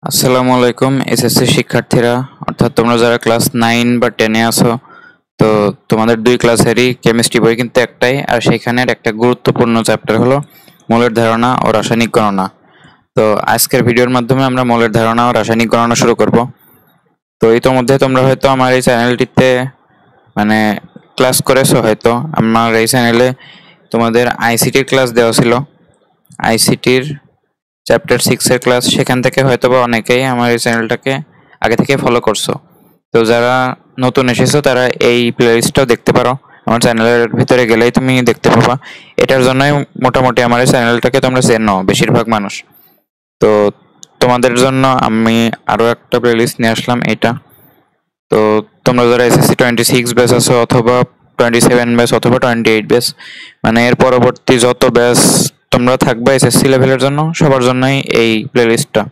আসসালামু আলাইকুম এসএসসি শিক্ষার্থীরা, অর্থাৎ তোমরা যারা ক্লাস 9 বা 10 এ আছো। তো তোমাদের দুই ক্লাসেরই কেমিস্ট্রি বই কিন্তু একটাই, আর সেখানের একটা গুরুত্বপূর্ণ চ্যাপ্টার হলো মৌলের ধারণা ও রাসায়নিক গণনা। তো আজকের ভিডিওর মাধ্যমে আমরা মৌলের ধারণা ও রাসায়নিক গণনা শুরু করব। তো ইতোমধ্যে তোমরা হয়তো আমার এই চ্যানেলটিতে মানে ক্লাস করেছো। হয়তো আমার এই চ্যানেলে তোমাদের আইসিটির ক্লাস দেওয়া ছিল, আইসিটির চ্যাপ্টার 6 এর ক্লাস। সেখান থেকে হয়তোবা অনেকেই আমার এই চ্যানেলটাকে আগে থেকে ফলো করছো। তো যারা নতুন এসেছো তারা এই প্লেলিস্টটাও দেখতে পারো, আমার চ্যানেলের ভিতরে গেলেই তুমি দেখতে পাবা। এটার জন্যই মোটামুটি আমার এই চ্যানেলটাকে তোমরা চেনো বেশিরভাগ মানুষ। তো তোমাদের জন্য আমি আরো একটা প্লেলিস্ট নিয়ে আসলাম এটা। তো তোমরা যারা এসএসসি 26 ব্যাচ আছো, অথবা 27 ব্যাচ, অথবা 28 ব্যাচ, মানে এর পরবর্তী যত ব্যাচ তোমরা থাকবে এসএসসি লেভেলের জন্য, সবার জন্যই এই প্লেলিস্টটা।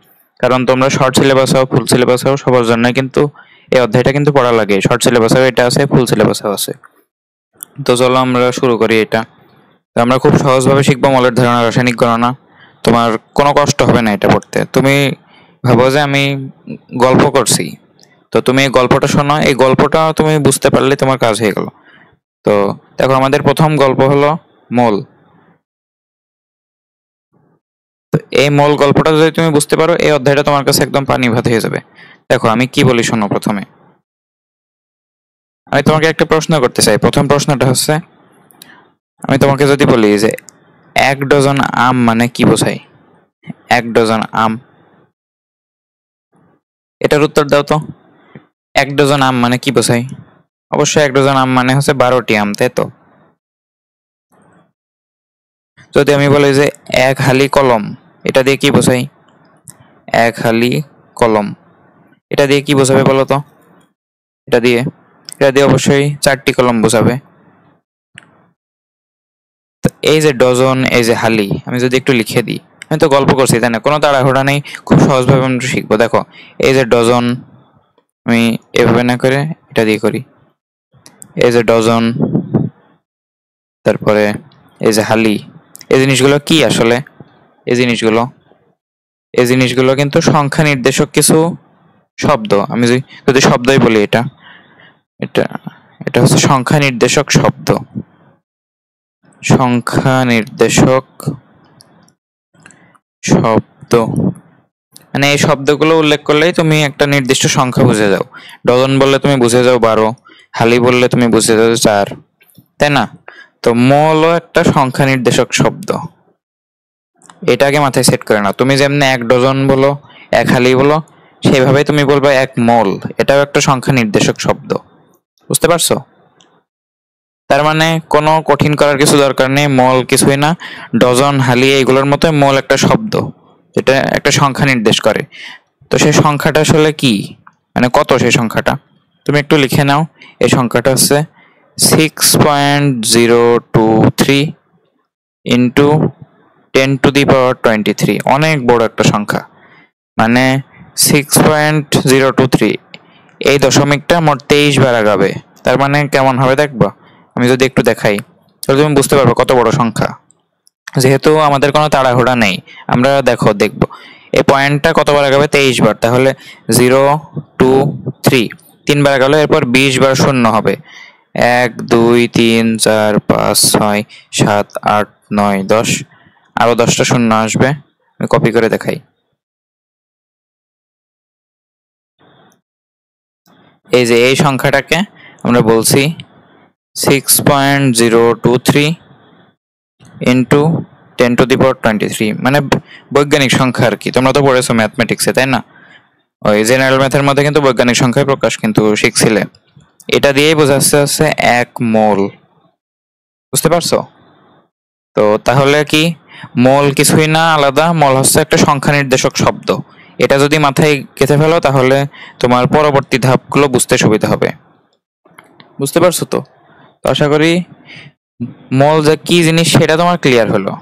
কারণ তোমরা শর্ট সিলেবাস হও, ফুল সিলেবাস হও, সবার জন্যই কিন্তু এই অধ্যায়টা কিন্তু পড়া লাগে। শর্ট সিলেবাসেও এটা আছে, ফুল সিলেবাসেও আছে। তো চলো আমরা শুরু করি এটা। তো আমরা খুব সহজভাবে শিখবো মৌলের ধারণা, রাসায়নিক গণনা। তোমার কোনো কষ্ট হবে না এটা পড়তে। তুমি ভাবো যে আমি গল্প করছি, তো তুমি এই গল্পটা শোনো, এই গল্পটা তুমি বুঝতে পারলে তোমার কাজ হয়ে গেল। তো দেখো, আমাদের প্রথম গল্প হলো মৌল। তো এই মৌল গল্পটা যদি তুমি বুঝতে পারো, এই অধ্যায়টা তোমার কাছে একদম পানি ভাত হয়ে যাবে। দেখো আমি কি বলি শোনো। প্রথমে আমি তোমাকে একটা প্রশ্ন করতে চাই। প্রথম প্রশ্নটা হচ্ছে, আমি তোমাকে যদি বলি যে 1 ডজন আম মানে কি বোঝায়? 1 ডজন আম, এটার উত্তর দাও তো। 1 ডজন আম মানে কি বোঝায়? অবশ্যই 1 ডজন আম মানে হচ্ছে 12টি আম, তাই তো? যদি আমি বলি যে 1 হালি কলম, এটা দিয়ে কি বোঝাই? 1 হালি কলম, এটা দিয়ে কি বোঝাবে বলো তো? এটা দিয়ে অবশ্যই 4টি কলম বোঝাবে। তো এই যে ডজন, এই যে হালি, আমি যদি একটু লিখে দিই, আমি তো গল্প করছি তাই না, কোনো তাড়াহুড়া নেই, খুব সহজভাবে আমরা শিখবো। দেখো এই যে ডজন, আমি এভাবে না করে এটা দিয়ে করি। এই যে ডজন, তারপরে এই যে হালি, এই জিনিসগুলো কি আসলে? এই জিনিসগুলো এই জিনিসগুলো কিন্তু সংখ্যা নির্দেশক কিছু শব্দ। আমি যদি শব্দই বলি, এটা এটা এটা হচ্ছে সংখ্যা নির্দেশক শব্দ। সংখ্যা নির্দেশক শব্দ মানে এই শব্দগুলো উল্লেখ করলেই তুমি একটা নির্দিষ্ট সংখ্যা বুঝে যাও। ডজন বললে তুমি বুঝে যাও 12, হালি বললে তুমি বুঝে যাও 4, তাই না? তো মৌলও একটা সংখ্যা নির্দেশক শব্দ, এটাকে মাথায় সেট করে নাও। তুমি যেমনি 1 ডজন বলো, 1 হালি বলো, সেইভাবেই তুমি বলবে 1 মোল, এটাও একটা সংখ্যা নির্দেশক শব্দ। বুঝতে পারছো? তার মানে কোনো কঠিন করার কিছু দরকার নেই, মল কিছুই না। ডজন, হালি এইগুলোর মতো মল একটা শব্দ, যেটা একটা সংখ্যা নির্দেশ করে। তো সেই সংখ্যাটা আসলে কি, মানে কত সেই সংখ্যাটা তুমি একটু লিখে নাও। এই সংখ্যাটা হচ্ছে 6.023 ইন্টু 10⁻23। অনেক বড় একটা সংখ্যা, মানে 6.023, এই দশমিকটা মোট 23 বার আগাবে। তার মানে কেমন হবে দেখবা, আমি যদি একটু দেখাই তাহলে তুমি বুঝতে পারবে কত বড় সংখ্যা। যেহেতু আমাদের কোনো তাড়াহুড়া নেই, আমরা দেখবো এই পয়েন্টটা কতবার আগাবে, 23 বার। তাহলে 0, 2, 3, 3 বার আগালো, এরপর 20 বার শূন্য হবে। 1, 2, 3, 4, 5, 6, 7, 8, 9, 10, আরো 10টা শূন্য আসবে। আমি কপি করে দেখাই। এই যে এই সংখ্যাটাকে আমরা বলছি 6.023 ইন্টু 10⁻23, মানে বৈজ্ঞানিক সংখ্যা আর কি। তোমরা তো পড়েছো ম্যাথমেটিক্সে, তাই না? ওই জেনারেল ম্যাথের মধ্যে কিন্তু বৈজ্ঞানিক সংখ্যার প্রকাশ কিন্তু শিখছিলে। এটা দিয়েই বোঝাচ্ছে হচ্ছে 1 মোল। বুঝতে পারছো? তো তাহলে কি, মোল কিছুই না আলাদা, মোল হচ্ছে একটা সংখ্যা নির্দেশক শব্দ। এটা যদি মাথায় গেঁথে ফেলো তাহলে তোমার পরবর্তী ধাপগুলো বুঝতে সুবিধা হবে। বুঝতে পারছো তো? আশা করি মোল যে কি জিনিস সেটা তোমার ক্লিয়ার হলো।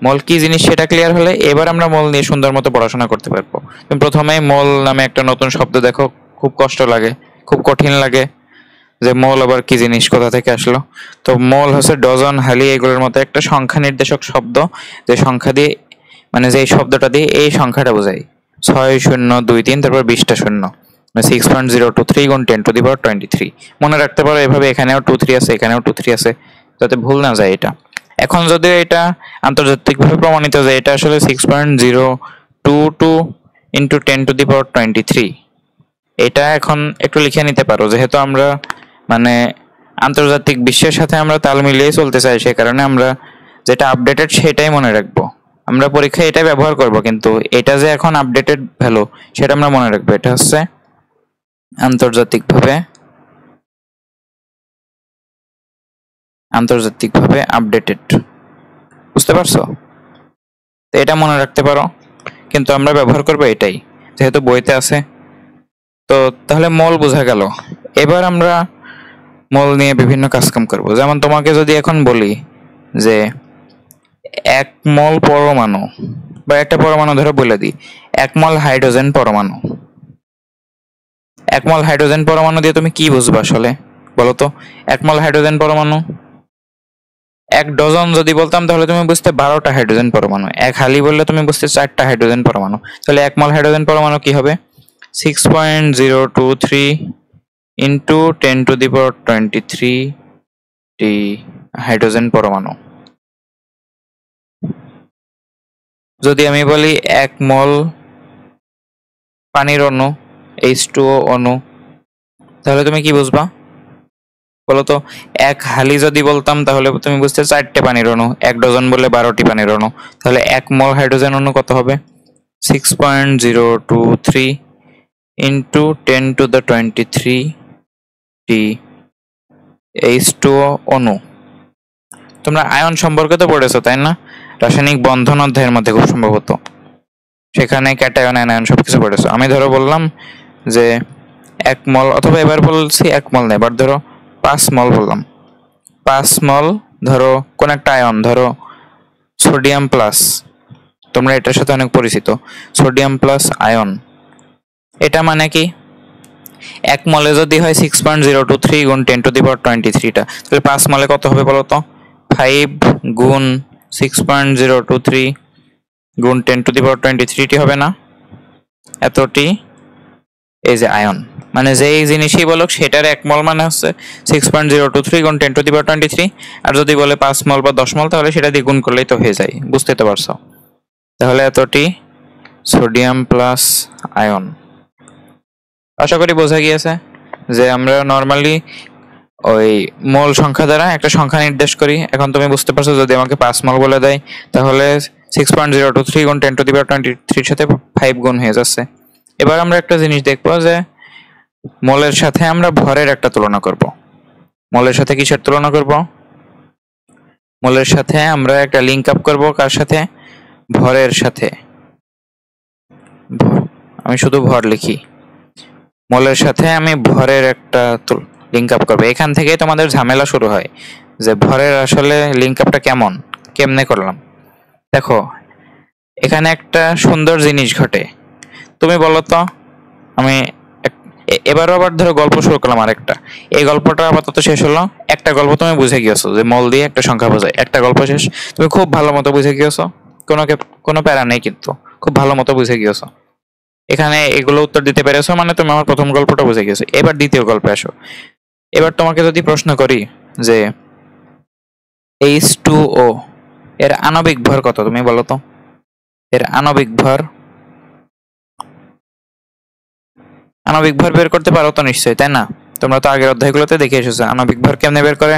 মোল কি জিনিস সেটা ক্লিয়ার হলে এবার আমরা মোল নিয়ে সুন্দর মতো পড়াশোনা করতে পারবো। তুমি প্রথমে মোল নামে একটা নতুন শব্দ দেখো, খুব কষ্ট লাগে, খুব কঠিন লাগে যে মোল আবার কি জিনিস, কোথা থেকে আসলো। তো মোল হচ্ছে ডজন, হালি এগুলোর মতো একটা সংখ্যা নির্দেশক শব্দ, যে সংখ্যা দিয়ে, মানে যে শব্দটা দিয়ে এই সংখ্যাটা বোঝায়। 6023 তারপর 20টা শূন্য, 6.023 গুণ 10⁻23। মনে রাখতে পারো এভাবে, এখানেও 23 আছে, এখানেও 23 আছে, যাতে ভুল না যায় এটা। এখন যদিও এটা আন্তর্জাতিকভাবে প্রমাণিত যে এটা আসলে 6.022 ইন্টু 10⁻23। এটা এখন একটু লিখে নিতে পারো, যেহেতু আমরা মানে আন্তর্জাতিক বিশ্বের সাথে আমরা তাল মিলিয়ে চলতে চাই, সে কারণে আমরা যেটা আপডেটেড সেটাই মনে রাখবো। আমরা পরীক্ষায় এটাই ব্যবহার করব, কিন্তু এটা যে এখন আপডেটেড ভ্যালু সেটা আমরা মনে রাখবো। এটা হচ্ছে আন্তর্জাতিকভাবে আপডেটেড, বুঝতে পারছো? তো এটা মনে রাখতে পারো, কিন্তু আমরা ব্যবহার করবো এটাই, যেহেতু বইতে আছে। তো তাহলে মোল বোঝা গেল। এবার আমরা মোল নিয়ে বিভিন্ন কাজকাম করব। যেমন তোমাকে যদি এখন বলি যে 1 মোল পরমাণু, বা একটা পরমাণু ধরে বলে দিই 1 মোল হাইড্রোজেন পরমাণু। 1 মোল হাইড্রোজেন পরমাণু দিয়ে তুমি কি বুঝবা আসলে বলো তো? 1 মোল হাইড্রোজেন পরমাণু, 1 ডজন যদি বলতাম তাহলে তুমি বুঝতে 12টা হাইড্রোজেন পরমাণু। 1 হালি বললে তুমি বুঝতে 4টা হাইড্রোজেন পরমাণু। তাহলে 1 মোল হাইড্রোজেন পরমাণু কি হবে? 6.023 ইন্টু 10⁻23 টি হাইড্রোজেন পরমাণু। যদি আমি বলি 1 মোল পানির অণু, H2O অণু, তাহলে তুমি কি বুঝবা বলতো? 1 হালি যদি বলতাম তাহলে তুমি বুঝতে 4টে পানির অণু। 1 ডজন বললে 12টি পানির অণু। তাহলে 1 মোল হাইড্রোজেন অণু কত হবে? 6.023 ইন্টু 10⁻23 টি H2O অণু। তোমরা আয়ন সম্পর্কে তো পড়েছো তাই না? রাসায়নিক বন্ধন অধ্যায়ের মধ্যে খুব সম্ভবত, সেখানে ক্যাটায়ন অ্যানায়ন সবকিছু পড়েছো। আমি ধরো বললাম যে 1 মোল, অথবা এবার বলছি 1 মোল না, এবার ধরো 5 মোল বললাম। 5 মোল ধরো কোন একটা আয়ন, ধরো সোডিয়াম প্লাস, তোমরা এটার সাথে অনেক পরিচিত, সোডিয়াম প্লাস আয়ন। এটা মানে কি? 1 মোলে যদি হয় 6.023 গুণ 10⁻23টা, তাহলে 5 মোলে কত হবে বলো তো? 5 গুণ 6.023 গুণ 10⁻23টি হবে না? এতটি এই যে আয়ন, মানে যেই জিনিসই বলুক সেটার 1 মোল মানে হচ্ছে 6.023 গুণ 10⁻23। আর যদি বলে 5 মোল বা 10 মোল তাহলে সেটা দিয়ে গুণ করলেই তো হয়ে যায়, বুঝতে তো পারছো? তাহলে এতটি সোডিয়াম প্লাস আয়ন। আশা করি বোঝা গিয়েছে যে আমরা নর্মালি ওই মোল সংখ্যা দ্বারা একটা সংখ্যা নির্দেশ করি। এখন তুমি বুঝতে পারছো, যদি আমাকে 5 মোল বলে দেয় তাহলে 6.023 গুণ 10⁻23 সাথে 5 গুণ হয়ে যাচ্ছে। এবার আমরা একটা জিনিস দেখবো যে মোলের সাথে আমরা ভরের একটা তুলনা করব। মোলের সাথে কিসের তুলনা করব? মোলের সাথে আমরা একটা লিঙ্ক আপ করব। কার সাথে? ভরের সাথে। আমি শুধু ভর লিখি, মোলের সাথে আমি ভরের একটা লিঙ্ক আপ করবো। এখান থেকে তোমাদের ঝামেলা শুরু হয় যে ভরের আসলে লিঙ্ক আপটা কেমনে করলাম। দেখো এখানে একটা সুন্দর জিনিস ঘটে, তুমি বলো তো। আমি এবারও আবার ধরো গল্প শুরু করলাম আরেকটা। এই গল্পটা আপাতত শেষ হলো। একটা গল্প তুমি বুঝে গিয়েছো যে মোল দিয়ে একটা সংখ্যা বোঝায়, একটা গল্প শেষ। তুমি খুব ভালো মতো বুঝে গিয়েছো, কোনো প্যারা নেই, কিন্তু খুব ভালো মতো বুঝে গিয়েছো। এখানে এগুলো উত্তর দিতে পেরেছো মানে তুমি আমার প্রথম গল্পটা বুঝে গেছো। এবার দ্বিতীয় গল্পে আসো। এবার তোমাকে যদি প্রশ্ন করি যে H2O এর আণবিক ভর কত, তুমি বলো তো। এর আণবিক ভর বের করতে পারো তো নিশ্চয়ই, তাই না? তোমরা তো আগের অধ্যায়গুলোতে দেখে এসেছো আণবিক ভর কেমনে বের করে।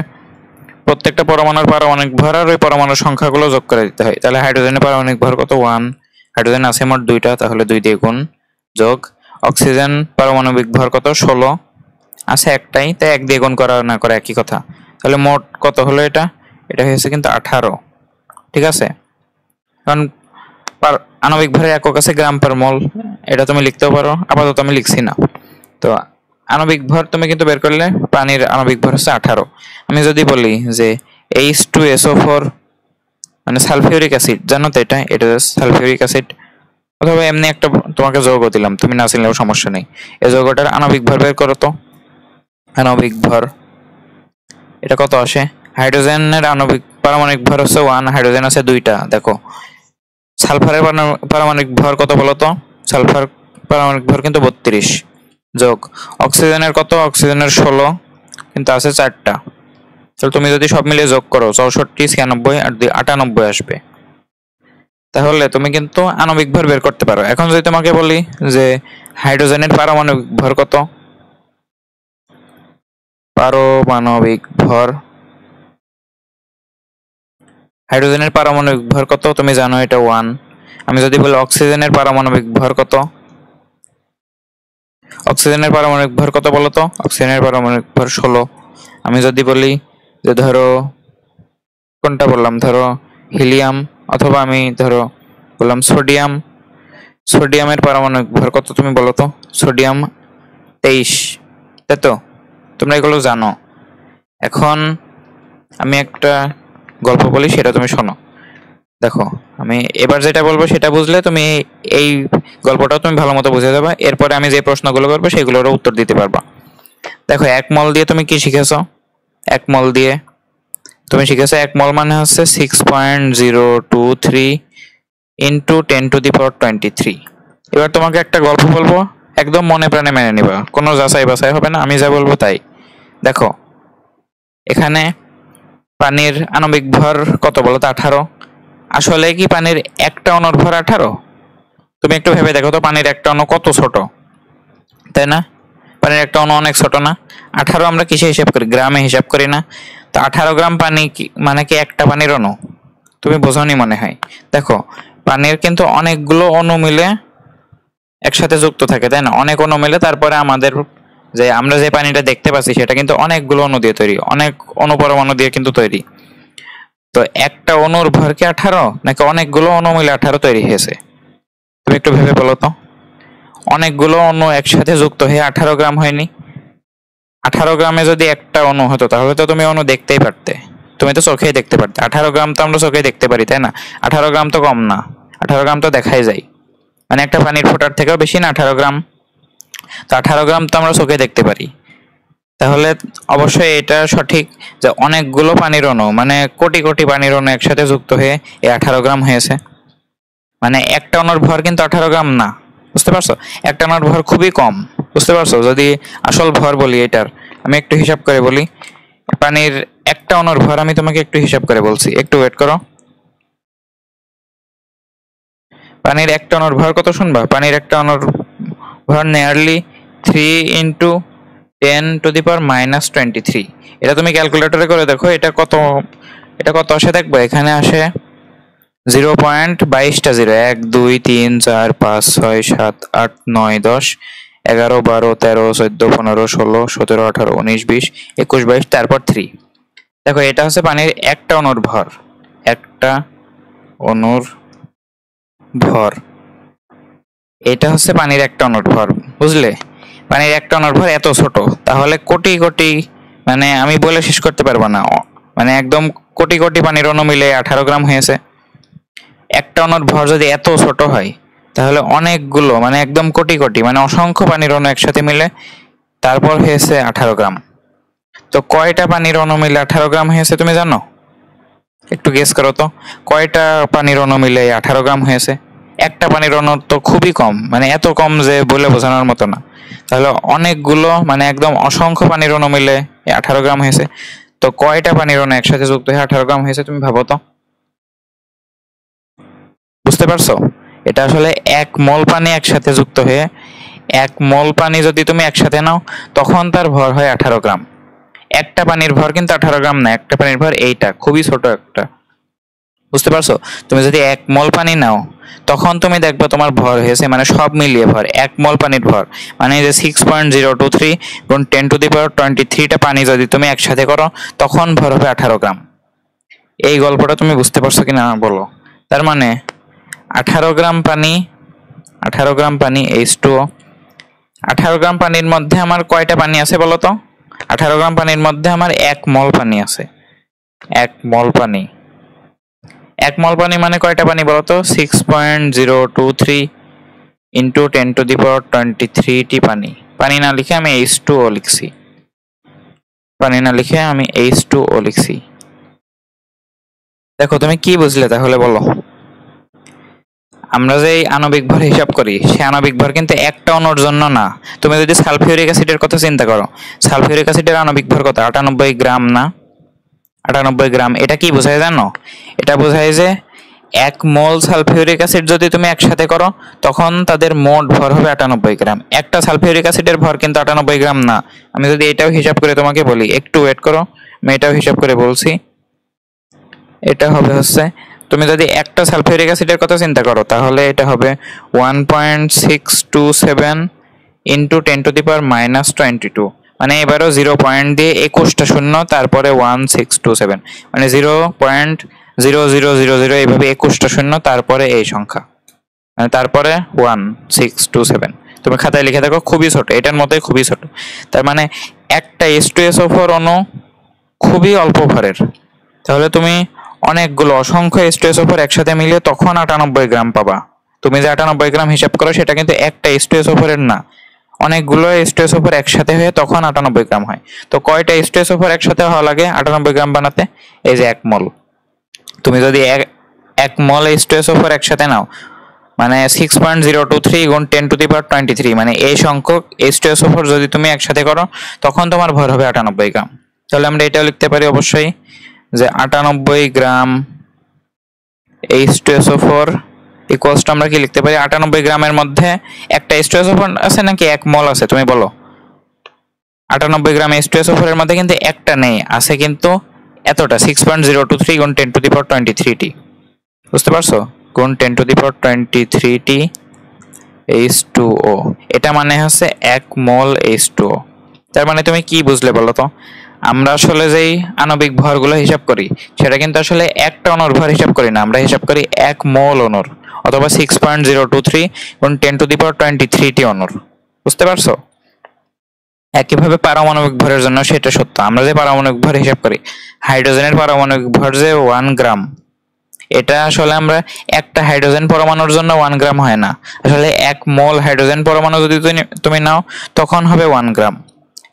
প্রত্যেকটা পরমাণুর পারমাণবিক ভর আর ওই পরমাণুর সংখ্যাগুলো যোগ করে দিতে হয়। তাহলে হাইড্রোজেনের পারমাণবিক ভর কত? 1। হাইড্রোজেন আছে মোট 2টা, তাহলে 2 দিয়ে গুণ, যোগ। অক্সিজেন পারমাণবিক ভর কত? 16, আছে একটাই, তাই 1 দিয়ে গুণ করা না করে একই কথা। তাহলে মোট কত হলো? এটা হয়েছে কিন্তু 18, ঠিক আছে? কারণ আণবিক ভরের একক আছে গ্রাম পার মোল, এটা তুমি লিখতেও পারো, আপাতত আমি লিখছি না। তো আণবিক ভর তুমি কিন্তু বের করলে পানির আণবিক ভর হচ্ছে 18। আমি যদি বলি যে H2SO4 মানে সালফিউরিক অ্যাসিড, জানো তো এটা সালফিউরিক অ্যাসিড, অথবা এমনি একটা তোমাকে যৌগ দিলাম, তুমি না চিনলেও সমস্যা নেই। এই যৌগটার আণবিক ভর বের করো তো। আণবিক ভর এটা কত আসে? হাইড্রোজেনের আণবিক পারমাণবিক ভর হচ্ছে 1, হাইড্রোজেন আছে 2টা। দেখো সালফারের পারমাণবিক ভর কত বলো তো? সালফার পারমাণবিক ভর কিন্তু 32 যোগ অক্সিজেনের কত, অক্সিজেনের 16 কিন্তু আছে 4টা। তাহলে তুমি যদি সব মিলিয়ে যোগ করো 64, 96 আর 98 আসবে। তাহলে তুমি কিন্তু আণবিক ভর বের করতে পারো। এখন যদি তোমাকে বলি যে হাইড্রোজেনের পারমাণবিক ভর কত, পারমাণবিক ভর, হাইড্রোজেনের পারমাণবিক ভর কত তুমি জানো, এটা 1। আমি যদি বলি অক্সিজেনের পারমাণবিক ভর কত, অক্সিজেনের পারমাণবিক ভর কত বলো তো, অক্সিজেনের পারমাণবিক ভর 16। আমি যদি বলি যে ধরো কোনটা বললাম, ধরো হিলিয়াম, অথবা আমি ধরো বললাম সোডিয়াম, সোডিয়ামের পারমাণবিক ভর কত তুমি বলো তো, সোডিয়াম 23, তাই তো? তোমরা এগুলো জানো। এখন আমি একটা গল্প বলি, সেটা তুমি শোনো। দেখো আমি এবার যেটা বলবো সেটা বুঝলে তুমি এই গল্পটাও তুমি ভালো মতো বুঝে যাবে। এরপরে আমি যে প্রশ্নগুলো করবো সেগুলোরও উত্তর দিতে পারবা। দেখো 1 মল দিয়ে তুমি কি শিখেছো? 1 মল দিয়ে তুমি শিখেছো 1 মল মানে হচ্ছে 6.023 ইন্টু 10⁻23। এবার তোমাকে একটা গল্প বলবো, একদম মনে প্রাণে মেনে নিবা, কোনো যাচাই বাছাই হবে না, আমি যা বলবো তাই। দেখো এখানে পানির আণবিক ভর কত বলো তো, 18। আসলে কি পানির একটা অণুর ভর 18? তুমি একটু ভেবে দেখো তো, পানির একটা অণু কত ছোট, তাই না? পানির একটা অণু অনেক ছোট না? 18 আমরা কিসে হিসাব করি, গ্রামে হিসাব করি না? তো 18 গ্রাম পানি মানে কি একটা পানির অণু? তুমি বোঝনি মনে হয়। দেখো পানির কিন্তু অনেকগুলো অণু মিলে একসাথে যুক্ত থাকে, তাই না? অনেক অণু মিলে তারপরে আমাদের যে আমরা যে পানিটা দেখতে পাচ্ছি সেটা কিন্তু অনেকগুলো অণু দিয়ে তৈরি, অনেক অণু পরমাণু দিয়ে কিন্তু তৈরি। তো একটা অণুর ভর কি 18, নাকি অনেকগুলো অণু মিলে 18 তৈরি হয়েছে? তুমি একটু ভেবে বলো তো। অনেকগুলো অণু একসাথে যুক্ত হয়ে 18 গ্রাম হয়নি? 18 গ্রামে যদি একটা অণু হতো তাহলে তো তুমি অণু দেখতেই পারতে, তুমি তো চোখেই দেখতে পারতে। 18 গ্রাম তো আমরা চোখেই দেখতে পারি, তাই না? 18 গ্রাম তো কম না, 18 গ্রাম তো দেখাই যায়, মানে একটা পানির ফোঁটার থেকেও বেশি না 18 গ্রাম? তো 18 গ্রাম তো আমরা চোখে দেখতে পারি। তাহলে অবশ্যই এটা সঠিক যে অনেকগুলো পানির অণু, মানে কোটি কোটি পানির অণু একসাথে যুক্ত হয়ে এই 18 গ্রাম হয়েছে। মানে একটা অণুর ভর কিন্তু 18 গ্রাম না, বুঝতে পারছো? একটা অণুর ভর খুবই কম, বুঝতে পারছো? যদি আসল ভর বলি এটার, আমি একটু হিসাব করে বলি। পানির একটা অণুর ভর আমি তোমাকে একটু হিসাব করে বলছি, একটু ওয়েট করো। পানির একটা অণুর ভর কত শুনবা? পানির একটা অণুর ভর নিয়ারলি 3 × 10⁻⁻23। এটা তুমি ক্যালকুলেটরে করে দেখো এটা কত, এটা কত আসে দেখবো। এখানে আসে 0.22টা জিরো, 1 2 3 4 5 6 7 8 9 10 11 12 13 14 15 16 17 18 19 20 21 22 তারপর 3। দেখো এটা হচ্ছে পানির একটা অণুর ভর, একটা অণুর ভর, এটা হচ্ছে পানির একটা অণুর ভর, বুঝলে? পানির একটা অণুর ভর এত ছোট, তাহলে কোটি কোটি, মানে আমি বলে শেষ করতে পারবো না, মানে একদম কোটি কোটি পানির অণু মিলে 18 গ্রাম হয়েছে। একটা অণুর ভর যদি এত ছোট হয় তাহলে অনেকগুলো, মানে একদম কোটি কোটি, মানে অসংখ্য পানির অণু একসাথে মিলে তারপর হয়েছে 18 গ্রাম। তো কয়টা পানির অণু মিলে 18 গ্রাম হয়েছে তুমি জানো? একটু গেস করো তো, কয়টা পানির অণু মিলে 18 গ্রাম হয়েছে? একটা পানির অণু তো খুবই কম, মানে এত কম যে বলে বোঝানোর মতো না। তাহলে অনেকগুলো, মানে একদম অসংখ্য পানির অণু মিলে 18 গ্রাম হয়েছে। তো কয়টা পানির অণু একসাথে যুক্ত হয়ে 18 গ্রাম হয়েছে তুমি ভাবো তো। বুঝতে পারছো? এটা আসলে 1 মল পানি একসাথে যুক্ত হয়ে, 1 মল পানি যদি তুমি একসাথে নাও তখন তার ভর হয় 18 গ্রাম। একটা পানির ভর কিন্তু 18 গ্রাম না, একটা পানির ভর এইটা, খুবই ছোট একটা। বুঝতে পারছো? তুমি যদি 1 মল পানি নাও তখন তুমি দেখবে তোমার ভর হয়েছে, মানে সব মিলিয়ে ভর 1 মল পানির ভর মানে যে 6.023 × 10⁻23টা পানি যদি তুমি একসাথে করো তখন ভর হবে 18 গ্রাম। এই গল্পটা তুমি বুঝতে পারছো কিনা বলো? তার মানে 18 গ্রাম পানি, 18 গ্রাম পানি H2O। 18 গ্রাম পানির মধ্যে আমার কয়টা পানি আছে বলো তো? 18 গ্রাম পানির মধ্যে আমার 1 মল পানি আছে। 1 মল পানি, 1 মল পানি মানে কয়টা পানি বলো তো? 6.023 × 10⁻23টি পানি। পানি না লিখে আমি H2O লিখছি, পানি না লিখে আমি H2O লিখছি। দেখো তুমি কি বুঝলে তাহলে বলো? আমরা যে এই আণবিক ভর হিসাব করি সেই আণবিক ভর কিন্তু একটা অণুর জন্য না। তুমি যদি সালফিউরিক অ্যাসিডের কথা চিন্তা করো, সালফিউরিক অ্যাসিডের আণবিক ভর কত? 98 গ্রাম না? 98 গ্রাম। এটা কি বোঝায় জানো? এটা বোঝায় যে 1 মোল সালফিউরিক অ্যাসিড যদি তুমি একসাথে করো তখন তাদের মোট ভর হবে 98 গ্রাম। একটা সালফিউরিক অ্যাসিডের ভর কিন্তু 98 গ্রাম না। আমি যদি এটাও হিসাব করে তোমাকে বলি, একটু ওয়েট করো, আমি এটাও হিসাব করে বলছি। এটা হবে হচ্ছে, তুমি যদি একটা সালফিউরিক অ্যাসিডের কথা চিন্তা করো তাহলে এটা হবে 1.627 ইন্টু 10⁻²2। মানে এবারও 0 পয়েন্ট দিয়ে 21টা শূন্য, তারপরে 1627, মানে 0.0000 এইভাবে 21টা শূন্য, তারপরে এই সংখ্যা, মানে তারপরে 1627। তুমি খাতায় লিখে দেখো, খুবই ছোট, এটার মধ্যে খুবই ছোট। তার মানে একটা H2SO4 অণু খুবই অল্প ভরের। তাহলে তুমি অনেকগুলো অসংখ্য H2SO4 একসাথে মিলিয়ে তখন 98 গ্রাম পাবা। তুমি যে 98 গ্রাম হিসাব করো সেটা কিন্তু একটা H2SO4 এর না, অনেকগুলো H2SO4 একসাথে হয়ে তখন 98 গ্রাম হয়। তো কয়টা H2SO4 একসাথে হওয়া লাগে 98 গ্রাম বানাতে? এই যে 1 মোল। তুমি যদি 1 মোল H2SO4 একসাথে নাও, মানে 6.023 গুণ 10⁻23, মানে এই সংখ্যক H2SO4 যদি তুমি একসাথে করো তখন তোমার ভর হবে 98 গ্রাম। তাহলে আমরা এটাও লিখতে পারি অবশ্যই যে 98 গ্রাম H2SO4 ইকুয়ালস টু, আমরা কি লিখতে পারি, 98 গ্রামের মধ্যে একটা H2SO4 আছে নাকি 1 মোল আছে? তুমি বলো। 98 গ্রাম H2SO4 এর মধ্যে কিন্তু একটা নেই, আছে কিন্তু এতটা, 6.023 গুণ 10⁻23t। বুঝতে পারছো? গুণ 10⁻23t H2O, এটা মানে হচ্ছে 1 মোল H2O। তার মানে তুমি কি বুঝলে বলো তো? আমরা আসলে যেই আণবিক ভরগুলো হিসাব করি সেটা কিন্তু আসলে একটা অণুর ভর হিসাব করি না, আমরা হিসাব করি 1 মোল অণুর, অথবা 6.023 গুণ 10⁻23t অণুর। বুঝতে পারছো? একইভাবে পারমাণবিক ভরের জন্য সেটা সত্য। আমরা যে পারমাণবিক ভর হিসাব করি, হাইড্রোজেনের পারমাণবিক ভর যে 1 গ্রাম, এটা আসলে আমরা একটা হাইড্রোজেন পরমাণুর জন্য 1 গ্রাম হয় না, আসলে 1 মোল হাইড্রোজেন পরমাণু যদি তুমি নাও তখন হবে 1 গ্রাম।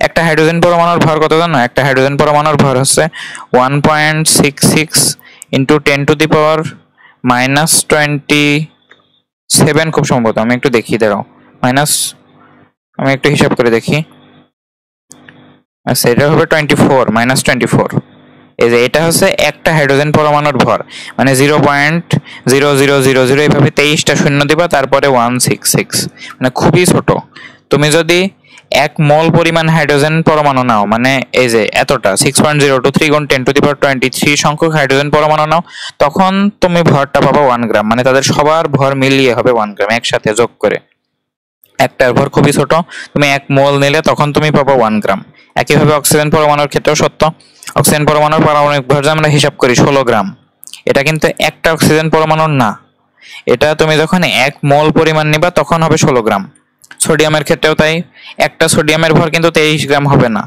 একটা হাইড্রোজেন পরমাণুর ভর কত জানো? একটা হাইড্রোজেন পরমাণুর ভর হচ্ছে 1.66 ইন্টু 10⁻27, খুব সম্ভবত, আমি একটু দেখি, দাঁড়াও, আমি একটু হিসাব করে দেখি। আচ্ছা, এটা হবে 24 এই যে এটা হচ্ছে একটা হাইড্রোজেন পরমাণুর ভর, মানে 0.0000 এইভাবে 23টা শূন্য দিবা, তারপরে 166, মানে খুবই ছোট। তুমি যদি 1 মোল পরিমাণ হাইড্রোজেন পরমাণু নাও, মানে এই যে এতটা 6.023 গুণ 10⁻23 সংখ্যক হাইড্রোজেন পরমাণু নাও, তখন তুমি ভরটা পাবা 1 গ্রাম, মানে তাদের সবার ভর মিলিয়ে হবে 1 গ্রাম একসাথে যোগ করে। একটার ভর খুবই ছোট, তুমি 1 মোল নিলে তখন তুমি পাবা 1 গ্রাম। একইভাবে অক্সিজেন পরমাণুর ক্ষেত্রেও সত্য। অক্সিজেন পরমাণুর পারমাণবিক ভর আমরা হিসাব করি 16 গ্রাম। এটা কিন্তু একটা অক্সিজেন পরমাণুর না, এটা তুমি যখন 1 মোল পরিমাণ নিবা তখন হবে 16 গ্রাম। সোডিয়ামের ক্ষেত্রেও তাই, একটা সোডিয়ামের ভর কিন্তু 23 গ্রাম হবে না।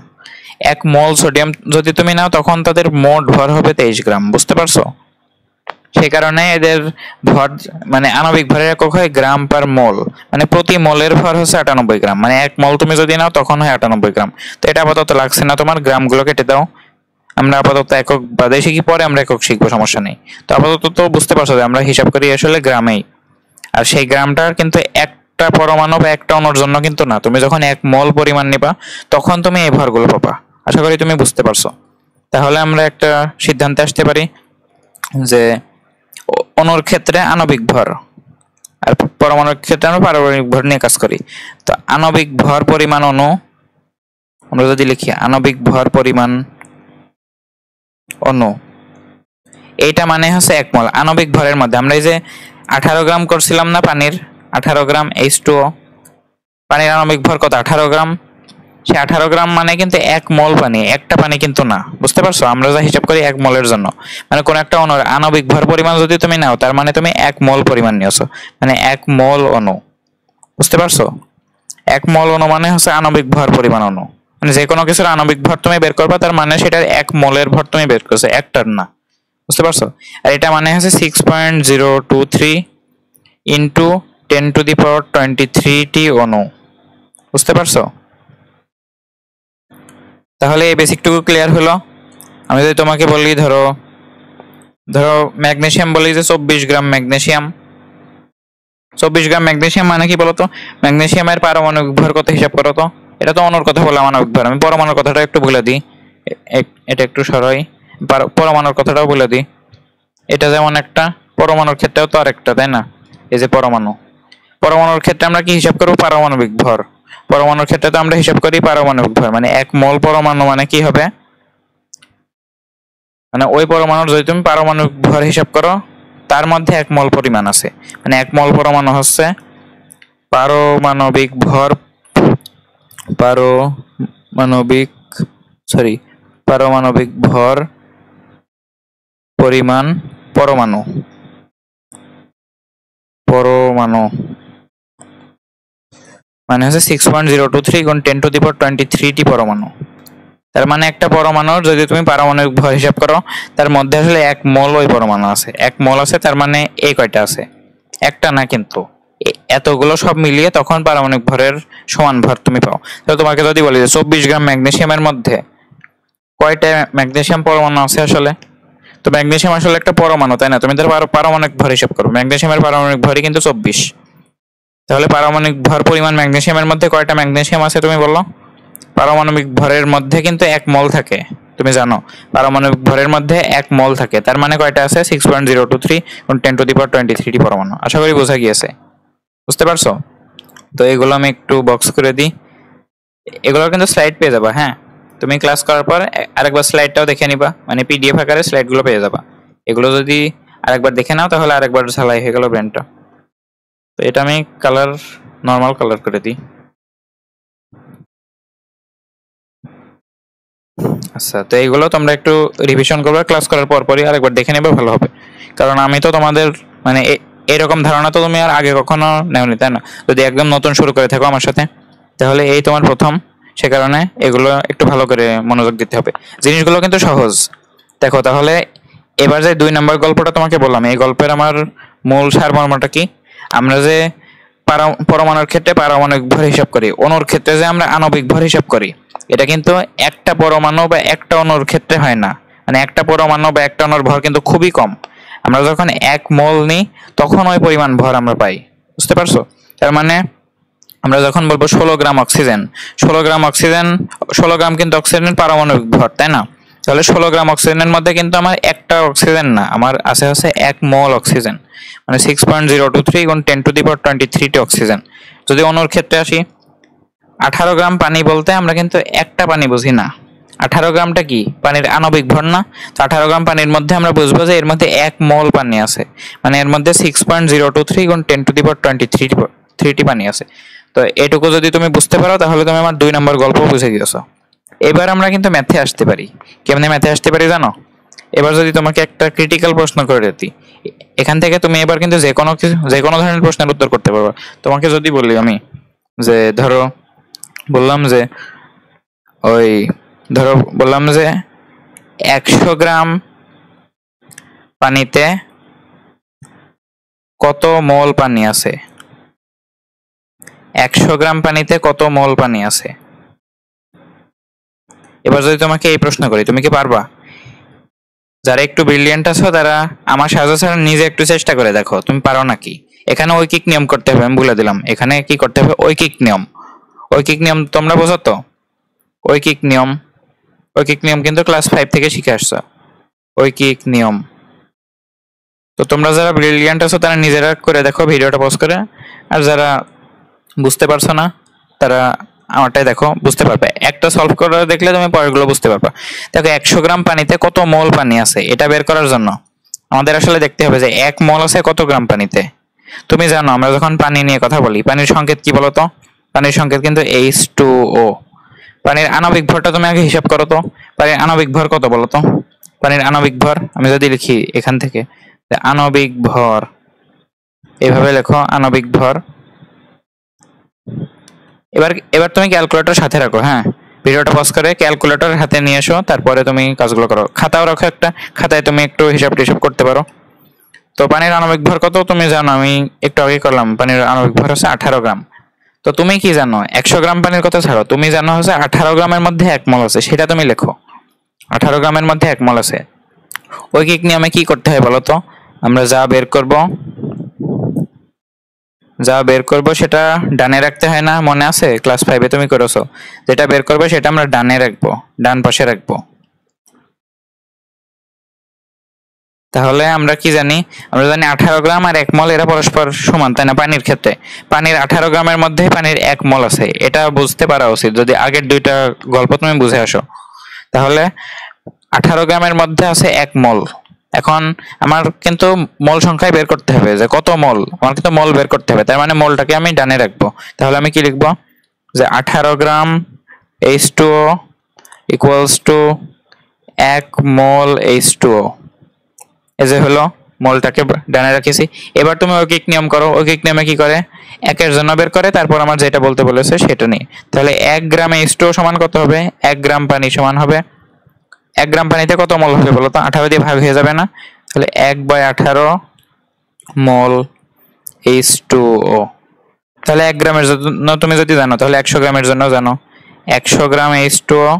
1 মোল সোডিয়াম যদি তুমি নাও তখন তাদের মোট ভর হবে 23 গ্রাম। বুঝতে পারছো? সেই কারণে এদের ভর, মানে আণবিক ভরের একক হয় গ্রাম পার মোল, মানে প্রতি মোলের ভর হচ্ছে 98 গ্রাম, মানে 1 মোল তুমি যদি নাও তখন হয় 98 গ্রাম। তো এটা আপাতত লাগছে না, তোমার গ্রামগুলো কেটে দাও। আমরা আপাতত একক বাদে শিখি, পরে আমরা একক শিখবো, সমস্যা নেই। তো আপাতত তো বুঝতে পারছো যে আমরা হিসাব করি আসলে গ্রামেই, আর সেই গ্রামটার কিন্তু একটা পরমাণু বা একটা অণুর জন্য কিন্তু না। তুমি যখন 1 মোল পরিমাণ নিবা তখন তুমি এই ভরগুলো পাবা। আশা করি তুমি বুঝতে পারছো। তাহলে আমরা একটা সিদ্ধান্তে আসতে পারি যে অণুর ক্ষেত্রে আণবিক ভর আর পরমাণুর ক্ষেত্রে আমরা পারমাণবিক ভর নিয়ে কাজ করি। তো আণবিক ভর পরিমাণ অণু আমরা যদি লিখি, আণবিক ভর পরিমাণ অণু, এইটা মানে হচ্ছে 1 মোল। আণবিক ভরের মধ্যে আমরা এই যে 18 গ্রাম করছিলাম না পানির, 18 গ্রাম H2O, পানির আণবিক ভর কত? 18 গ্রাম। সে 18 গ্রাম মানে কিন্তু 1 মোল পানি, একটা পানি কিন্তু না। বুঝতে পারছো? আমরা যা হিসাব করি 1 মোলের জন্য, মানে কোন একটা অণুর আণবিক ভর পরিমাণ যদি তুমি নাও তার মানে তুমি 1 মোল পরিমাণ নিয়েছো, মানে 1 মোল অণু। বুঝতে পারছো? 1 মোল অণু মানে হচ্ছে আণবিক ভর পরিমাণ অণু, মানে যে কোনো কিছুর আণবিক ভর তুমি বের করবা তার মানে সেটার 1 মোলের ভর তুমি বের করছো, একটার না। বুঝতে পারছো? আর এটা মানে হচ্ছে 6.023 ইন্টু 10⁻23t অণু। বুঝতে পারছো? তাহলে এই বেসিকটুকু ক্লিয়ার হলো। আমি যদি তোমাকে বলি, ধরো ম্যাগনেসিয়াম বলি যে 24 গ্রাম ম্যাগনেসিয়াম, 24 গ্রাম ম্যাগনেসিয়াম মানে কি বলতো? ম্যাগনেসিয়ামের পারমাণবিক ভর কত হিসাব করো তো। এটা তো অণুর কথা বললাম, আণবিক ভর। আমি পরমাণুর কথাটা একটু বলে দিই। এটা একটু সরাই, পরমাণুর কথাটাও বলে দিই। এটা যেমন একটা, পরমাণুর ক্ষেত্রেও তো আরেকটা, তাই না? এই যে পরমাণু, পরমাণুর ক্ষেত্রে আমরা কি হিসাব করবো? পারমাণবিক ভর। পরমাণুর ক্ষেত্রে তো আমরা হিসাব করি পারমাণবিক ভর, মানে 1 মোল পরমাণু মানে কি হবে, মানে ওই পরমাণুর যদি তুমি পারমাণবিক ভর হিসাব করো তার মধ্যে 1 মোল পরিমাণ আছে, মানে 1 মোল পরমাণু হচ্ছে পারমাণবিক ভর, পারমাণবিক সরি পারমাণবিক ভর পরিমাণ পরমাণু, পরমাণু মানে হচ্ছে 6.023 × 10⁻23 টি পরমাণু। তার মানে একটা পরমাণুর যদি তুমি পারমাণবিক ভর হিসাব করো তার মধ্যে আসলে 1 মোল ওই পরমাণু আছে, 1 মোল আছে। তার মানে এই কয়টা আছে? একটা না, কিন্তু এতগুলো সব মিলিয়ে তখন পারমাণবিক ভরের সমান ভর তুমি পাও। তো তোমাকে যদি বলি যে 24 গ্রাম ম্যাগনেসিয়ামের মধ্যে কয়টা ম্যাগনেসিয়াম পরমাণু আছে আসলে, তো ম্যাগনেসিয়াম আসলে একটা পরমাণু, তাই না? তুমি তার পারমাণবিক ভর হিসাব করো, ম্যাগনেসিয়ামের পারমাণবিক ভরই কিন্তু 24। তাহলে পারমাণবিক ভর পরিমাণ ম্যাগনেসিয়ামের মধ্যে কয়টা ম্যাগনেসিয়াম আছে তুমি বলো? পারমাণবিক ভরের মধ্যে কিন্তু 1 মোল থাকে, তুমি জানো পারমাণবিক ভরের মধ্যে 1 মোল থাকে। তার মানে কয়টা আছে? 6.023 × 10⁻23 টি পরমাণু। আশা করি বোঝা গিয়েছে, বুঝতে পারছো? তো এগুলো আমি একটু বক্স করে দিই। এগুলোর কিন্তু স্লাইড পেয়ে যাবা, হ্যাঁ। তুমি ক্লাস করার পর আরেকবার স্লাইডটাও দেখে নিবা, মানে পিডিএফ আকারে স্লাইডগুলো পেয়ে যাবা। এগুলো যদি আরেকবার দেখে নাও তাহলে আরেকবার ঝালাই হয়ে গেল ব্রেনটা। তো এটা আমি কালার, নর্মাল কালার করে দিই। আচ্ছা, তো এইগুলো তোমরা একটু রিভিশন করবে, ক্লাস করার পরই আরেকবার দেখে নেবে, ভালো হবে। কারণ আমি তো তোমাদের মানে এরকম ধারণা তো তুমি আর আগে কখনো নেওনি, তাই না? যদি একদম নতুন শুরু করে থাকো আমার সাথে, তাহলে এই তোমার প্রথম, সে কারণে এগুলো একটু ভালো করে মনোযোগ দিতে হবে। জিনিসগুলো কিন্তু সহজ। দেখো তাহলে এবার যে 2 নম্বর গল্পটা তোমাকে বললাম, এই গল্পের আমার মূল সারমর্মটা কি? আমরা যে পরমাণুর ক্ষেত্রে পারমাণবিক ভর হিসাব করি, অণুর ক্ষেত্রে যে আমরা আণবিক ভর হিসাব করি, এটা কিন্তু একটা পরমাণু বা একটা অণুর ক্ষেত্রে হয় না। মানে একটা পরমাণু বা একটা অণুর ভর কিন্তু খুবই কম। আমরা যখন 1 মোল নিই তখন ওই পরিমাণ ভর আমরা পাই, বুঝতে পারছো? তার মানে আমরা যখন বলবো 16 গ্রাম অক্সিজেন, 16 গ্রাম অক্সিজেন, 16 গ্রাম কিন্তু অক্সিজেনের পারমাণবিক ভর, তাই না? তাহলে 16 গ্রাম অক্সিজেনের মধ্যে কিন্তু আমার একটা অক্সিজেন না, আমার আছে হচ্ছে 1 মোল অক্সিজেন, মানে 6.023 × 10⁻23 টি অক্সিজেন। যদি অণুর ক্ষেত্রে আসি, 18 গ্রাম পানি বলতে আমরা কিন্তু একটা পানি বুঝি না। 18 গ্রামটা কি? পানির আণবিক ভর না? তো 18 গ্রাম পানির মধ্যে আমরা বুঝবো যে এর মধ্যে 1 মোল পানি আছে, মানে এর মধ্যে 6.023 × 10⁻23 টি পানি আছে। তো এটুকু যদি তুমি বুঝতে পারো তাহলে তুমি আমার 2 নম্বর গল্প বুঝে গিয়েছো। এবার আমরা কিন্তু ম্যাথে আসতে পারি। কেমনে ম্যাথে আসতে পারি জানো? এবার যদি তোমাকে একটা ক্রিটিক্যাল প্রশ্ন করে দিই, এখান থেকে তুমি এবার কিন্তু যে কোনো ধরনের প্রশ্নের উত্তর করতে পারবে। তোমাকে যদি বলি আমি যে ধরো, বললাম যে ওই ধরো বললাম যে 100 গ্রাম পানিতে কত মোল পানি আছে, 100 গ্রাম পানিতে কত মোল পানি আছে। এবার যদি তোমাকে এই প্রশ্ন করি, তুমি কি পারবা? যারা একটু ব্রিলিয়েন্ট আছো তারা আমার সাহায্য ছাড়া নিজে একটু চেষ্টা করে দেখো তুমি পারো নাকি। এখানে ঐকিক নিয়ম করতে হবে, আমি বলে দিলাম। এখানে কি করতে হবে? ঐকিক নিয়ম। ঐকিক নিয়ম তোমরা বোঝো তো? ঐকিক নিয়ম, ঐকিক নিয়ম কিন্তু ক্লাস 5 থেকে শিখে আসছো, ঐকিক নিয়ম। তো তোমরা যারা ব্রিলিয়েন্ট আছো তারা নিজেরা করে দেখো ভিডিওটা পজ করে, আর যারা বুঝতে পারছো না তারা আমারটাই দেখো, বুঝতে পারবে। একটা সলভ করে দেখলে তুমি পরেরগুলো বুঝতে পারবে। দেখো 100 গ্রাম পানিতে কত মোল পানি আছে, এটা বের করার জন্য আমাদের আসলে দেখতে হবে যে 1 মোল আছে কত গ্রাম পানিতে। তুমি জানো আমরা যখন পানি নিয়ে কথা বলি, পানির সংকেত কি বলতো? পানির সংকেত কিন্তু H2O। পানির আণবিক ভরটা তুমি আগে হিসাব করো তো। পানির আণবিক ভর কত বলতো? পানির আণবিক ভর আমি যদি লিখি এখান থেকে, আণবিক ভর এভাবে লেখো, আণবিক ভর। এবার তুমি ক্যালকুলেটর সাথে রাখো, হ্যাঁ। ভিডিওটা পজ করে ক্যালকুলেটর হাতে নিয়ে এসো, তারপরে তুমি কাজগুলো করো। খাতাও রাখো একটা, খাতায় তুমি একটু হিসাব টিসাব করতে পারো। তো পানির আণবিক ভর কত তুমি জানো? আমি একটু আগে করলাম, পানির আণবিক ভর হচ্ছে 18 গ্রাম। তো তুমি কি জানো? 100 গ্রাম পানির কথা ছাড়ো, তুমি জানো হচ্ছে 18 গ্রামের মধ্যে 1 মোল আছে, সেটা তুমি লেখো। 18 গ্রামের মধ্যে 1 মোল আছে। ঐকিক নিয়মে কি করতে হয় বলো তো? আমরা যা বের করব যা বের করব সেটা ডানে রাখতে হয় না, মনে আছে ক্লাস 5-এ তুমি করেছো? যেটা বের করবে সেটা আমরা ডানে রাখবো, ডান পাশে রাখবো। তাহলে আমরা কি জানি? আমরা জানি 18 গ্রাম আর 1 মল এরা পরস্পর সমান, তাই না? পানির ক্ষেত্রে পানির 18 গ্রামের মধ্যে পানির 1 মল আছে, এটা বুঝতে পারা উচিত যদি আগের দুইটা গল্প তুমি বুঝে আসো। তাহলে 18 গ্রামের মধ্যে আছে 1 মল। এখন আমার কিন্তু মল সংখ্যায় বের করতে হবে যে কত মল, আমার কিন্তু মল বের করতে হবে, তার মানে মলটাকে আমি ডানে রাখবো। তাহলে আমি কি লিখবো? যে 18 গ্রাম H2O equals to 1 mall H2O। এই যে হলো, মলটাকে ডানে রাখেছি। এবার তুমি ঐকিক নিয়ম করো। ঐকিক নিয়মে কি করে? 1-এর জন্য বের করে তারপর আমার যেটা বলতে বলেছে সেটা নিয়ে। তাহলে 1 গ্রাম H2O সমান কত হবে? 1 গ্রাম পানি সমান হবে, 1 গ্রাম পানিতে কত মল হবে বলো তো? 18 দিয়ে ভাগ হয়ে যাবে না? তাহলে 1/18 মল H2O। তাহলে 1 গ্রামের জন্য তুমি যদি জানো তাহলে 100 গ্রামের জন্য জানো। 100 গ্রাম H2O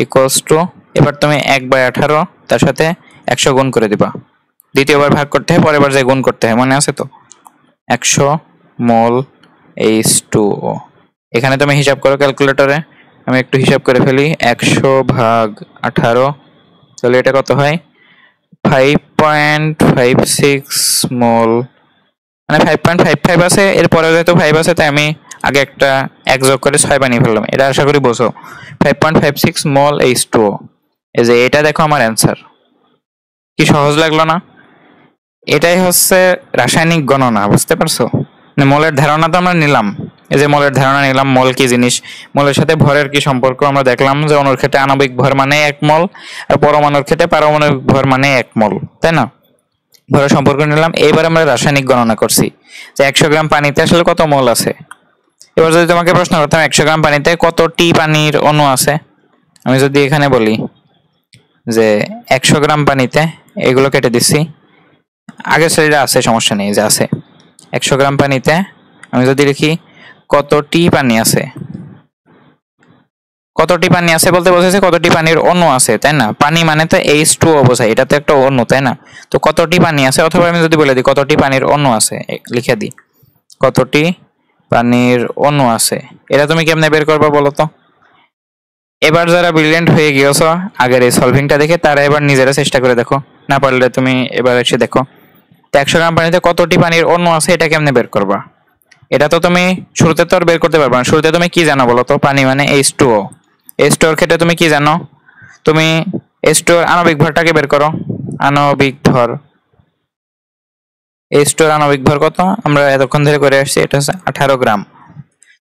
ইকুয়ালস টু, এবার তুমি 1/18 তার সাথে 100 গুণ করে দিবা। দ্বিতীয়বার ভাগ করতে হয়, পরের বার যে গুণ করতে হয়, মনে আছে তো? 100 মল H2O। এখানে তুমি হিসাব করো ক্যালকুলেটরে, আমি একটু হিসাব করে ফেলি। 100 ভাগ 18, তাহলে এটা কত হয়? 5.56 মল, মানে 5.55 আছে, এরপরে যেহেতু 5 আছে তাই আমি আগে একটা 1 যোগ করে 6 বানিয়ে ফেললাম। এটা আশা করি বোঝো। 5.56 মল H2O। এই যে এটা দেখো আমার অ্যান্সার। কি সহজ লাগলো না? এটাই হচ্ছে রাসায়নিক গণনা, বুঝতে পারছো? মানে মলের ধারণা তো আমরা নিলাম, এই যে মলের ধারণা নিলাম, মল কি জিনিস, মলের সাথে ভরের কি সম্পর্ক আমরা দেখলাম, যে অণুর ক্ষেত্রে আণবিক ভর মানে 1 মল আর পরমাণুর ক্ষেত্রে পারমাণবিক ভর মানে 1 মল, তাই না? ভরের সম্পর্ক নিলাম। এইবার আমরা রাসায়নিক গণনা করছি যে 100 গ্রাম পানিতে আসলে কত মল আছে। এবার যদি তোমাকে প্রশ্ন করতাম 100 গ্রাম পানিতে কতটি পানির অণু আছে, আমি যদি এখানে বলি যে 100 গ্রাম পানিতে, এগুলো কেটে দিচ্ছি, আগের স্লাইডে আছে সমস্যা নেই, যে আছে 100 গ্রাম পানিতে আমি যদি লিখি কতটি পানি আছে, কতটি পানি আছে বলতে বোঝাচ্ছে কতটি পানির অণু আছে, তাই না? পানি মানে তো H2O বোঝায়, এটা তো একটা অণু, তাই না? তো কতটি পানি আছে, অথবা আমি যদি বলে দিই কতটি পানির অণু আছে, লিখে দিই কতটি পানির অণু আছে, এটা তুমি কেমনে বের করবে বলো তো? এবার যারা ব্রিলিয়েন্ট হয়ে গিয়েছো আগের এই সলভিংটা দেখে, তারা এবার নিজেরা চেষ্টা করে দেখো, না পারলে তুমি এবার এসে দেখো। তো 100 গ্রাম পানিতে কতটি পানির অণু আছে এটা কেমনে বের করবা? এটা তো তুমি শুরুতে তো আর বের করতে পারবে না। শুরুতে তুমি কি জানো বলো তো? পানি মানে H2O। H2O এর ক্ষেত্রে তুমি কি জানো? তুমি H2O এর আণবিক ভরটাকে বের করো। আণবিক ভর, H2O এর আণবিক ভর কত আমরা এতক্ষণ ধরে করে আসছি, এটা হচ্ছে 18 গ্রাম।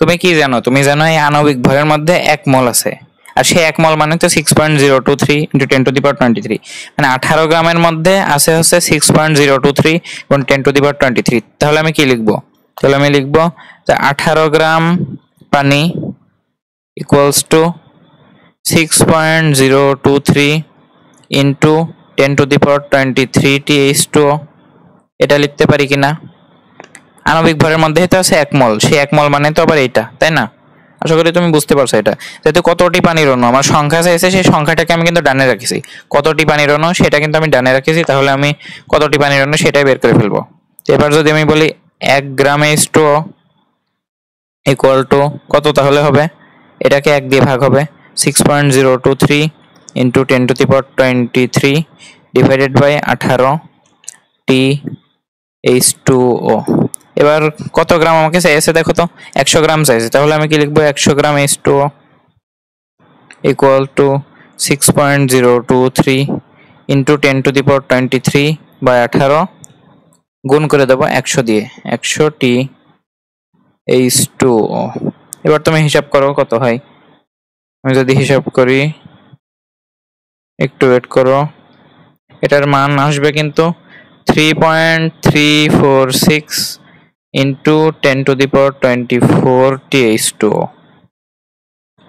তুমি কি জানো? তুমি জানো এই আণবিক ভরের মধ্যে 1 মোল আছে, আর সেই 1 মোল মানে তো 6.023 × 10⁻23, মানে 18 গ্রামের মধ্যে আছে হচ্ছে 6.023 × 10⁻23। তাহলে আমি কি লিখবো? তাহলে আমি লিখবো যে 18 গ্রাম পানি equals to 6.023 into 10⁻23 T H2O। এটা লিখতে পারি কিনা? আণবিক ভরের মধ্যে তো আছে 1 মোল, সেই 1 মোল মানে তো আবার এইটা, তাই না? আশা করি তুমি বুঝতে পারছো এটা। যেহেতু কতটি পানির অণু আমার সংখ্যা চাইছে, সেই সংখ্যাটাকে আমি কিন্তু ডানে রাখেছি। কতটি পানির অণু সেটা কিন্তু আমি ডানে রাখেছি, তাহলে আমি কতটি পানির অণু সেটাই বের করে ফেলবো। এবার যদি আমি বলি 1 গ্রাম H2O ইকুয়াল টু কত, তাহলে হবে এটাকে 1 দিয়ে ভাগ হবে, 6.023 into 10⁻23 divided by 18 T H2O। এবার কত গ্রাম আমাকে চাইছে দেখো তো? 100 গ্রাম চাইছে, তাহলে আমি কি লিখবো? 100 gram H2O equal to 6.023 into 10⁻23 by 18 গুণ করে দেবো 100 দিয়ে, 100 টি H2O। এবার তুমি হিসাব করো কত হয়। আমি যদি হিসাব করি, একটু ওয়েট করো, এটার মান আসবে কিন্তু 3.346 ইন্টু 10⁻24 টি H2O।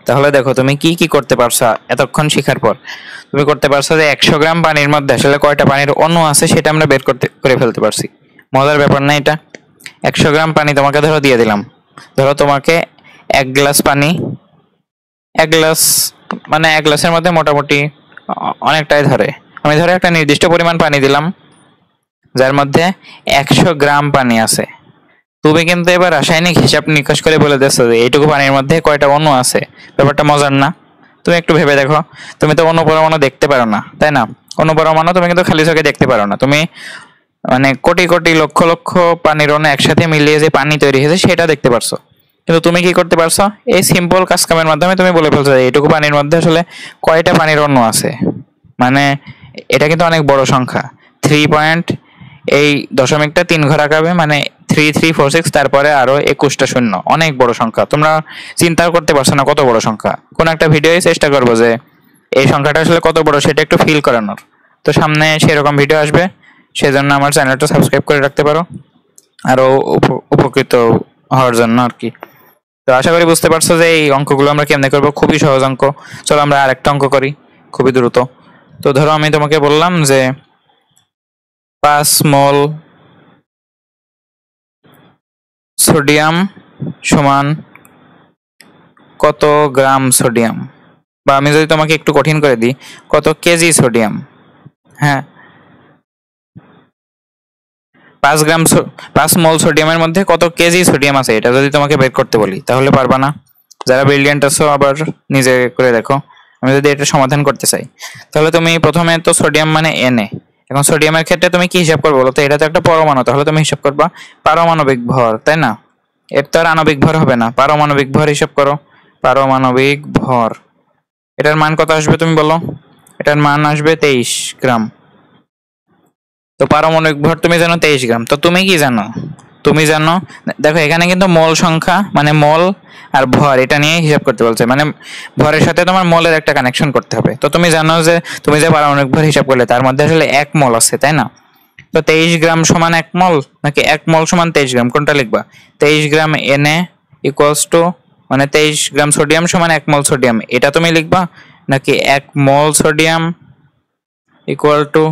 তাহলে দেখো তুমি কি কি করতে পারছো এতক্ষণ শেখার পর। তুমি করতে পারছো যে 100 গ্রাম পানির মধ্যে আসলে কয়টা পানির অণু আছে সেটা আমরা বের করে ফেলতে পারছি। মজার ব্যাপার না এটা? 100 গ্রাম পানি তোমাকে ধরো দিয়ে দিলাম, ধরো তোমাকে 1 গ্লাস পানি, 1 গ্লাস মানে 1 গ্লাসের মধ্যে মোটামুটি অনেকটাই ধরে, আমি ধরো একটা নির্দিষ্ট পরিমাণ পানি দিলাম যার মধ্যে 100 গ্রাম পানি আছে। তুমি কিন্তু এবার রাসায়নিক হিসাব নিকাশ করে বলে দিচ্ছ যে এইটুকু পানির মধ্যে কয়টা অণু আছে। ব্যাপারটা মজার না? তুমি একটু ভেবে দেখো, তুমি তো অণু পরমাণু দেখতে পারো না, তাই না? অণু পরমাণু তুমি কিন্তু খালি চোখে দেখতে পারো না। তুমি মানে কোটি কোটি লক্ষ লক্ষ পানির অণু একসাথে মিলিয়ে যে পানি তৈরি হয়েছে সেটা দেখতে পারছো। কিন্তু তুমি কি করতে পারছো? এই সিম্পল কাজ কামের মাধ্যমে তুমি বলে ফেলছো যে এইটুকু পানির মধ্যে আসলে কয়টা পানির অণু আছে। মানে এটা কিন্তু অনেক বড় সংখ্যা। 3 এই দশমিকটা 3 ঘর আগাবে, মানে 3346, তারপরে আরো 21টা শূন্য, অনেক বড় সংখ্যা। তোমরা চিন্তাও করতে পারছো না কত বড় সংখ্যা। কোন একটা ভিডিও চেষ্টা করবো যে এই সংখ্যাটা আসলে কত বড় সেটা একটু ফিল করানোর। তো সামনে সেরকম ভিডিও আসবে, সেজন্য আমার চ্যানেলটা সাবস্ক্রাইব করে রাখতে পারো আরো উপকৃত হওয়ার জন্য আর কি। তো আশা করি বুঝতে পারছো যে এই অঙ্কগুলো আমরা কেমনে করবো। খুবই সহজ অঙ্ক। চলো আমরা আরেকটা অঙ্ক করি খুবই দ্রুত। তো ধরো আমি তোমাকে বললাম যে 5 মোল সোডিয়াম সমান কত গ্রাম সোডিয়াম, বা আমি যদি তোমাকে একটু কঠিন করে দিই, কত কেজি সোডিয়াম। হ্যাঁ, 5 মোল সোডিয়ামের মধ্যে কত কেজি সোডিয়াম আছে এটা যদি তোমাকে বের করতে বলি তাহলে পারবা না। যারা ব্রিলিয়ান্ট আছো আবার নিজে করে দেখো। আমি যদি এটা সমাধান করতে চাই তাহলে তুমি প্রথমে তো সোডিয়াম মানে Na। এখন সোডিয়ামের ক্ষেত্রে তুমি কি হিসাব করবে বলো তো? এটা তো একটা পরমাণু, তাহলে তুমি হিসাব করবা পারমাণবিক ভর, তাই না? এর তো আর আণবিক ভর হবে না। পারমাণবিক ভর হিসাব করো। পারমাণবিক ভর, এটার মান কত আসবে তুমি বলো? এটার মান আসবে 23 গ্রাম। তো পারমাণবিক ভর তুমি জানো 23 গ্রাম। তো তুমি কি জানো? তুমি জানো, দেখো এখানে কিন্তু মোল সংখ্যা মানে মোল আর ভর এটা নিয়ে হিসাব করতে বলছে, মানে ভরের সাথে তোমার মোলের একটা কানেকশন করতে হবে। তো তুমি জানো যে তুমি যে পারমাণবিক ভর হিসাব করলে তার মধ্যে আসলে 1 মোল আছে, তাই না? তো 23 গ্রাম সমান 1 মোল, নাকি 1 মোল সমান 23 গ্রাম, কোনটা লিখবা? 23 গ্রাম Na ইকুয়ালস টু, মানে 23 গ্রাম সোডিয়াম সমান 1 মোল সোডিয়াম, এটা তুমি লিখবা? নাকি 1 মোল sodium equal to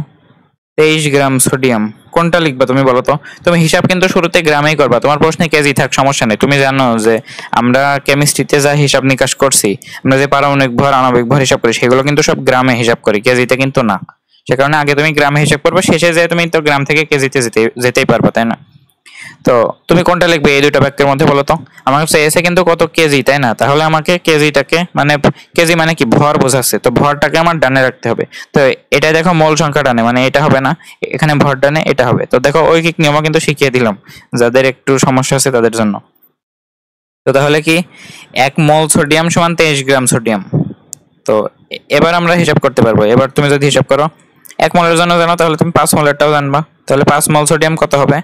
23 gram sodium, কোনটা লিখবা তুমি বলো তো? তুমি হিসাব কিন্তু শুরুতে গ্রামেই করবা, তোমার প্রশ্নে কেজি থাক সমস্যা নেই। তুমি জানো যে আমরা কেমিস্ট্রিতে যা হিসাব নিকাশ করছি, আমরা যে পারমাণবিক ভর আণবিক ভর হিসাব করি সেগুলো কিন্তু সব গ্রামে হিসাব করি, কেজিতে কিন্তু না। সে কারণে আগে তুমি গ্রামে হিসাব করবে, শেষে যে তুমি তো গ্রাম থেকে কেজিতে যেতেই পারবা, তাই না? তো তুমি কোনটা লিখবে এই দুটো বাক্যের মধ্যে বলো তো? আমার কাছে এসে কিন্তু কত কেজি, তাই না? তাহলে আমাকে কেজিটাকে, মানে কেজি মানে কি ভর বোঝাচ্ছে, তো ভরটাকে আমার ডানে রাখতে হবে। তো এটা দেখো মোল সংখ্যা ডানে, মানে এটা হবে না, এখানে ভর ডানে এটা হবে। তো দেখো ঐকিক নিয়মও কিন্তু শিখিয়ে দিলাম যাদের একটু সমস্যা আছে তাদের জন্য। তো তাহলে কি 1 মোল সোডিয়াম সমান 23 গ্রাম সোডিয়াম। তো এবার আমরা হিসাব করতে পারবো। এবার তুমি যদি হিসাব করো 1 মোলের জন্য জানো, তাহলে তুমি 5 মোলেরটাও জানবা। তাহলে 5 মোল সোডিয়াম কত হবে?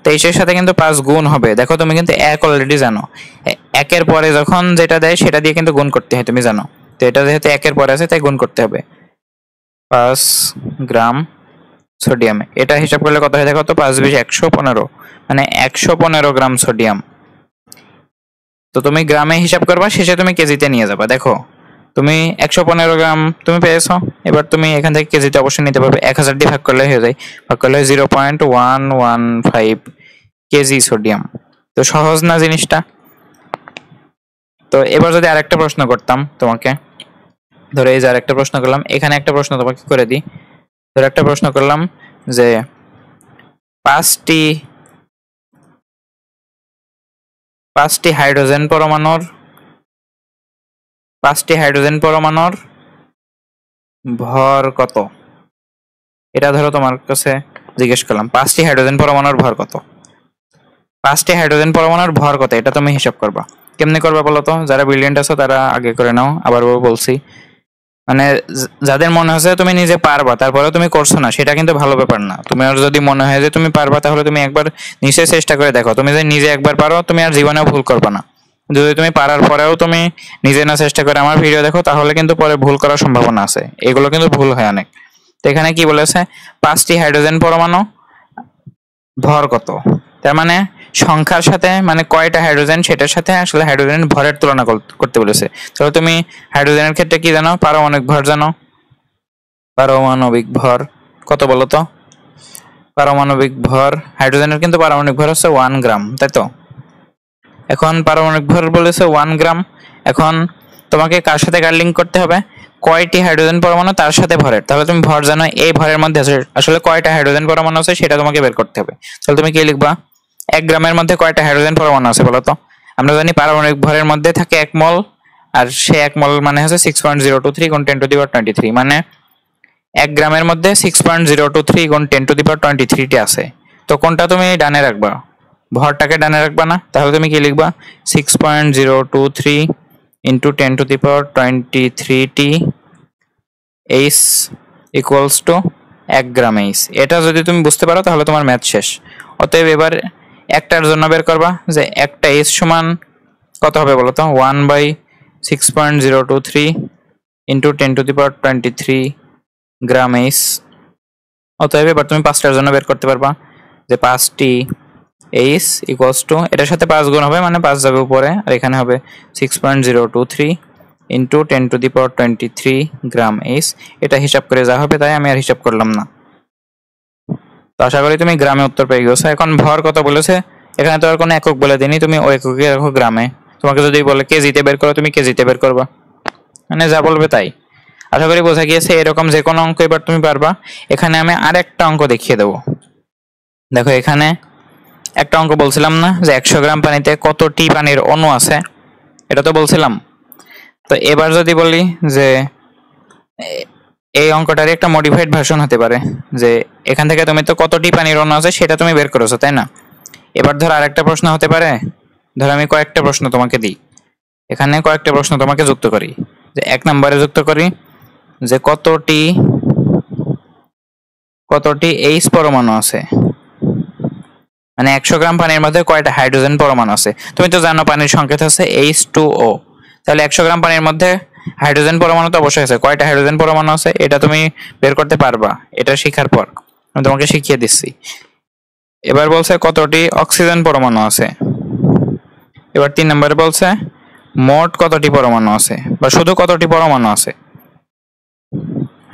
23-এর সাথে কিন্তু 5 গুণ হবে। দেখো তুমি কিন্তু 1 অলরেডি জানো, 1-এর পরে যখন যেটা দেয় সেটা দিয়ে কিন্তু গুণ করতে হয়, তুমি জানো। তো এটা যেহেতু 1-এর পরে আছে তাই গুণ করতে হবে। 5 গ্রাম সোডিয়াম, এটা হিসাব করলে কত হয় দেখো তো? 5 20 115, মানে 115 গ্রাম সোডিয়াম। তো তুমি গ্রামে হিসাব করবা, শেষে তুমি কেজিতে নিয়ে যাবা। দেখো তুমি 115 গ্রাম তুমি পেয়েছো। এবার তুমি এখান থেকে কেজিতে অবশ্যই নিতে পারবে। 1000 দিয়ে ভাগ করলে হয়ে যায়, ভাগ করলে 0.115 কেজি সোডিয়াম। তো সহজ না জিনিসটা? তো এবার যদি আরেকটা প্রশ্ন করতাম তোমাকে, ধরো এই যে আরেকটা প্রশ্ন করলাম, এখানে একটা প্রশ্ন তোমাকে করে দিই। ধরো একটা প্রশ্ন করলাম যে 5টি হাইড্রোজেন পরমাণুর 5টি হাইড্রোজেন পরমাণুর ভর কত? এটা ধরো তোমার কাছে জিজ্ঞেস করলাম 5টি হাইড্রোজেন পরমাণুর ভর কত। 5টি হাইড্রোজেন পরমাণুর ভর কত এটা তুমি হিসাব করবা। কেমনে করবা বলো তো? যারা ব্রিলিয়েন্ট আছো তারা আগে করে নাও, আবার বলছি। মানে যাদের মনে হচ্ছে তুমি নিজে পারবা তারপরেও তুমি করছো না, সেটা কিন্তু ভালো ব্যাপার না। তুমি আর যদি মনে হয় যে তুমি পারবা তাহলে তুমি একবার নিশ্চয়ই চেষ্টা করে দেখো। তুমি যদি নিজে একবার পারো তুমি আর জীবনেও ভুল করবা না। যদি তুমি পারার পরেও তুমি নিজে না চেষ্টা করে আমার ভিডিও দেখো তাহলে কিন্তু পরে ভুল করার সম্ভাবনা আছে। এগুলো কিন্তু ভুল হয় অনেক। তো এখানে কি বলেছে? 5টি হাইড্রোজেন পরমাণু ভর কত, তার মানে সংখ্যার সাথে, মানে কয়টা হাইড্রোজেন সেটার সাথে আসলে হাইড্রোজেনের ভরের তুলনা করতে বলেছে। তাহলে তুমি হাইড্রোজেনের ক্ষেত্রে কি জানো? পারমাণবিক ভর জানো। পারমাণবিক ভর কত বলো তো? পারমাণবিক ভর হাইড্রোজেনের কিন্তু পারমাণবিক ভর হচ্ছে 1 গ্রাম, তাই তো? এখন পারমাণবিক ভর বলেছে 1 গ্রাম। এখন তোমাকে কার সাথে কার লিঙ্ক করতে হবে? কয়টি হাইড্রোজেন পরমাণু তার সাথে ভরের, তাহলে তুমি ভর জানো, এই ভরের মধ্যে আসলে কয়টা হাইড্রোজেন পরমাণু আছে সেটা তোমাকে বের করতে হবে। তাহলে তুমি কি লিখবা, 1 গ্রামের মধ্যে কয়টা হাইড্রোজেন পরমাণু আছে বলো তো? আমরা জানি পারমাণবিক ভরের মধ্যে থাকে 1 মোল, আর সে 1 মোল মানে হচ্ছে 6.023 × 10⁻23, মানে 1 গ্রামের মধ্যে 6.023 × 10⁻23 টি আছে। তো কোনটা তুমি ডানে রাখবা? ভরটাকে ডানে রাখবা না? তাহলে তুমি কি লিখবা, 6.023 × 10⁻23 টি H equals to 1 gram H। এটা যদি তুমি বুঝতে পারো তাহলে তোমার ম্যাথ শেষ। অতএব এবার একটার জন্য বের করবা যে একটা H সমান কত হবে বলো তো, 1/6.023 × 10⁻23 গ্রাম H। অতএব এবার তুমি 5টার জন্য বের করতে পারবা যে 5টি H ইকুয়ালস টু, এটার সাথে 5 গুণ হবে মানে 5 যাবে উপরে, আর এখানে হবে 6.023 × 10⁻23 গ্রাম H। এটা হিসাব করে যা হবে তাই, আমি আর হিসাব করলাম না। তো আশা করি তুমি গ্রামে উত্তর পেয়ে গেছো। এখন ভর কত বলেছে, এখানে তো আর কোনো একক বলে দিনি, তুমি ওই এককে রাখো গ্রামে। তোমাকে যদি বলে কেজিতে বের করো, তুমি কেজিতে বের করবা, মানে যা বলবে তাই। আশা করি বোঝা গিয়েছে। এরকম যে কোনো অঙ্ক এবার তুমি পারবা। এখানে আমি আরেকটা অঙ্ক দেখিয়ে দেবো। দেখো এখানে একটা অঙ্ক বলছিলাম না যে 100 গ্রাম পানিতে কতটি পানির অণু আছে, এটা তো বলছিলাম। তো এবার যদি বলি যে এই অঙ্কটারই একটা মডিফাইড ভার্সন হতে পারে, যে এখান থেকে তুমি তো কতটি পানির অণু আছে সেটা তুমি বের করেছো, তাই না? এবার ধর আরেকটা প্রশ্ন হতে পারে, ধর আমি কয়েকটা প্রশ্ন তোমাকে দিই, এখানে কয়েকটা প্রশ্ন তোমাকে যুক্ত করি। যে 1 নম্বরে যুক্ত করি যে কতটি H পরমাণু আছে, মানে 100 গ্রাম পানির মধ্যে কয়টা হাইড্রোজেন পরমাণু আছে। তুমি তো জানো পানির সংকেত আছে H2O, তাহলে 100 গ্রাম পানির মধ্যে হাইড্রোজেন পরমাণু তো অবশ্যই আছে। কয়টা হাইড্রোজেন পরমাণু আছে এটা তুমি বের করতে পারবা, এটা শেখার পর আমি তোমাকে শিখিয়ে দিচ্ছি। এবার বলছে কতটি অক্সিজেন পরমাণু আছে। এবার 3 নম্বরে বলছে মোট কতটি পরমাণু আছে, বা শুধু কতটি পরমাণু আছে।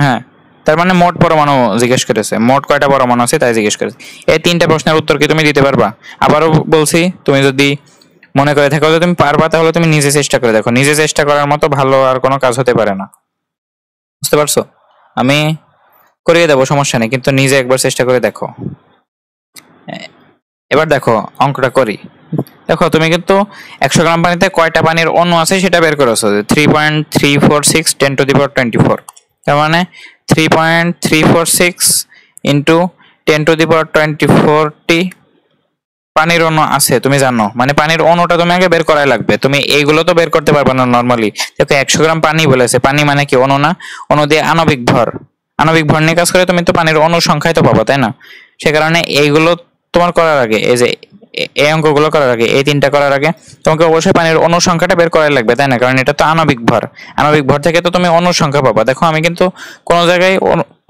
হ্যাঁ, তার মানে মোট পরমাণু জিজ্ঞেস করেছে, মোট কয়টা পরমাণু আছে তাই জিজ্ঞেস করেছে। এই 3টা প্রশ্নের উত্তর কি তুমি দিতে পারবা? আবারও বলছি, তুমি যদি মনে করে থাকো যে তুমি পারবা তাহলে তুমি নিজে চেষ্টা করে দেখো। নিজে চেষ্টা করার মতো ভালো আর কোনো কাজ হতে পারে না, বুঝতে পারছো? আমি করিয়ে দেবো, সমস্যা নেই, কিন্তু নিজে একবার চেষ্টা করে দেখো। এবার দেখো অঙ্কটা করি। দেখো তুমি কিন্তু 100 গ্রাম পানিতে কয়টা পানির অণু আছে সেটা বের করেছো, 3.346 10⁻24। তার মানে 3.346 × 10⁻24 টি পানির অণু আছে, তুমি জানো। মানে পানির অণুটা তুমি আগে বের করাই লাগবে, তুমি এইগুলো তো বের করতে পারবে না নর্মালি। দেখো 100 গ্রাম পানি বলেছে, পানি মানে কি অণু না? অণু দিয়ে আণবিক ভর, আণবিক ভর নিয়ে কাজ করে তুমি তো পানির অণুর সংখ্যাই তো পাবা, তাই না? সে কারণে এইগুলো তোমার করার আগে, এই যে এই অঙ্কগুলো করার আগে, এই 3টা করার আগে তোমাকে অবশ্যই পানির অণুর সংখ্যাটা বের করাই লাগবে, তাই না? কারণ এটা তো আণবিক ভর, আণবিক ভর থেকে তো তুমি অণুর সংখ্যা পাবা। দেখো আমি কিন্তু কোনো জায়গায়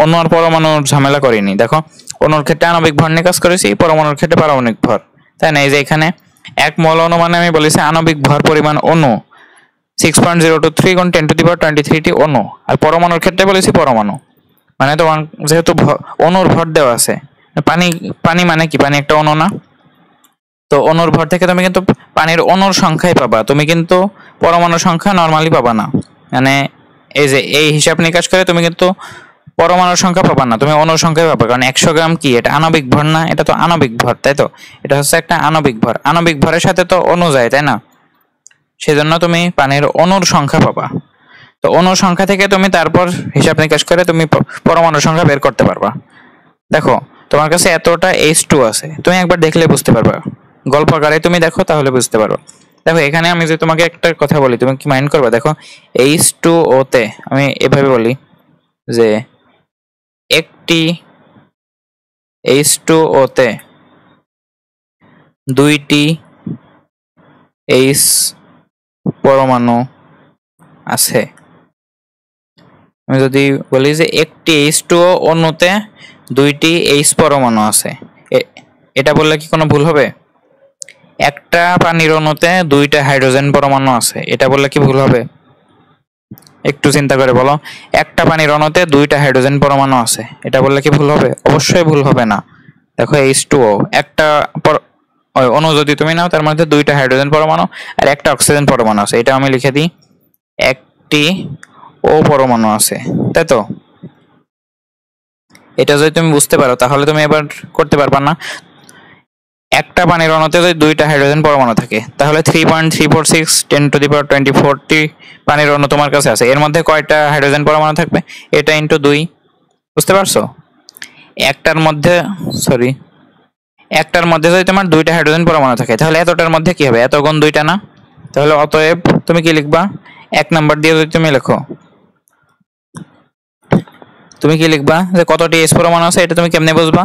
অণু আর পরমাণুর ঝামেলা করিনি। দেখো অণুর ক্ষেত্রে আণবিক ভর নিয়ে কাজ করেছি, পরমাণুর ক্ষেত্রে পারমাণবিক ভর, তাই না? এই যে এখানে 1 মোল অণু মানে আমি বলেছি আণবিক ভর পরিমাণ অণু 6.023 × 10⁻23 টি অণু, আর পরমাণুর ক্ষেত্রে বলেছি পরমাণু, মানে তোমার যেহেতু অণুর ভর দেওয়া আছে। পানি মানে কি? পানি একটা অণু না? তো অণুর ভর থেকে তুমি কিন্তু পানির অণুর সংখ্যাই পাবা, তুমি কিন্তু পরমাণুর সংখ্যা নর্মালি পাবা না। মানে এই যে এই হিসাব নিকাশ করে তুমি কিন্তু পরমাণুর সংখ্যা পাবা না, তুমি অণুর সংখ্যাই পাবা। কারণ 100 গ্রাম কি, এটা আণবিক ভর না? এটা তো আণবিক ভর, তাই তো? এটা হচ্ছে একটা আণবিক ভর, আণবিক ভরের সাথে তো অণু যায়, তাই না? সেজন্য তুমি পানির অণুর সংখ্যা পাবা। তো অণুর সংখ্যা থেকে তুমি তারপর হিসাব নিকাশ করে তুমি পরমাণুর সংখ্যা বের করতে পারবা। দেখো তোমার কাছে এতটা H2 আছে, তুমি একবার দেখলে বুঝতে পারবা, গল্প আকারে তুমি দেখো তাহলে বুঝতে পারো। দেখো এখানে আমি যে তোমাকে একটা কথা বলি, তুমি কি মাইন্ড করবা? দেখো H2O তে আমি এভাবে বলি যে একটি H2O তে 2টি H পরমাণু আছে। আমি যদি বলি যে একটি H2O অণুতে 2টি H পরমাণু আছে, এটা বললে কি কোনো ভুল হবে? একটা পানির অণুতে 2টা হাইড্রোজেন পরমাণু আছে, এটা বললে কি ভুল হবে? একটু চিন্তা করে বলো, একটা পানির অণুতে 2টা হাইড্রোজেন পরমাণু আছে, এটা বললে কি ভুল হবে? অবশ্যই ভুল হবে না। দেখো H2O একটা অণু যদি তুমি নাও, তার মধ্যে 2টা হাইড্রোজেন পরমাণু আর একটা অক্সিজেন পরমাণু আছে। এটা আমি লিখে দিই, একটি ও পরমাণু আছে, তাই তো? এটা যদি তুমি বুঝতে পারো তাহলে তুমি এবার করতে পারবা না? একটা পানির অণুতে যদি দুইটা হাইড্রোজেন পরমাণু থাকে তাহলে 3.346 10^24 পানির অণু তোমার কাছে আছে, এর মধ্যে কয়টা হাইড্রোজেন পরমাণু থাকবে? এটা ইন্টু 2, বুঝতে পারছো? একটার মধ্যে সরি একটার মধ্যে যদি তোমার দুইটা হাইড্রোজেন পরমাণু থাকে তাহলে এতটার মধ্যে কি হবে? এত গুণ দুইটা না? তাহলে অতএব তুমি কি লিখবা? 1 নাম্বার দিয়ে যদি তুমি লেখো, তুমি কি লিখবা যে কতটি এস পরমাণু আছে? এটা তুমি কেমনে বুঝবা?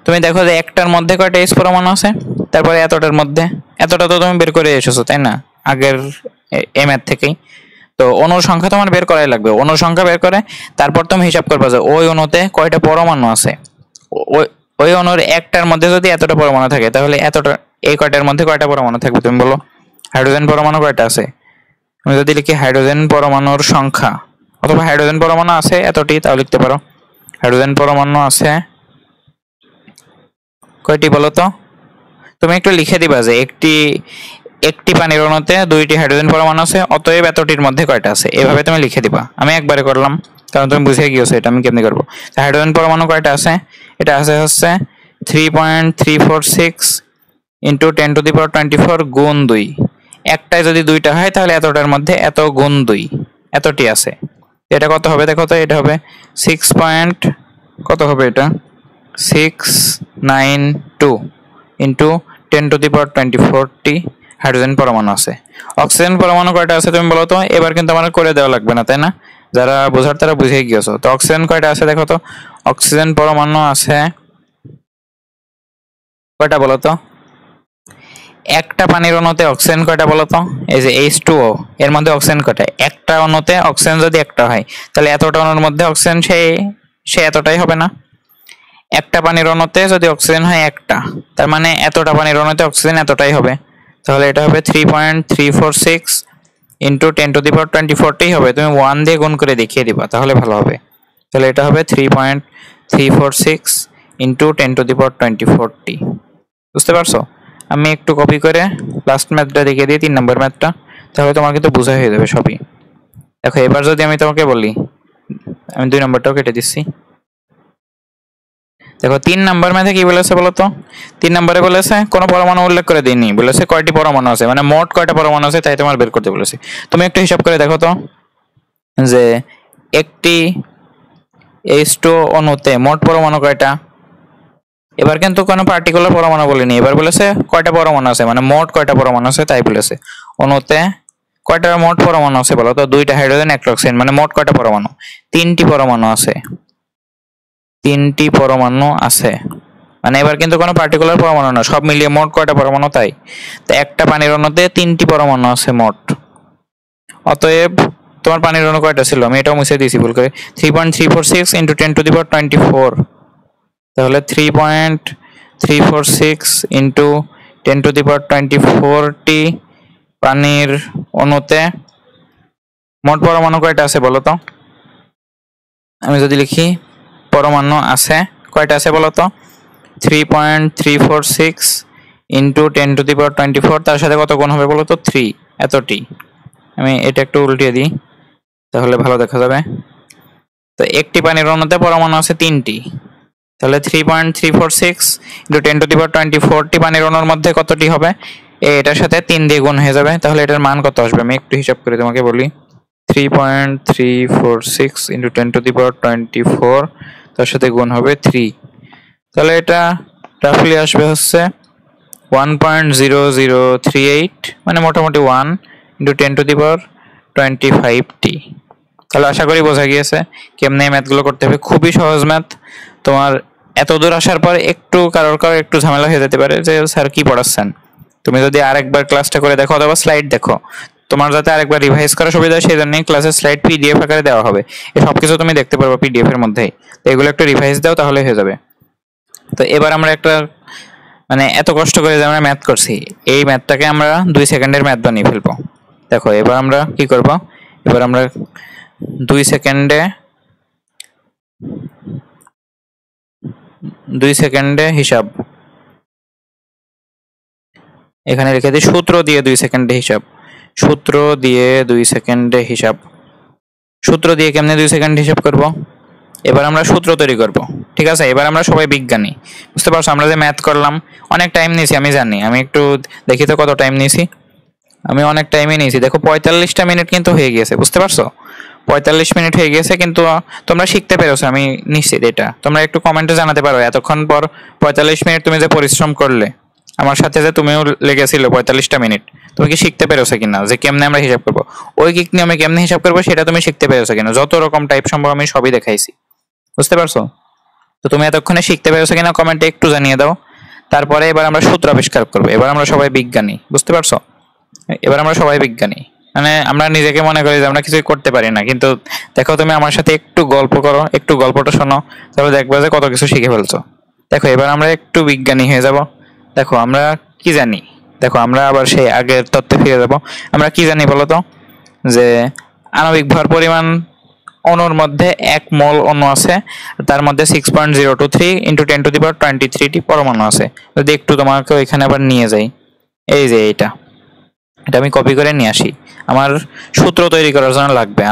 তুমি দেখো যে একটার মধ্যে কয়টা এস পরমাণু আছে, তারপরে এতটার মধ্যে, এতটা তো তুমি বের করে এসেছো তাই না আগের এম এর থেকেই। তো অণুর সংখ্যা তোমার বের করাই লাগবে, অণুর সংখ্যা বের করে তারপর তুমি হিসাব করবা যে ওই অণুতে কয়টা পরমাণু আছে। ওই ওই অণুর একটার মধ্যে যদি এতটা পরমাণু থাকে তাহলে এতটা এই কয়টার মধ্যে কয়টা পরমাণু থাকবে তুমি বলো? হাইড্রোজেন পরমাণু কয়টা আছে? আমি যদি লিখি হাইড্রোজেন পরমাণুর সংখ্যা অথবা হাইড্রোজেন পরমাণু আছে এতটি, তাও লিখতে পারো। হাইড্রোজেন পরমাণু আছে কয়টি বলো তো? তুমি একটু লিখে দিবা যে একটি একটি পানির অণুতে দুইটি হাইড্রোজেন পরমাণু আছে, অতএব এতটির মধ্যে কয়টা আছে, এভাবে তুমি লিখে দিবা। আমি একবারে করলাম কারণ তুমি বুঝে গিয়েছো এটা আমি কেমনি করবো। হাইড্রোজেন পরমাণু কয়টা আছে? এটা আছে হচ্ছে 3.346 ইন্টু 10^24 গুণ 2। একটায় যদি দুইটা হয় তাহলে এতটার মধ্যে এত গুণ 2 এতটি আছে। এটা কত হবে দেখো তো? এটা হবে 6. কত হবে এটা? 692 ইন্টু 10^24 হাইড্রোজেন পরমাণু আছে। অক্সিজেন পরমাণু কয়টা আছে তুমি বলো তো? এবার কিন্তু আমার করে দেওয়া লাগবে না তাই না? যারা বোঝার তারা বুঝে গিয়েছো। তো অক্সিজেন কয়টা আছে দেখো তো? অক্সিজেন পরমাণু আছে কয়টা বলো তো? একটা পানির অণুতে অক্সিজেন কয়টা বলো তো? এই যে H2O, এর মধ্যে অক্সিজেন কয়টা? একটা অণুতে অক্সিজেন যদি একটা হয় তাহলে এতটা অণুর মধ্যে অক্সিজেন সে এতটাই হবে না? একটা পানির অণুতে যদি অক্সিজেন হয় একটা, তার মানে এতটা পানির অণুতে অক্সিজেন এতটাই হবে। তাহলে এটা হবে 3.346 ইন্টু 10^24 হবে। তুমি 1 দিয়ে গুণ করে দেখিয়ে দিবা তাহলে ভালো হবে। তাহলে এটা হবে 3.346 ইন্টু 10^24। বুঝতে পারছো? আমি একটু কপি করে লাস্ট ম্যাথটা দেখিয়ে দিই, 3 নম্বর ম্যাথটা, তাহলে তোমার কিন্তু বোঝা হয়ে যাবে সবই। দেখো এবার যদি আমি তোমাকে বলি, আমি 2 নম্বরটাও কেটে দিচ্ছি। দেখো 3 নাম্বার ম্যাথে কি বলেছে বলতো? 3 নম্বরে বলেছে কোনো পরমাণু উল্লেখ করে দিইনি, বলেছে কয়টি পরমাণু আছে, মানে মোট কয়টা পরমাণু আছে তাই তোমার বের করতে বলেছে। তুমি একটু হিসাব করে দেখো তো যে একটি H2O অণুতে মোট পরমাণু কয়টা। এবার কিন্তু কোনো পার্টিকুলার পরমাণু বলিনি, এবার বলেছে কয়টা পরমাণু আছে, মানে মোট কয়টা পরমাণু আছে তাই বলেছে। অণুতে কয়টা মোট পরমাণু আছে বলো তো? দুইটা হাইড্রোজেন একটা অক্সিজেন, মানে মোট কয়টা পরমাণু? 3টি পরমাণু আছে। 3টি পরমাণু আছে, মানে এবার কিন্তু কোনো পার্টিকুলার পরমাণু না, সব মিলিয়ে মোট কয়টা পরমাণু তাই। তো একটা পানির অণুতে 3টি পরমাণু আছে মোট। অতএব তোমার পানির অণু কয়টা ছিল? আমি এটাও মুছে দিয়েছি ভুল করে। 3.346 ইন্টু 10^24, তাহলে 3.346 ইন্টু 10^24 পানির অণুতে মোট পরমাণু কয়টা আছে বলো তো? আমি যদি লিখি পরমাণু আছে কয়টা আছে বলো তো? 3.346 ইন্টু 10^24, তার সাথে কত গুণ হবে বলো তো? 3, এতটি। আমি এটা একটু উল্টিয়ে দিই তাহলে ভালো দেখা যাবে। তো একটি পানির অণুতে পরমাণু আছে 3টি, তাহলে 3.346 ইন্টু 10^24 পানির অণুর মধ্যে কতটি হবে? এটার সাথে 3 দিয়ে গুণ হয়ে যাবে, তাহলে এটার মান কত আসবে আমি একটু হিসাব করে তোমাকে বলি। 3.346 ইন্টু 10^24 তার সাথে গুণ হবে 3, তাহলে এটা রাফলি আসবে হচ্ছে 1.0038, মানে মোটামুটি 1 ইন্টু 10^25। তাহলে আশা করি বোঝা গিয়েছে কেমনে ম্যাথগুলো করতে হবে। খুবই সহজ ম্যাথ। তোমার এত দূর আসার পর একটু কারোর একটু ঝামেলা হয়ে যেতে পারে যে স্যার কি পড়াচ্ছেন। তুমি যদি আরেকবার ক্লাসটা করে দেখো অথবা স্লাইড দেখো, তোমার যাতে আরেকবার রিভাইজ করা সুবিধা হয় সেই জন্যই ক্লাসের স্লাইড পিডিএফ আকারে দেওয়া হবে। এই সবকিছু তুমি দেখতে পারবে পিডিএফ এর মধ্যেই। তো এগুলো একটু রিভাইজ দাও তাহলে হয়ে যাবে। তো এবার আমরা একটা, মানে এত কষ্ট করে যে আমরা ম্যাথ করছি, এই ম্যাথটাকে আমরা 2 সেকেন্ডের ম্যাথ বানিয়ে ফেলবো। দেখো এবার আমরা কি করব, এবার আমরা 2 সেকেন্ডে হিসাব এখানে লিখে দিই, সূত্র দিয়ে 2 সেকেন্ডে হিসাব, সূত্র দিয়ে 2 সেকেন্ডে হিসাব, সূত্র দিয়ে কেমনে 2 সেকেন্ড হিসাব করব? এবার আমরা সূত্র তৈরি করব। ঠিক আছে, এবার আমরা সবাই বিজ্ঞানী, বুঝতে পারছো? আমরা যে ম্যাথ করলাম অনেক টাইম নিয়েছি, আমি জানি। আমি একটু দেখি তো কত টাইম নিয়েছি। আমি অনেক টাইমই নিয়েছি, দেখো 45টা মিনিট কিন্তু হয়ে গিয়েছে, বুঝতে পারছো? 45 মিনিট হয়ে গেছে, কিন্তু তোমরা শিখতে পেরেছো আমি নিশ্চিত। এটা তোমরা একটু কমেন্টে জানাতে পারো, এতক্ষণ পর 45 মিনিট তুমি যে পরিশ্রম করলে আমার সাথে, যে তুমিও লেগেছিল 45টা মিনিট, তুমি কি শিখতে পেরেছো কিনা যে কেমনে আমরা হিসাব করবো, ঐকিক নিয়মে কেমনে হিসাব করবো সেটা তুমি শিখতে পেরেছো কিনা? যত রকম টাইপ সম্ভব আমি সবই দেখাইছি, বুঝতে পারছো? তো তুমি এতক্ষণে শিখতে পেরেছো কিনা কমেন্টে একটু জানিয়ে দাও। তারপরে এবার আমরা সূত্র আবিষ্কার করবো। এবার আমরা সবাই বিজ্ঞানী, বুঝতে পারছো? এবার আমরা সবাই বিজ্ঞানী, মানে আমরা নিজেকে মনে করি যে আমরা কিছুই করতে পারি না, কিন্তু দেখো তুমি আমার সাথে একটু গল্প করো, একটু গল্পটা শোনো, তাহলে দেখবে যে কত কিছু শিখে ফেলছো। দেখো এবার আমরা একটু বিজ্ঞানী হয়ে যাব। দেখো আমরা কি জানি, দেখো আমরা আবার সেই আগের তথ্যে ফিরে যাব। আমরা কি জানি বলো তো? যে আণবিক ভর পরিমাণ অণুর মধ্যে 1 মোল অণু আছে, তার মধ্যে 6.023 × 10⁻23টি পরমাণু আছে। যদি একটু তোমাকে ওইখানে আবার নিয়ে যাই, এই যে এটা আমি কপি করে নিয়ে আসি, আমার সূত্র তৈরি করার জন্য লাগবে।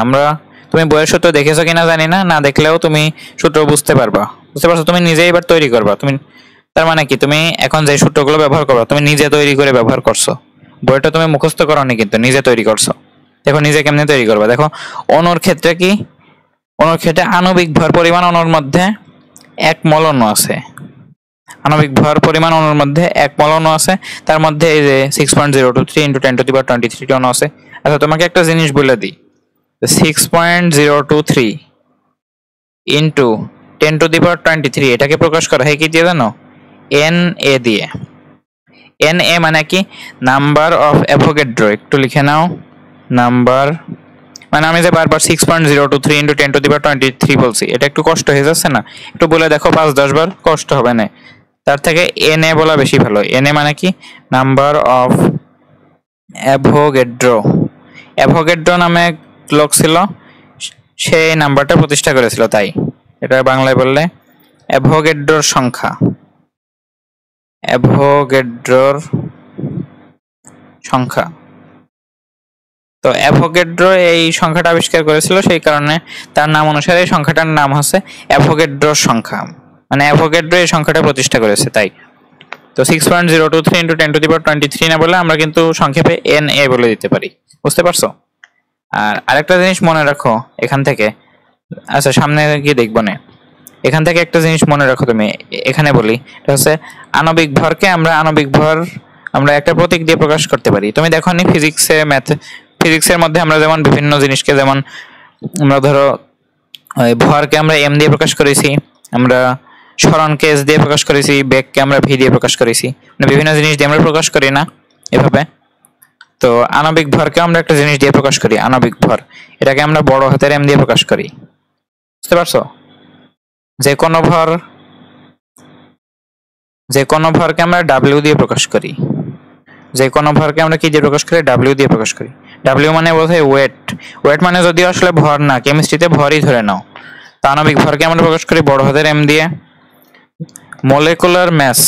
তুমি বইয়ের সূত্র দেখেছো কিনা জানি না, না দেখলেও তুমি সূত্র বুঝতে পারবা, বুঝতে পারছো? তুমি নিজেই এবার তৈরি করবা। তুমি তার মানে কি, তুমি এখন যে সূত্রগুলো ব্যবহার করবা তুমি নিজে তৈরি করে ব্যবহার করছো, বইটা তুমি মুখস্থ করোনি, কিন্তু নিজে তৈরি করছো। দেখো নিজে কেমনে তৈরি করবা। দেখো অণুর ক্ষেত্রে কি, অণুর ক্ষেত্রে আণবিক ভর পরিমাণ অণুর মধ্যে 1 মোল অণু আছে। আণবিক ভর পরিমাণ অণুর মধ্যে 1 মোল অণু আছে, তার মধ্যে এই যে 6.023 × 10⁻23টি অণু আছে। আচ্ছা তোমাকে একটা জিনিস বলে দিই, 6.023 × 10⁻23 এটাকে প্রকাশ করা হয় কি দিয়ে জানো? Na দিয়ে। Na মানে কি? Number of Avogadro. একটু লিখে নাও, নাম্বার, মানে আমি যে বারবার 6.023 × 10⁻23 বলছি, এটা একটু কষ্ট হয়ে যাচ্ছে না? একটু বলে দেখো 5-10 বার, কষ্ট হবে না। তার থেকে Na বলা বেশি ভালো। Na মানে কি? Number of Avogadro. অ্যাভোগাড্রো নামে এক লোক ছিল, সেই নাম্বারটা প্রতিষ্ঠা করেছিল, তাই এটা বাংলায় বললে অ্যাভোগাড্রোর সংখ্যা। অ্যাভোগাড্রোর সংখ্যা। তো অ্যাভোগাড্রো এই সংখ্যাটা আবিষ্কার করেছিল, সেই কারণে তার নাম অনুসারে এই সংখ্যাটার নাম হচ্ছে অ্যাভোগাড্রোর সংখ্যা, মানে অ্যাভোগাড্রো এই সংখ্যাটা প্রতিষ্ঠা করেছে, তাই। তো 6.023 × 10⁻23 না বলে আমরা কিন্তু সংক্ষেপে Na বলে দিতে পারি, বুঝতে পারছো? আর আরেকটা জিনিস মনে রাখো এখান থেকে, আচ্ছা সামনে গিয়ে দেখবো না, এখান থেকে একটা জিনিস মনে রাখো তুমি, এখানে বলি, এটা হচ্ছে আণবিক ভরকে আমরা একটা প্রতীক দিয়ে প্রকাশ করতে পারি। তুমি দেখো নি ফিজিক্সের মধ্যে আমরা যেমন বিভিন্ন জিনিসকে, যেমন আমরা ধরো ভরকে আমরা m দিয়ে প্রকাশ করেছি, আমরা সরণকে s দিয়ে প্রকাশ করেছি, বেগকে আমরা v দিয়ে প্রকাশ করেছি, মানে বিভিন্ন জিনিস দিয়ে আমরা প্রকাশ করি না এভাবে? তো আণবিক ভরকে আমরা একটা জিনিস দিয়ে প্রকাশ করি, আণবিক ভর, এটাকে আমরা বড় হাতের m দিয়ে প্রকাশ করি, বুঝতে পারছো? যে কোনো ভরকে আমরা w দিয়ে প্রকাশ করি, যে কোনো ভরকে আমরা কি দিয়ে প্রকাশ করি? w দিয়ে প্রকাশ করি। w মানে বোঝায় ওয়েট। ওয়েট মানে যদিও আসলে ভর না, কেমিস্ট্রিতে ভরই ধরে নাও। তো আণবিক ভরকে আমরা প্রকাশ করি বড় হাতের m দিয়ে। মলিকুলার মাস,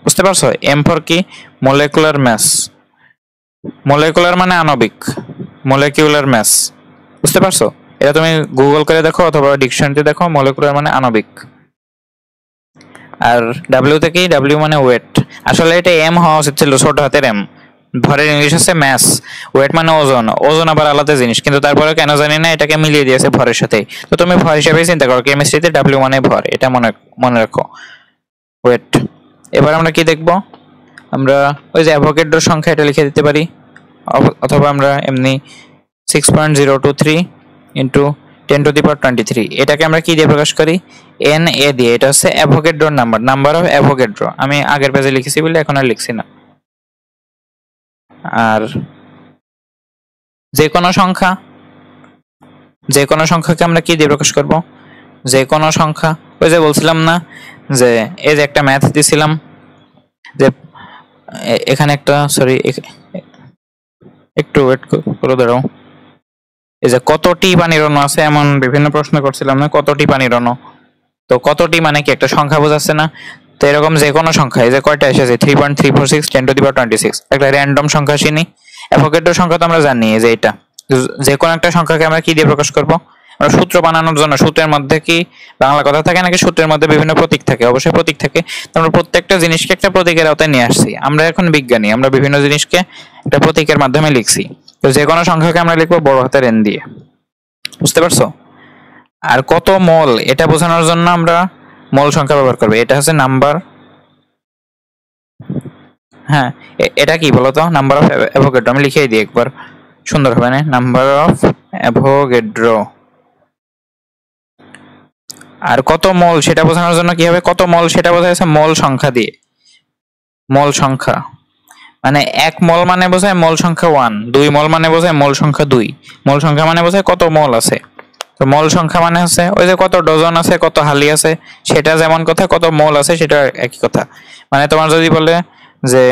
বুঝতে পারছো? m ফর কি? Molecular mass. মলিকুলার মানে আণবিক, মলিকিউলার মাস, বুঝতে পারছো? এটা তুমি গুগল করে দেখো অথবা ডিকশনারিতে দেখো, মলিকুলার মানে আণবিক। আর ডাব্লিউ থেকে, ডাব্লিউ মানে ওয়েট। আসলে এটা এম হওয়া উচিত ছিল, ছোট হাতের এম। ভরের ইংলিশ হচ্ছে ম্যাস। ওয়েট মানে ওজন, ওজন আবার আলাদা জিনিস, কিন্তু তারপরে কেন জানি না এটাকে মিলিয়ে দিয়েছে ভরের সাথে। তো তুমি ভর হিসেবে চিন্তা করো, কেমিস্ট্রিতে ডাব্লিউ মানে ভর, এটা মনে রাখো, ওয়েট। এবার আমরা কি দেখবো? আমরা ওই যে অ্যাভোগাড্রোর সংখ্যা, এটা লিখে দিতে পারি, অথবা আমরা এমনি 6.023 × 10⁻23 এটাকে আমরা কি দিয়ে প্রকাশ করি? Na দিয়ে। এটা হচ্ছে অ্যাভোগাড্রোর নাম্বার অফ অ্যাভোগাড্রো। আমি আগের পেজে লিখেছি বলে এখন আর লিখছি না। আর যে কোনো সংখ্যাকে আমরা কি দিয়ে প্রকাশ করব? যে কোনো সংখ্যা, ওই যে বলছিলাম না যে এই যে একটা ম্যাথ দিছিলাম, যে এখানে একটা, সরি একটু ওয়েট করে দাঁড়াও, এই যে কতটি পানির অণু আছে এমন বিভিন্ন প্রশ্ন করছিলাম না, কতটি পানির অণু। তো কতটি মানে কি একটা সংখ্যা বোঝাচ্ছে না? তো এরকম যে কোনো সংখ্যা, এই যে কয়টা এসেছে 3.346 10⁻26, একটা র্যান্ডম সংখ্যা চিনি। অ্যাভোগাড্রোর সংখ্যা তো আমরা জানি, এই যে এটা। যে কোনো একটা সংখ্যাকে আমরা কি দিয়ে প্রকাশ করব? আমরা সূত্র বানানোর জন্য সূত্রের মধ্যে কি বাংলা কথা থাকে নাকি সূত্রের মধ্যে বিভিন্ন প্রতীক থাকে? অবশ্যই প্রতীক থাকে। আমরা প্রত্যেকটা জিনিসকে একটা প্রতীকের আওতায় নিয়ে আসছি। আমরা এখন বিজ্ঞানী, আমরা বিভিন্ন জিনিসকে একটা প্রতীকের মাধ্যমে লিখছি। তো যে কোনো সংখ্যাকে আমরা লিখবো বড় হাতের এন দিয়ে, বুঝতে পারছো? আর কত মোল এটা বোঝানোর জন্য আমরা মোল সংখ্যা ব্যবহার করবো। এটা হচ্ছে নাম্বার, হ্যাঁ এটা কি বলতো? Number of Avogadro. আমি লিখেই দিই একবার, সুন্দর হবে না? Number of Avogadro. আর কত মোল সেটা বোঝানোর জন্য কি হবে? কত মোল সেটা বোঝা যাচ্ছে মোল সংখ্যা দিয়ে। মোল সংখ্যা মানে 1 মোল মানে বোঝায় মোল সংখ্যা 1, 2 মোল মানে বোঝায় মোল সংখ্যা 2, মোল সংখ্যা মানে বোঝায় কত মোল আছে। তো মোল সংখ্যা মানে হচ্ছে ওই যে কত ডজন আছে, কত হালি আছে, সেটা যেমন কথা, কত মোল আছে সেটা একই কথা। মানে তোমার যদি বলে যে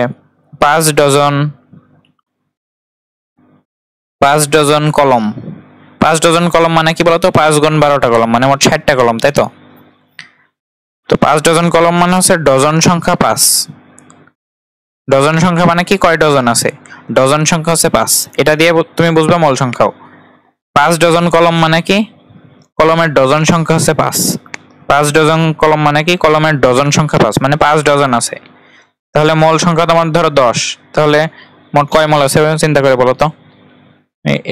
5 ডজন কলম, 5 ডজন কলম মানে কি বলতো? 5 গুণ 12টা কলম মানে মোট 60টা কলম, তাই তো? তো 5 ডজন কলম মানে হচ্ছে ডজন সংখ্যা 5। ডজন সংখ্যা মানে কি? কয় ডজন আছে, ডজন সংখ্যা হচ্ছে 5। এটা দিয়ে তুমি বুঝবে মোল সংখ্যাও। 5 ডজন কলম মানে কি? কলমের ডজন সংখ্যা হচ্ছে 5। 5 ডজন কলম মানে কি? কলমের ডজন সংখ্যা 5, মানে 5 ডজন আছে। তাহলে মোল সংখ্যা তোমার ধরো 10, তাহলে মোট কয় মোল আছে চিন্তা করে বলো তো।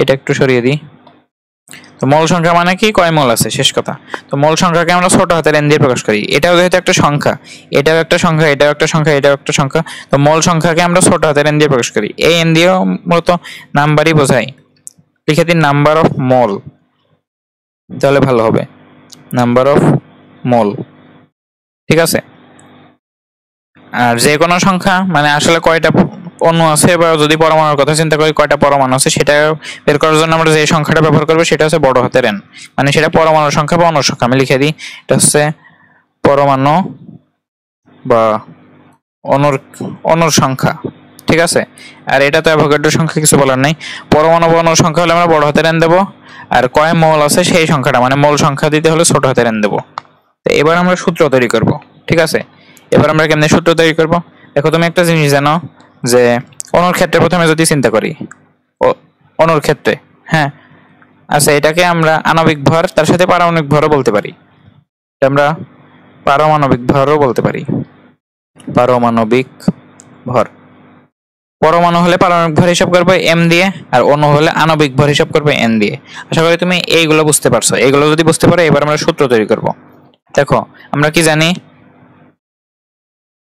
এটা একটু সরিয়ে দিই। তো মোল সংখ্যা মানে কি? কয় মোল আছে, শেষ কথা। তো মোল সংখ্যাকে আমরা ছোট হাতের এন দিয়ে প্রকাশ করি। এটাও যেহেতু একটা সংখ্যা, এটাও একটা সংখ্যা, এটাও একটা সংখ্যা, এটাও একটা সংখ্যা, তো মোল সংখ্যাকে আমরা ছোট হাতের এন দিয়ে প্রকাশ করি। এই এন দিয়েও মূলত নাম্বারই বোঝায়। লিখে দিন নাম্বার অফ মোল, তাহলে ভালো হবে। নাম্বার অফ মোল, ঠিক আছে? আর যে কোনো সংখ্যা মানে আসলে কয়টা অণু আছে, বা যদি পরমাণুর কথা চিন্তা করি কয়টা পরমাণু আছে, সেটা বের করার জন্য আমরা যে সংখ্যাটা ব্যবহার করবো সেটা হচ্ছে বড় হাতের এন, মানে সেটা পরমাণুর সংখ্যা বা অণুর সংখ্যা। আমি লিখে দিই, এটা হচ্ছে পরমাণু বা অণুর সংখ্যা, ঠিক আছে? আর এটা তো অ্যাভোগাড্রোর সংখ্যা, কিছু বলার নেই। পরমাণু বা অণুর সংখ্যা হলে আমরা বড় হাতের এন দেবো, আর কয় মোল আছে সেই সংখ্যাটা মানে মোল সংখ্যা দিতে হলে ছোট হাতের এন দেবো। তো এবার আমরা সূত্র তৈরি করব, ঠিক আছে? এবার আমরা কেমনে সূত্র তৈরি করব? দেখো তুমি একটা জিনিস জানো যে অণুর ক্ষেত্রে প্রথমে যদি চিন্তা করি, অণুর ক্ষেত্রে, হ্যাঁ আচ্ছা, এটাকে আমরা আণবিক ভর তার সাথে পারমাণবিক ভরও বলতে পারি। আমরা পারমাণবিক ভরও বলতে পারি। পারমাণবিক ভর, পরমাণু হলে পারমাণবিক ভর হিসাব করবে এম দিয়ে, আর অণু হলে আণবিক ভর হিসাব করবে এন দিয়ে। আশা করি তুমি এইগুলো বুঝতে পারছো। এইগুলো যদি বুঝতে পারো, এবার আমরা সূত্র তৈরি করব। দেখো আমরা কি জানি,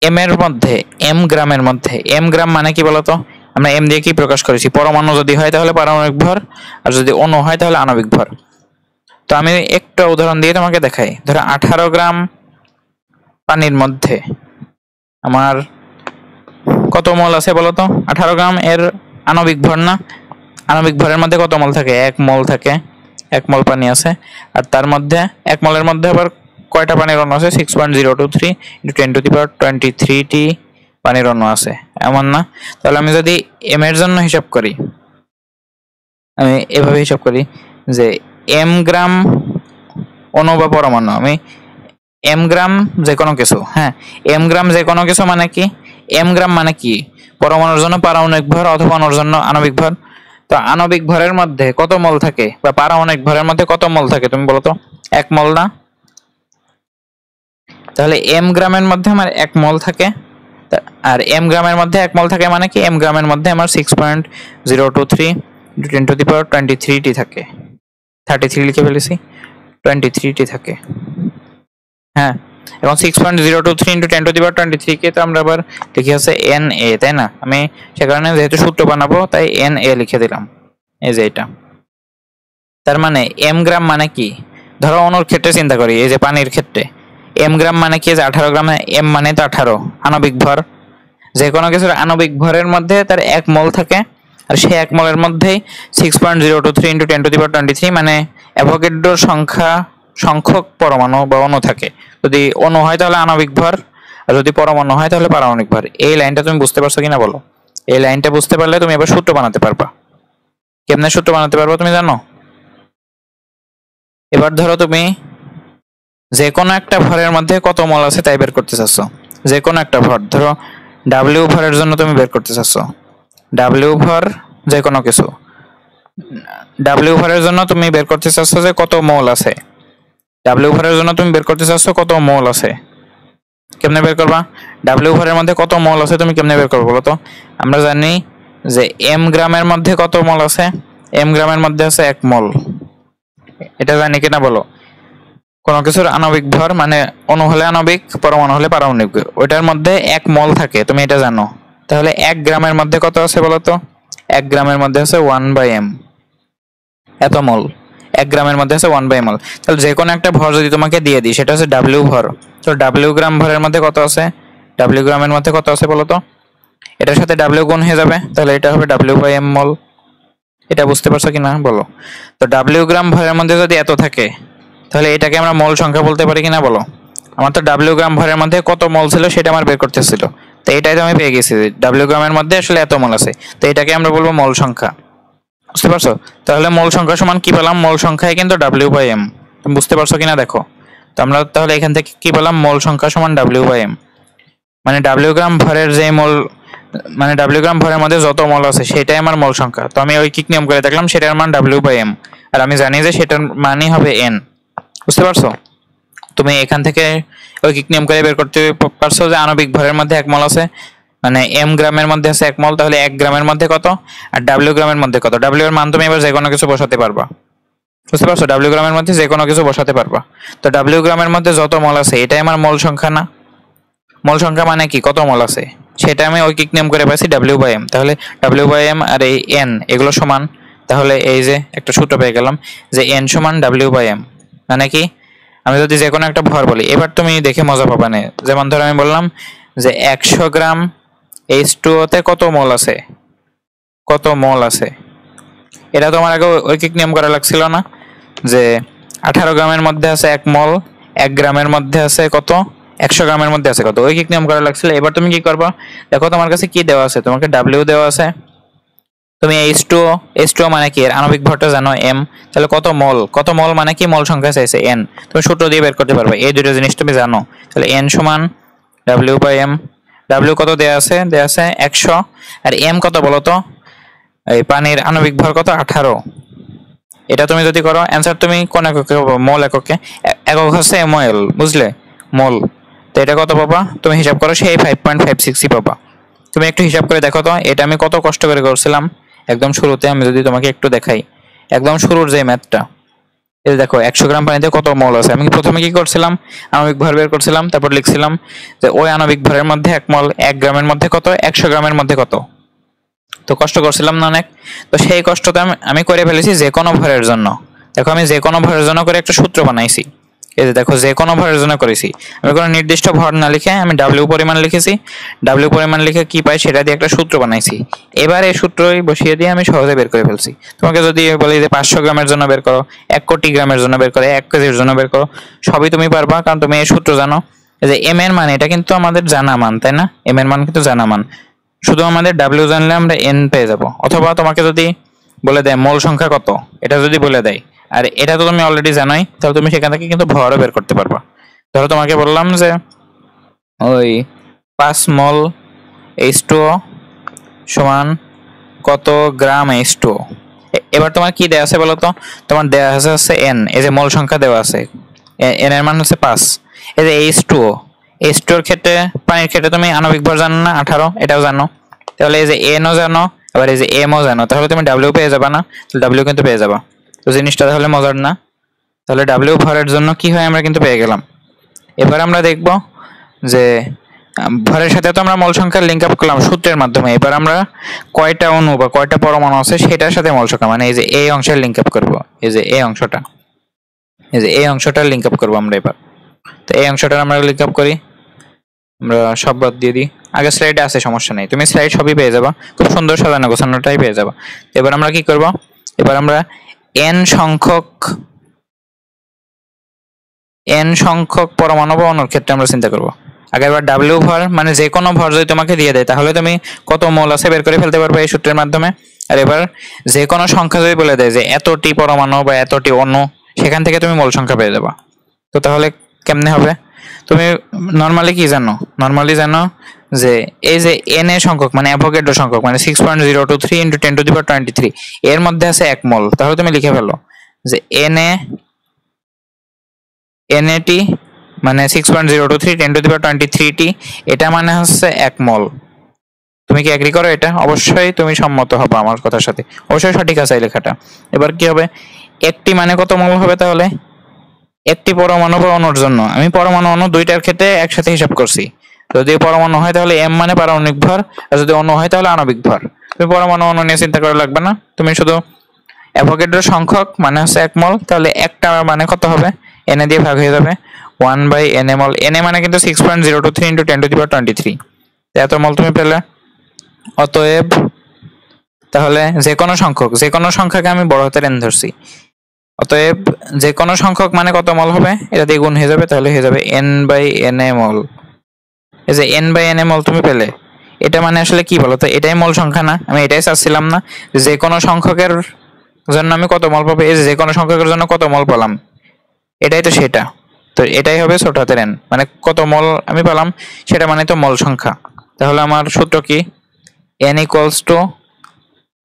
এম এর মধ্যে, এম গ্রামের মধ্যে, এম গ্রাম মানে কি বলতো? আমরা এম দিয়ে কি প্রকাশ করেছি? পরমাণু যদি হয় তাহলে পারমাণবিক ভর, আর যদি অণু হয় তাহলে আণবিক ভর। তো আমি একটা উদাহরণ দিয়ে তোমাকে দেখাই। ধরো 18 গ্রাম পানির মধ্যে আমার কত মোল আছে বলতো? 18 গ্রাম এর আণবিক ভর না? আণবিক ভরের মধ্যে কত মোল থাকে? 1 মোল থাকে। 1 মোল পানি আছে, আর তার মধ্যে 1 মোলের মধ্যে আবার কয়টা পানির অণু আছে? 6.023 × 10⁻23টি পানির অণু আছে, এমন না? তাহলে আমি যদি এম এর জন্য হিসাব করি, আমি এভাবে হিসাব করি যে এম গ্রাম অণু বা পরমাণু, আমি এম গ্রাম যে কোনো কিছু, হ্যাঁ এম গ্রাম যে কোনো কিছু মানে কি? এম গ্রাম মানে কি? পরমাণুর জন্য পারমাণবিক ভর অথবা অণুর জন্য আণবিক ভর। তো আণবিক ভরের মধ্যে কত মোল থাকে, বা পারমাণবিক ভরের মধ্যে কত মোল থাকে তুমি বলো তো? 1 মোল না? তাহলে এম গ্রামের মধ্যে আমার 1 মোল থাকে, আর এম গ্রামের মধ্যে 1 মোল থাকে মানে কি? এম গ্রামের মধ্যে আমার 6.023 × 10⁻23টি থাকে। 33 লিখে ফেলেছি, 23টি থাকে, হ্যাঁ। এবং 6.023 × 10⁻23 কে তো আমরা আবার লিখে আছে এন এ, তাই না? আমি সে কারণে যেহেতু সূত্র বানাবো তাই এন এ লিখে দিলাম, এই যে এটা। তার মানে এম গ্রাম মানে কি? ধরো অণুর ক্ষেত্রে চিন্তা করি, এই যে পানির ক্ষেত্রে এম গ্রাম মানে কি? যে 18 গ্রামে এম মানে তো 18 আণবিক ভর। যে কোনো কিছুর আণবিক ভরের মধ্যে তার 1 মোল থাকে, আর সেই 1 মোলের মধ্যেই 6.023 × 10⁻23 মানে অ্যাভোগাড্রোর সংখ্যক পরমাণু বা অণু থাকে। যদি অণু হয় তাহলে আণবিক ভর, আর যদি পরমাণু হয় তাহলে পারমাণবিক ভর। এই লাইনটা তুমি বুঝতে পারছো কিনা বলো? এই লাইনটা বুঝতে পারলে তুমি এবার সূত্র বানাতে পারবা। কেমনে সূত্র বানাতে পারবা তুমি জানো? এবার ধরো তুমি যে কোনো একটা ভরের মধ্যে কত মোল আছে তাই বের করতে চাচ্ছ। যে কোনো একটা ভর, ধরো ডাব্লিউ ভরের জন্য তুমি বের করতে চাচ্ছ। ডাব্লিউ ভর যে কোনো কিছু, ডাব্লিউ ভরের জন্য তুমি বের করতে চাচ্ছ যে কত মোল আছে, ডাব্লিউ ভরের জন্য তুমি বের করতে চাচ্ছ কত মোল আছে। কেমনে বের করবা? ডাব্লিউ ভরের মধ্যে কত মোল আছে তুমি কেমনে বের করবো বলো তো? আমরা জানি যে এম গ্রামের মধ্যে কত মোল আছে, এম গ্রামের মধ্যে আছে 1 মোল। এটা জানি কিনা বলো? কোনো কিছুর আণবিক ভর মানে অণু হলে আণবিক, পরমাণু হলে পারমাণবিক, ওইটার মধ্যে 1 মোল থাকে, তুমি এটা জানো। তাহলে 1 গ্রামের মধ্যে কত আছে বলো তো? 1 গ্রামের মধ্যে আছে 1/m, এত মোল। 1 গ্রামের মধ্যে আছে 1/m। তাহলে যে কোনো একটা ভর যদি তোমাকে দিয়ে দিই সেটা হচ্ছে ডাব্লিউ ভর, তো ডাব্লিউ গ্রাম ভরের মধ্যে কত আছে? ডাব্লিউ গ্রামের মধ্যে কত আছে বলো তো? এটার সাথে ডাব্লিউ গুণ হয়ে যাবে, তাহলে এটা হবে w/m মোল। এটা বুঝতে পারছো কিনা বলো? তো ডাব্লিউ গ্রাম ভরের মধ্যে যদি এত থাকে তাহলে এটাকে আমরা মোল সংখ্যা বলতে পারি কিনা বলো? আমার তো ডাব্লিউ গ্রাম ভরের মধ্যে কত মোল ছিল সেটা আমার বের করতেছিল, তো এটাই তো আমি পেয়ে গেছি, ডাব্লিউ গ্রামের মধ্যে আসলে এত মোল আছে, তো এটাকে আমরা বলবো মোল সংখ্যা। বুঝতে পারছো? তাহলে মোল সংখ্যা সমান কি পেলাম? মোল সংখ্যায় কিন্তু w/m। তুমি বুঝতে পারছো কিনা দেখো। তো আমরা তাহলে এখান থেকে কি পেলাম? মোল সংখ্যা সমান w/m, মানে ডাব্লিউ গ্রাম ভরের যে মোল, মানে ডাব্লিউ গ্রাম ভরের মধ্যে যত মোল আছে সেটাই আমার মোল সংখ্যা। তো আমি ঐকিক নিয়ম করে দেখলাম সেটার মান w/m, আর আমি জানি যে সেটার মানই হবে n। বুঝতে পারছো? তুমি এখান থেকে ঐকিক নিয়ম করে বের করতে পারছো যে আণবিক ভরের মধ্যে 1 মোল আছে, মানে এম গ্রামের মধ্যে আছে 1 মোল, তাহলে 1 গ্রামের মধ্যে কত আর ডাব্লিউ গ্রামের মধ্যে কত। ডাব্লিউ এর মান তুমি এবার যে কোনো কিছু বসাতে পারবা। বুঝতে পারছো? ডাব্লিউ গ্রামের মধ্যে যে কোনো কিছু বসাতে পারবা। তো ডাব্লিউ গ্রামের মধ্যে যত মোল আছে এটাই আমার মোল সংখ্যা না? মোল সংখ্যা মানে কি? কত মোল আছে সেটা আমি ঐকিক নিয়ম করে পাইছি w/m। তাহলে w/m আর এই n এগুলো সমান, তাহলে এই যে একটা সূত্র পেয়ে গেলাম যে n সমান w/m। মানে কি? আমি যদি যে কোনো একটা ভর বলি, এবার তুমি দেখে মজা পাবা না। যেমন ধরো আমি বললাম যে 100 গ্রাম H2O তে কত মোল আছে, কত মোল আছে। এটা তোমার আগে ঐকিক নিয়ম করা লাগছিল না যে 18 গ্রামের মধ্যে আছে 1 মোল, 1 গ্রামের মধ্যে আছে কত, 100 গ্রামের মধ্যে আছে কত, ঐকিক নিয়ম করা লাগছিল। এবার তুমি কি করবা? দেখো তোমার কাছে কি দেওয়া আছে, তোমাকে ডাব্লিউ দেওয়া আছে, তুমি H2O মানে কি? এর আণবিক ভরটা জানো m, তাহলে কত মোল, কত মোল মানে কি? মোল সংখ্যা চাইছে n, তুমি সূত্র দিয়ে বের করতে পারবে, এই দুটো জিনিস তুমি জানো। তাহলে n সমান w/m। w কত দেয়া আছে? দেয়া আছে 100, আর m কত বলো তো? এই পানির আণবিক ভর কত? 18। এটা তুমি যদি করো অ্যান্সার তুমি কোন এককে পাবো? মোল এককে। একক হচ্ছে mol, বুঝলে? মোল। তো এটা কত পাবা? তুমি হিসাব করো, সেই 5.56 পাবা। তুমি একটু হিসাব করে দেখো তো এটা আমি কত কষ্ট করে করছিলাম। একদম শুরুতে আমি যদি তোমাকে একটু দেখাই, একদম শুরুর যে ম্যাথটা, এই দেখো 100 গ্রাম পানিতে কত মোল আছে। আমি প্রথমে কি করছিলাম? আণবিক ভর বের করছিলাম, তারপর লিখছিলাম যে ওই আণবিক ভরের মধ্যে 1 মোল, 1 গ্রামের মধ্যে কত, 100 গ্রামের মধ্যে কত। তো কষ্ট করছিলাম না অনেক? তো সেই কষ্টটা আমি করে ফেলেছি যে কোনো ভরের জন্য। দেখো আমি যে কোনো ভরের জন্য করে একটা সূত্র বানাইছি। এই যে দেখো যে কোনো ভরের জন্য করেছি, আমি কোনো নির্দিষ্ট ভর না লিখে আমি ডাব্লিউ পরিমাণ লিখেছি, ডাব্লিউ পরিমাণ লিখে কি পাই সেটা দিয়ে একটা সূত্র বানাইছি। এবার এই সূত্রই বসিয়ে দিয়ে আমি সহজে বের করে ফেলছি। তোমাকে যদি বলি যে 500 গ্রামের জন্য বের করো, 1 কোটি গ্রামের জন্য বের করো, 1 কেজির জন্য বের করো, সবই তুমি পারবা, কারণ তুমি এই সূত্র জানো। এই যে এম এর মান, এটা কিন্তু আমাদের জানা মান, তাই না? এম এর মান কিন্তু জানা মান, শুধু আমাদের ডাব্লিউ জানলে আমরা এন পেয়ে যাব। অথবা তোমাকে যদি বলে দেয় মোল সংখ্যা কত, এটা যদি বলে দেয়, আর এটা তো তুমি অলরেডি জানোই, তাহলে তুমি সেখান থেকে কিন্তু ভরও বের করতে পারবা। ধরো তোমাকে বললাম যে ওই 5 মোল H2O সমান কত গ্রাম H2O। এবার তোমার কি দেয়া আছে বলো তো? তোমার দেয়া আছে হচ্ছে n, এই যে মোল সংখ্যা দেওয়া আছে, n এর মান হচ্ছে 5। এই যে H2O, H2O এর ক্ষেত্রে, পানির ক্ষেত্রে তুমি আণবিক ভর জানো না 18, এটাও জানো। তাহলে এই যে n ও জানো, আবার এই যে m ও জানো, তাহলে তুমি w পেয়ে যাবা না? তাহলে w কিন্তু পেয়ে যাবা। তো জিনিসটা তাহলে মজার না? তাহলে w ভরের জন্য কি হয় আমরা কিন্তু পেয়ে গেলাম। এবার আমরা দেখব যে ভরের সাথে তো আমরা মোল সংখ্যা লিংক আপ করলাম সূত্রের মাধ্যমে। এবার আমরা কয়টা অণু বা কয়টা পরমাণু আছে সেটার সাথে মোল সংখ্যা, মানে এই যে এই অংশের লিংক আপ করব, এই যে এই অংশটা, এই যে এই অংশটার লিংক আপ করব আমরা এবার। তো এই অংশটার আমরা লিংক আপ করি, আমরা সব বাদ দিয়ে দিই। আগে স্লাইডে আছে, সমস্যা নেই, তুমি স্লাইড সবই পেয়ে যাবা, খুব সুন্দর সাজানো গোছানোটাই পেয়ে যাবা। এবার আমরা কি করব? এবার আমরা n সংখ্যক পরমাণু বা অণুর ক্ষেত্রে আমরা চিন্তা করব। আগে এবার ডাব্লিউ ভর, মানে যে কোনো ভর যদি তোমাকে দিয়ে দেয় তাহলে তুমি কত মোল আছে বের করে ফেলতে পারবে এই সূত্রের মাধ্যমে। আর এবার যে কোনো সংখ্যা যদি বলে দেয় যে এতটি পরমাণু বা এতটি অণু, সেখান থেকে তুমি মোল সংখ্যা পেয়ে যাবা। তো তাহলে কেমনে হবে? তুমি নর্মালি কি জানো? নর্মালি জানো যে এই যে এন এ সংখ্যক মানে অ্যাভোগাড্রো সংখ্যক মানে 6.023 × 10⁻23 এর মধ্যে আছে 1 মোল, তাহলে তুমি লিখে ফেলো যে এনএটি মানে 6.023 10⁻23 এটা মানে হচ্ছে 1 মোল। তুমি কি এগ্রি করো? এটা অবশ্যই তুমি সম্মত হবে আমার কথার সাথে, অবশ্যই সঠিক আছে এই লেখাটা। এবার কি হবে, একটি মানে কত মোল হবে? তাহলে একটি পরমাণু বা অণুর জন্য আমি পরমাণু অণু দুইটার ক্ষেত্রে একসাথে হিসাব করছি। যদি পরমাণু হয় তাহলে এম মানে পারমাণবিক ভর, আর যদি অণু হয় তাহলে আণবিক ভর। তুমি পরমাণু অণু নিয়ে চিন্তা করা লাগবে না, তুমি শুধু অ্যাভোগাড্রো সংখ্যক মানে হচ্ছে 1 মোল, তাহলে একটা মানে কত হবে? এনে দিয়ে ভাগ হয়ে যাবে 1/na মোল। এনএ মানে কিন্তু 6.023 × 10⁻23, এত মোল তুমি পেলে। অতএব তাহলে যে কোনো সংখ্যাকে আমি বড় হাতের এন ধরছি, অতএব যে কোনো সংখ্যক মানে কত মোল হবে? এটা দিয়ে গুণ হয়ে যাবে, তাহলে হয়ে যাবে n/na মোল। এই যে n/na মোল তুমি পেলে, এটা মানে আসলে কি বলতো, এটাই মোল সংখ্যা না? আমি এটাই চাচ্ছিলাম না, যে কোনো সংখ্যকের জন্য আমি কত মোল পাবো, এই যে কোনো সংখ্যকের জন্য কত মোল পেলাম, এটাই তো সেটা। তো এটাই হবে ছোট হাতের n, মানে কত মোল আমি পেলাম সেটা মানে তো মোল সংখ্যা। তাহলে আমার সূত্র কি? n =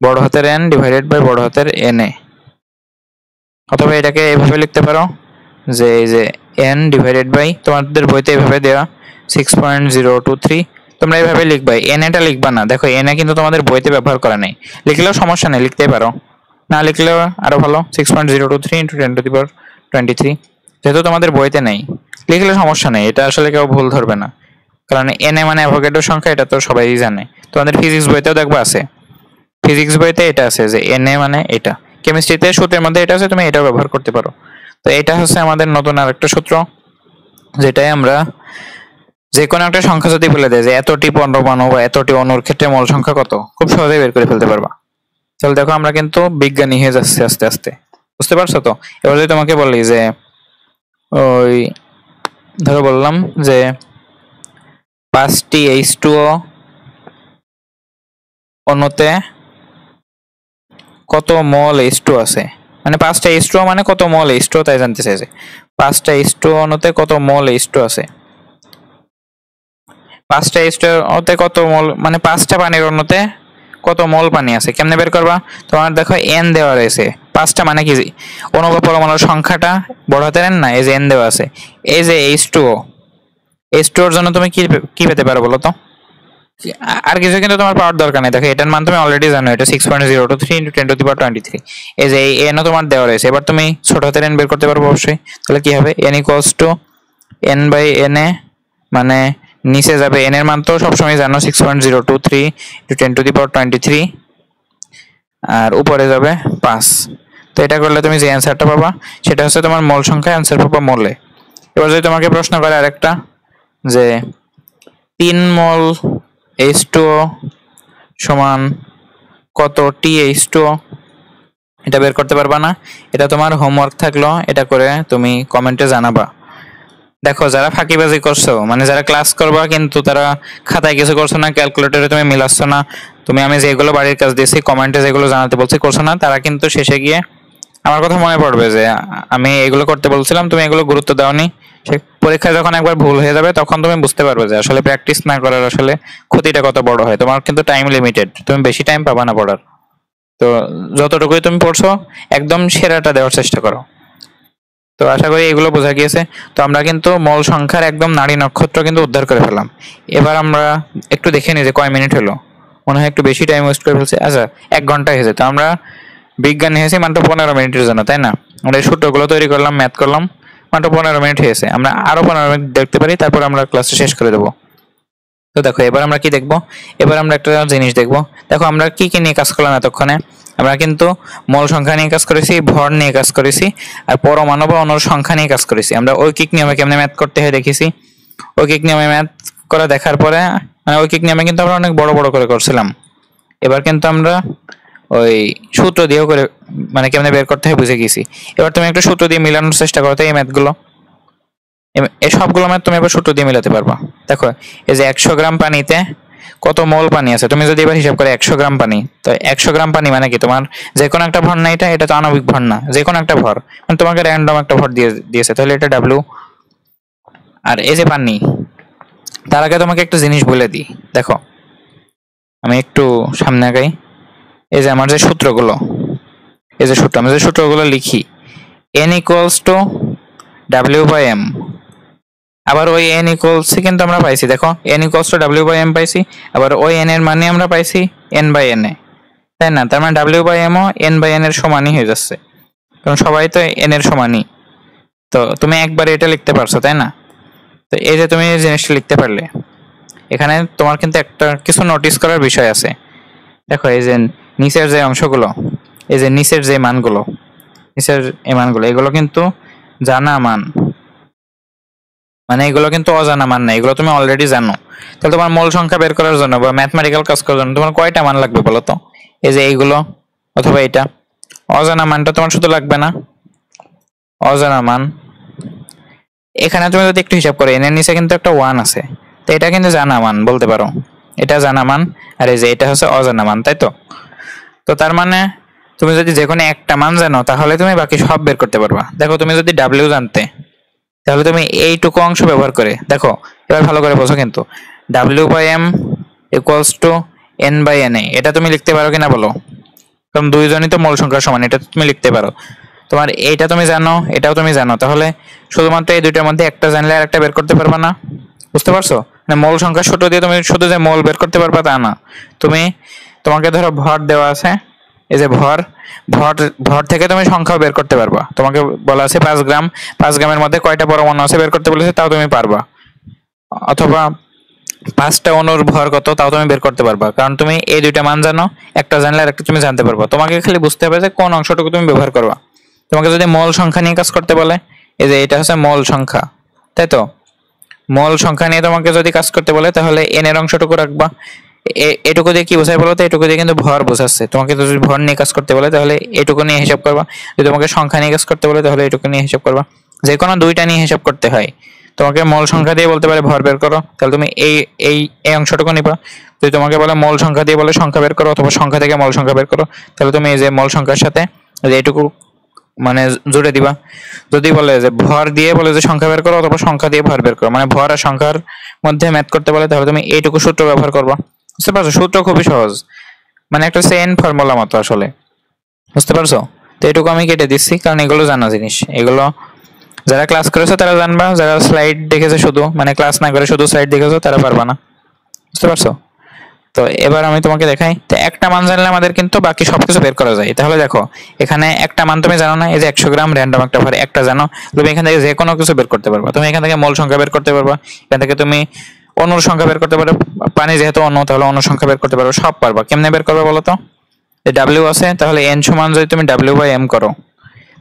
বড় হাতের n ডিভাইডেড বাই বড় হাতের na। অথবা এটাকে এভাবে লিখতে পারো যে এই যে n ডিভাইডেড বাই, তোমাদের বইতে এভাবে দেওয়া 6.023, তোমরা এইভাবে লিখবা, n এটা লিখবা না। দেখো n কিন্তু তোমাদের বইতে ব্যবহার করা নেই, লিখলেও সমস্যা নেই, লিখতেই পারো, না লিখলেও আরো ভালো। 6.023 × 10⁻23 যেহেতু তোমাদের বইতে নেই, লিখলে সমস্যা নেই, এটা আসলে কেউ ভুল ধরবে না, কারণ n মানে অ্যাভোগাড্রো সংখ্যা, এটা তো সবাই জানে। তোমাদের ফিজিক্স বইতেও দেখবা আছে, ফিজিক্স বইতে এটা আছে যে na মানে এটা। কেমিস্ট্রিতে সূত্রের মধ্যে এটা আছে, তুমি এটাও ব্যবহার করতে পারো। তো এটা হচ্ছে আমাদের নতুন আরেকটা সূত্র, যেটাই আমরা যে কোনো একটা সংখ্যা যদি বলে দেয় যে এতটি পরমাণু বা এতটি অণুর ক্ষেত্রে মোল সংখ্যা কত, খুব সহজেই বের করে ফেলতে পারবা। তাহলে দেখো আমরা কিন্তু বিজ্ঞানী হয়ে যাচ্ছি আস্তে আস্তে, বুঝতে পারছো তো? এবার যদি তোমাকে বলি যে ওই ধরো বললাম যে 5টি H2O অণুতে কত মোল H2O আছে, মানে 5টা H2O মানে কত মোল H2O তাই জানতে চাইছে। 5টা H2O অণুতে কত মোল H2O আছে, 5টা H2O কত মোল, মানে 5টা পানির অণুতে কত মোল পানি আছে, কেমনে বের করবা? তোমার দেখো n দেওয়া রয়েছে, 5টা মানে কি অণু বা পরমাণুর সংখ্যাটা বড় হাতের n না, এই যে n দেওয়া আছে। এই যে H2O এর জন্য তুমি কি পেতে পারো বলো তো? আর কিছু কিন্তু তোমার পাওয়ার দরকার নেই, দেখো এটার মান তুমি অলরেডি জানো, এটা 6.023 × 10⁻23। এই যে এই n ও তোমার দেওয়া রয়েছে, এবার তুমি ছোট হাতের n বের করতে পারবো অবশ্যই। তাহলে কি হবে? n = n/na, মানে নিচে যাবে n এর মান তো সবসময় জানো 6.023 × 10⁻23, আর উপরে যাবে 5। তো এটা করলে তুমি যে অ্যান্সারটা পাবা সেটা হচ্ছে তোমার মোল সংখ্যা, অ্যান্সার পাবা মোলে। এবার যদি তোমাকে প্রশ্ন করে আরেকটা যে 3 মোল H2O সমান কত টি H2O, এটা বের করতে পারবা না? এটা তোমার হোমওয়ার্ক থাকলো, এটা করে তুমি কমেন্টে জানাবা। দেখো যারা ফাঁকিবাজি করছো, মানে যারা ক্লাস করবা কিন্তু তারা খাতায় কিছু করছো না, ক্যালকুলেটরে তুমি মিলাচ্ছ না, তুমি আমি যেগুলো বাড়ির কাজ দিয়েছি কমেন্টে যেগুলো জানাতে বলছি করছো না, তারা কিন্তু শেষে গিয়ে আমার কথা মনে পড়বে যে আমি এগুলো করতে বলছিলাম, তুমি এগুলো গুরুত্ব দাওনি। সে পরীক্ষায় যখন একবার ভুল হয়ে যাবে তখন তুমি বুঝতে পারবে যে আসলে প্র্যাকটিস না করার আসলে ক্ষতিটা কত বড় হয়। তোমার কিন্তু টাইম লিমিটেড, তুমি বেশি টাইম পাবা না পড়ার। তো যতটুকুই তুমি পড়ছো একদম সেরাটা দেওয়ার চেষ্টা করো। তো আশা করি এগুলো বোঝা গিয়েছে। তো আমরা কিন্তু মোল সংখ্যার একদম নাড়ি নক্ষত্র কিন্তু উদ্ধার করে ফেললাম। এবার আমরা একটু দেখে নিই যে কয় মিনিট হলো, মনে হয় একটু বেশি টাইম ওয়েস্ট করে ফেলছি। আচ্ছা 1 ঘন্টা হয়েছে। তো আমরা বিজ্ঞান হয়েছি মাত্র 15 মিনিটের জন্য, তাই না? আমরা এই সূত্রগুলো তৈরি করলাম, ম্যাথ করলাম, মাত্র 15 মিনিট হয়েছে। আমরা আরো 15 মিনিট দেখতে পারি, তারপর আমরা ক্লাসটা শেষ করে দেবো। তো দেখো এবার আমরা কি দেখবো, এবার আমরা একটা জিনিস দেখবো। দেখো আমরা কি কি নিয়ে কাজ করলাম এতক্ষণে, আমরা কিন্তু মোল সংখ্যা নিয়ে কাজ করেছি, ভর নিয়ে কাজ করেছি, আর পরমাণু বা অণুর সংখ্যা নিয়ে কাজ করেছি। আমরা ঐকিক নিয়মে কেমনে ম্যাথ করতে হয় দেখেছি। ঐকিক নিয়মে ম্যাথ করা দেখার পরে, মানে ঐকিক নিয়মে কিন্তু আমরা অনেক বড় বড় করে করছিলাম। এবার কিন্তু আমরা ওই সূত্র দিয়েও করে, মানে কেমনে বের করতে হয় বুঝে গেছি। এবার তুমি একটা সূত্র দিয়ে মিলানোর চেষ্টা করো এই ম্যাথগুলো, এই সবগুলো ম্যাথ তুমি এবার সূত্র দিয়ে মিলাতে পারবা। দেখো এই যে 100 গ্রাম পানিতে কত মোল পানি আছে, তুমি যদি এবার হিসাব করে 100 গ্রাম পানি, তো 100 গ্রাম পানি মানে কি তোমার যে কোনো একটা ভর না, এটা তো আণবিক ভর না, যে কোনো একটা ভর, মানে তোমাকে র্যান্ডম একটা ভর দিয়েছে, তাহলে এটা W। আর এই যে পানি, তার আগে তোমাকে একটা জিনিস বলে দিই, দেখো আমি একটু সামনে আগাই। এই যে আমার যে সূত্রগুলো, এই যে সূত্র, আমি যে সূত্রগুলো লিখি, n equals to W by M, আবার ওই n ইকুয়ালস কিন্তু আমরা পাইছি, দেখো n equals to W by M পাইছি, আবার ওই n এর মানে আমরা পাইছি n বাই n এ, তাই না? তার মানে ডাব্লিউ বাই এম ও n বাই n এর সমানই হয়ে যাচ্ছে, কারণ সবাই তো n এর সমানই। তো তুমি একবারে এটা লিখতে পারছো, তাই না? তো এই যে তুমি এই জিনিসটা লিখতে পারলে, এখানে তোমার কিন্তু একটা কিছু নোটিস করার বিষয় আছে। দেখো এই যে নিচের যে অংশগুলো, এই যে নিচের যে মানগুলো, নিচের এই মানগুলো, এগুলো কিন্তু জানা মান, মানে এগুলো কিন্তু অজানা মান না, এগুলো তুমি অলরেডি জানো। তাহলে তোমার মূল সংখ্যা বের করার জন্য বা ম্যাথমেটিক্যাল কাজ করার জন্য তোমার কয়টা মান লাগবে বলো তো? এই যে এইগুলো অথবা এটা, অজানা মানটা তোমার শুধু লাগবে না, অজানা মান। এখানে তুমি যদি একটু হিসাব করো, এর নিচে কিন্তু একটা 1 আছে, তো এটা কিন্তু জানা মান বলতে পারো, এটা জানা মান, আর এই যে এটা হচ্ছে অজানা মান, তাই তো? তো তার মানে তুমি যদি যে কোনো একটা মান জানো তাহলে তুমি বাকি সব বের করতে পারবা। দেখো তুমি যদি ডাব্লিউ জানতে, তাহলে তুমি এইটুকু অংশ ব্যবহার করে দেখো, এবার ভালো করে বোঝো কিন্তু, W by M equals to N by N এ, এটা তুমি লিখতে পারো কিনা বলো? কারণ দুইজনই তো মূল সংখ্যার সমান, এটা তুমি লিখতে পারো। তোমার এইটা তুমি জানো, এটাও তুমি জানো, তাহলে শুধুমাত্র এই দুইটার মধ্যে একটা জানলে আর একটা বের করতে পারবা না। বুঝতে পারছো? মানে মূল সংখ্যার সূত্র দিয়ে তুমি শুধু যে মূল বের করতে পারবা তা না, তুমি, তোমাকে ধরো ভর দেওয়া আছে, এই যে ভর, ভর ভর থেকে তুমি সংখ্যাও বের করতে পারবা। তোমাকে বলা আছে 5 গ্রাম, 5 গ্রামের মধ্যে কয়টা পরমাণু আছে বের করতে বলেছে, তাও তুমি পারবা। অথবা 5টা অণুর ভর কত, তাও তুমি বের করতে পারবা, কারণ তুমি এই দুইটা মান জানো, একটা জানলে আর একটা তুমি জানতে পারবা। তোমাকে খালি বুঝতে হবে যে কোন অংশটুকু তুমি ব্যবহার করবা। তোমাকে যদি মূল সংখ্যা নিয়ে কাজ করতে বলে, এই যে এটা হচ্ছে মূল সংখ্যা, তাই তো? মূল সংখ্যা নিয়ে তোমাকে যদি কাজ করতে বলে তাহলে এন এর অংশটুকু রাখবা। এটুকু দিয়ে কি বোঝায় বলো তো? এটুকু দিয়ে কিন্তু ভর বোঝাচ্ছে। তোমাকে যদি ভর নিয়ে কাজ করতে বলে তাহলে এটুকু নিয়ে হিসাব করবা, যদি তোমাকে সংখ্যা নিয়ে কাজ করতে বলে তাহলে এটুকু নিয়ে হিসাব করবা। যে কোনো দুইটা নিয়ে হিসাব করতে হয়। তোমাকে মূল সংখ্যা দিয়ে বলতে পারে ভর বের করো, তাহলে তুমি এই এই এই অংশটুকু নিবা। যদি তোমাকে বলে মূল সংখ্যা দিয়ে বলে সংখ্যা বের করো, অথবা সংখ্যা থেকে মূল সংখ্যা বের করো, তাহলে তুমি এই যে মূল সংখ্যার সাথে এইটুকু মানে জুড়ে দিবা। যদি বলে যে ভর দিয়ে বলে যে সংখ্যা বের করো, অথবা সংখ্যা দিয়ে ভর বের করো, মানে ভর আর সংখ্যার মধ্যে ম্যাথ করতে বলে, তাহলে তুমি এইটুকু সূত্র ব্যবহার করবা। বুঝতে পারছো? সূত্র খুবই সহজ, মানে একটা চেইন ফর্মুলা মতো আসলে। বুঝতে পারছো? তো এটুকু আমি কেটে দিচ্ছি, কারণ এগুলো জানা জিনিস। এগুলো যারা ক্লাস করেছো তারা জানবা, যারা স্লাইড দেখেছে শুধু, মানে ক্লাস না করে শুধু স্লাইড দেখেছো, তারা পারবা না। বুঝতে পারছো? তো এবার আমি তোমাকে দেখাই। তো একটা মান জানলে আমাদের কিন্তু বাকি সবকিছু বের করা যায়। তাহলে দেখো এখানে একটা মান তুমি জানো না, এই যে 100 গ্রাম র্যান্ডম একটা ভর, একটা জানো, তুমি এখান থেকে যে কোনো কিছু বের করতে পারবা। তুমি এখান থেকে মূল সংখ্যা বের করতে পারবা, এখান থেকে তুমি অণুর সংখ্যা বের করতে পারো, পানি যেহেতু অণু তাহলে অণুর সংখ্যা বের করতে পারো, সব পারবা। কেমনে বের করবে বলো তো? ডাব্লিউ আছে, তাহলে এন সমান যদি তুমি ডাব্লিউ বাই এম করো,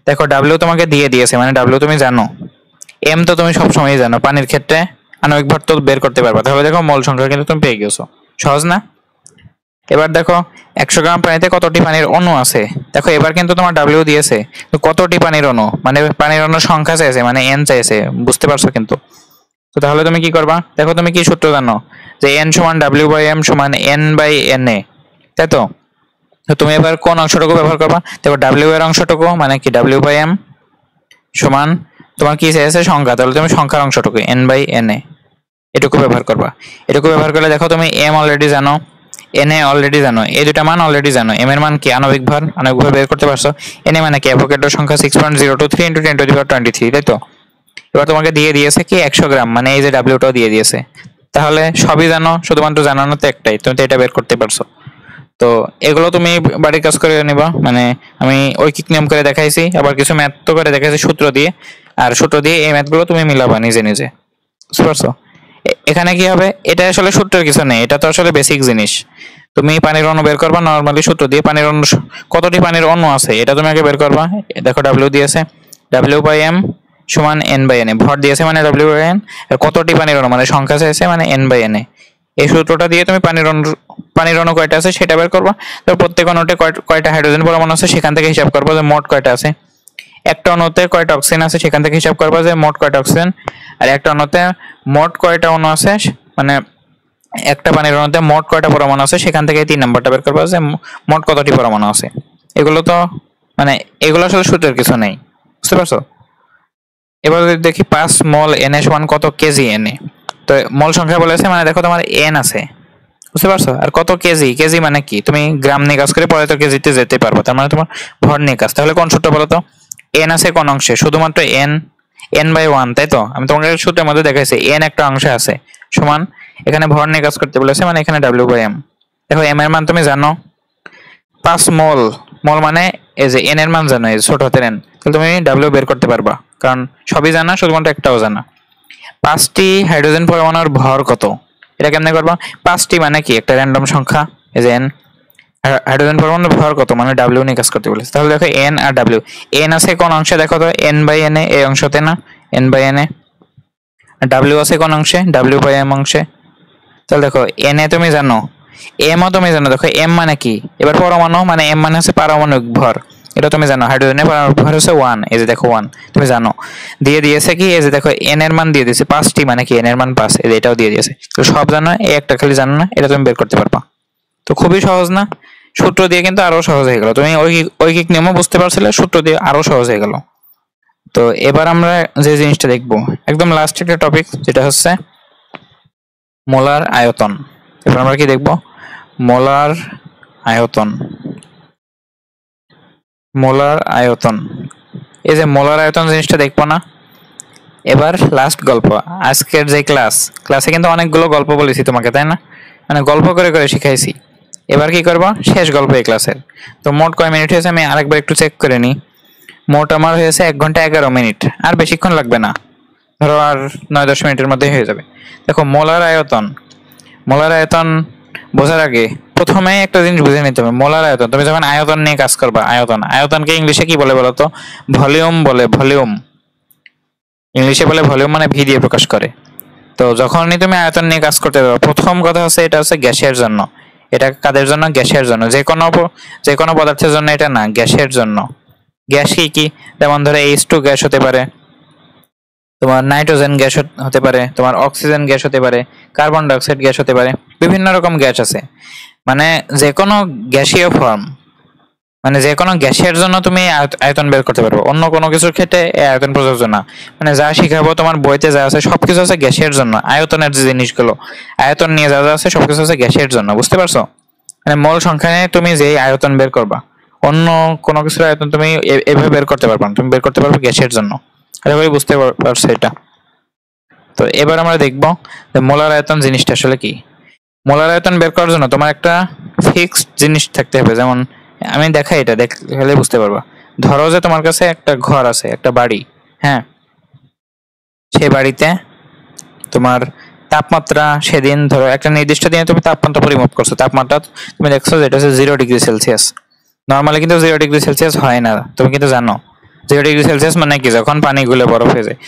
দেখো ডাব্লিউ তোমাকে দিয়ে দিয়েছে, মানে ডাব্লিউ তুমি জানো, এম তো তুমি সবসময় জানো, পানির ক্ষেত্রে আণবিক ভর তো বের করতে পারবা। তাহলে দেখো মূল সংখ্যা কিন্তু তুমি পেয়ে গেছো। সহজ না? এবার দেখো 100 গ্রাম পানিতে কতটি পানির অণু আছে। দেখো এবার কিন্তু তোমার ডাব্লিউ দিয়েছে, কতটি পানির অণু, মানে পানির অণুর সংখ্যা চাইছে, মানে এন চাইছে। বুঝতে পারছো কিন্তু? তো তাহলে তুমি কি করবা? দেখো তুমি কি সূত্র জানো, যে এন সমান ডাব্লিউ বাই এম সমান এন বাই এন এ, তাই তো? তো তুমি এবার কোন অংশটুকু ব্যবহার করবা? দেখো ডাব্লিউ এর অংশটুকু মানে কি, ডাব্লিউ বাই এম সমান তোমার কি চাইছে সংখ্যা, তাহলে তুমি সংখ্যার অংশটুকু এন বাই এন এ এটুকু ব্যবহার করবা। এটুকু ব্যবহার করলে দেখো তুমি এম অলরেডি জানো, এন এ অলরেডি জানো, এই দুটা মান অলরেডি জানো। এম এর মান কি? আণবিক ভর, আণবিক ভর বের করতে পারছো। এন এ মানে কি? অ্যাভোগাড্রো সংখ্যা 6.023 × 10⁻23, তাই তো? এবার তোমাকে দিয়ে দিয়েছে কি 100 গ্রাম, মানে এই যে ডাব্লিউটাও দিয়ে দিয়েছে। তাহলে সবই জানো, শুধুমাত্র জানানো তো একটাই, তুমি তো এটা বের করতে পারছো। তো এগুলো তুমি বাড়ির কাজ করে নিবা, মানে আমি ঐকিক নিয়ম করে দেখাইছি, আবার কিছু ম্যাথ তো করে দেখাইছি সূত্র দিয়ে, আর সূত্র দিয়ে এই ম্যাথগুলো তুমি মিলাবা নিজে নিজে। বুঝতে পারছো? এখানে কি হবে, এটা আসলে সূত্রের কিছু নেই, এটা তো আসলে বেসিক জিনিস। তুমি পানির অণু বের করবা নরমালি সূত্র দিয়ে, পানির অণু কতটি পানির অণু আছে এটা তুমি আগে বের করবা। দেখো ডাব্লিউ দিয়েছে, ডাব্লিউ বাই এম সমান এন বাই এন এ, ভর দিয়েছে মানে ডাব্লিউ বাই এন, আর কতটি পানির অণু মানে সংখ্যা চাইছে মানে এন বাই এন এ। এই সূত্রটা দিয়ে তুমি পানির অণু কয়টা আছে সেটা বের করবা। তো প্রত্যেক অণুতে কয়টা হাইড্রোজেন পরমাণু আছে সেখান থেকে হিসাব করবো যে মোট কয়টা আছে। একটা অণুতে কয়টা অক্সিজেন আছে সেখান থেকে হিসাব করবা যে মোট কয়টা অক্সিজেন। আর একটা অণুতে মোট কয়টা অণু আছে, মানে একটা পানির অণুতে মোট কয়টা পরমাণু আছে সেখান থেকে 3 নাম্বারটা বের করবা যে মোট কতটি পরমাণু আছে। এগুলো তো মানে এগুলো আসলে সূত্রের কিছু নেই। বুঝতে পারছো? এবার যদি দেখি 5 মোল এনএ সমান কত কেজি এনএ, তো মোল সংখ্যা বলেছে মানে দেখো তোমার n আছে, বুঝতে পারছো? আর কত কেজি, কেজি মানে কি তুমি গ্রাম নিয়ে কাজ করে পরে তো কেজিতে যেতে পারবো, তার মানে তোমার ভর নিয়ে কাজ। তাহলে কোন সূত্র বলো তো? n আছে কোন অংশে? শুধুমাত্র n/1, তাই তো? আমি তোমাকে সূত্রের মধ্যে দেখাইছি n একটা অংশে আছে সমান, এখানে ভর নিয়ে কাজ করতে বলেছে মানে এখানে w/m। দেখো m এর মান তুমি জানো 5 মোল, মোল মানে এই যে n এর মান জানো, এই ছোট হাতের n, তাহলে তুমি w বের করতে পারবা, কারণ সবই জানা, শুধুমাত্র একটাও জানা। 5টি হাইড্রোজেন পরমাণুর ভর কত? এটা কেমনে করবা? 5টি মানে কি একটা র্যান্ডম সংখ্যা, এই যে n, হাইড্রোজেন পরমাণুর ভর কত মানে w নিয়ে কাজ করতে বলেছে। তাহলে দেখো n আর w, n আছে কোন অংশে দেখো তো? n/n এই অংশতে না, n/n এ। আর w আছে কোন অংশে? w/m অংশে। তাহলে দেখো n এ তুমি জানো, m ও তুমি জানো। দেখো m মানে কি? এবার পরমাণু মানে m মানে হচ্ছে পারমাণবিক ভর, এটা তুমি জানো। হাইড্রোজেনের পারমাণবিক ভর হচ্ছে 1, এই যে দেখো 1 তুমি জানো। দিয়ে দিয়েছে কি, এই যে দেখো n এর মান দিয়ে দিয়েছে 5টি মানে কি n এর মান 5, এই যে এটাও দিয়ে দিয়েছে। তো সব জানো, এই একটা খালি জানো না, এটা তুমি বের করতে পারবা। তো খুবই সহজ না? সূত্র দিয়ে কিন্তু আরো সহজ হয়ে গেল। তুমি ঐকিক নিয়মও বুঝতে পারছিলে, সূত্র দিয়ে আরো সহজ হয়ে গেল। তো এবার আমরা যে জিনিসটা দেখবো একদম লাস্ট একটা টপিক, যেটা হচ্ছে মোলার আয়তন। এবার আমরা কি দেখবো? মোলার আয়তন। মোলার আয়তন, এই যে মোলার আয়তন জিনিসটা দেখবো না? এবার লাস্ট গল্প আজকের যে ক্লাসে কিন্তু অনেকগুলো গল্প বলেছি তোমাকে, তাই না? মানে গল্প করে করে শিখাইছি। এবার কি করবো? শেষ গল্প এই ক্লাসের। তো মোট কয় মিনিট হয়েছে আমি আরেকবার একটু চেক করে নিই। মোট আমার হয়েছে 1 ঘন্টা 11 মিনিট, আর বেশিক্ষণ লাগবে না, ধরো আর 9-10 মিনিটের মধ্যে হয়ে যাবে। দেখো মোলার আয়তন, মোলার আয়তন বোঝার আগে প্রথমে একটা জিনিস বুঝে নিতে হবে। মোলার আয়তন, তুমি যখন আয়তন নিয়ে কাজ করবা, আয়তন, আয়তনকে ইংলিশে কি বলে বলো তো? ভলিউম বলে, ভলিউম। ইংলিশে বলে ভলিউম, মানে ভি দিয়ে প্রকাশ করে। তো যখনই তুমি আয়তন নিয়ে কাজ করতে যাবে, প্রথম কথা হচ্ছে এটা হচ্ছে গ্যাসের জন্য। এটা কাদের জন্য? গ্যাসের জন্য। যে কোনো পদার্থের জন্য এটা না, গ্যাসের জন্য। গ্যাস কি কি? যেমন ধরো H2 গ্যাস হতে পারে, তোমার নাইট্রোজেন গ্যাস হতে পারে, তোমার অক্সিজেন গ্যাস হতে পারে, কার্বন ডাইঅক্সাইড গ্যাস হতে পারে, বিভিন্ন রকম গ্যাস আছে। মানে যে কোনো গ্যাসীয় ফর্ম, মানে যে কোনো গ্যাসের জন্য তুমি আয়তন বের করতে পারবে, অন্য কোনো কিছুর ক্ষেত্রে এই আয়তন প্রযোজ্য না। মানে যা শিখাবো তোমার বইতে যা আছে সবকিছু আছে গ্যাসের জন্য। আয়তনের যে জিনিসগুলো, আয়তন নিয়ে যা যা আছে সবকিছু আছে গ্যাসের জন্য, বুঝতে পারছো? মানে মোল সংখ্যা নিয়ে তুমি যে আয়তন বের করবা, অন্য কোনো কিছুর আয়তন তুমি এভাবে বের করতে পারবা না, তুমি বের করতে পারবে গ্যাসের জন্য। আশা করি বুঝতে পারছো এটা। তো এবার আমরা দেখবো যে মোলার আয়তন জিনিসটা আসলে কি। মোলার আয়তন বের করার জন্য তোমার একটা ফিক্সড জিনিস থাকতে হবে। যেমন আমি দেখাই, এটা দেখলে বুঝতে পারবা। ধরো যে তোমার কাছে একটা ঘর আছে, একটা বাড়ি, হ্যাঁ, সেই বাড়িতে তোমার তাপমাত্রা সেদিন ধরো একটা নির্দিষ্ট দিনে তুমি তাপমাত্রা পরিমাপ করছো, তাপমাত্রা তুমি দেখছো যেটা হচ্ছে 0°C। নর্মালি কিন্তু 0°C হয় না, তুমি কিন্তু জানো 0°C মানে কি? যখন পানি গুলে বরফ হয়ে যায়।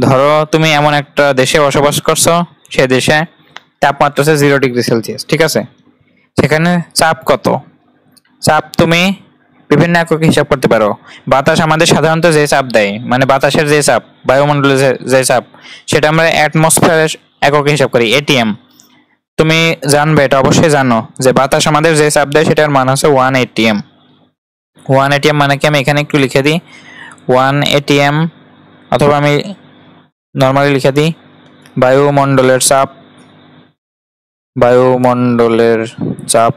ধরো তুমি এমন একটা দেশে বসবাস করছো, সে দেশে তাপমাত্রা হচ্ছে 0°C, ঠিক আছে? সেখানে চাপ কত? চাপ তুমি বিভিন্ন এককে হিসাব করতে পারো। বাতাস আমাদের সাধারণত যে চাপ দেয়, মানে বাতাসের যে চাপ, বায়ুমণ্ডলে যে চাপ, সেটা আমরা অ্যাটমসফিয়ারের এককে হিসাব করি, ATM। তুমি জানবে, এটা অবশ্যই জানো, যে বাতাস আমাদের যে চাপ দেয় সেটার মান হচ্ছে 1 ATM। 1 ATM মানে কি? আমি এখানে একটু লিখে দিই 1 ATM, অথবা আমি নর্মালি লিখে দিই বায়ুমণ্ডলের চাপ। বায়ুমণ্ডলের চাপ,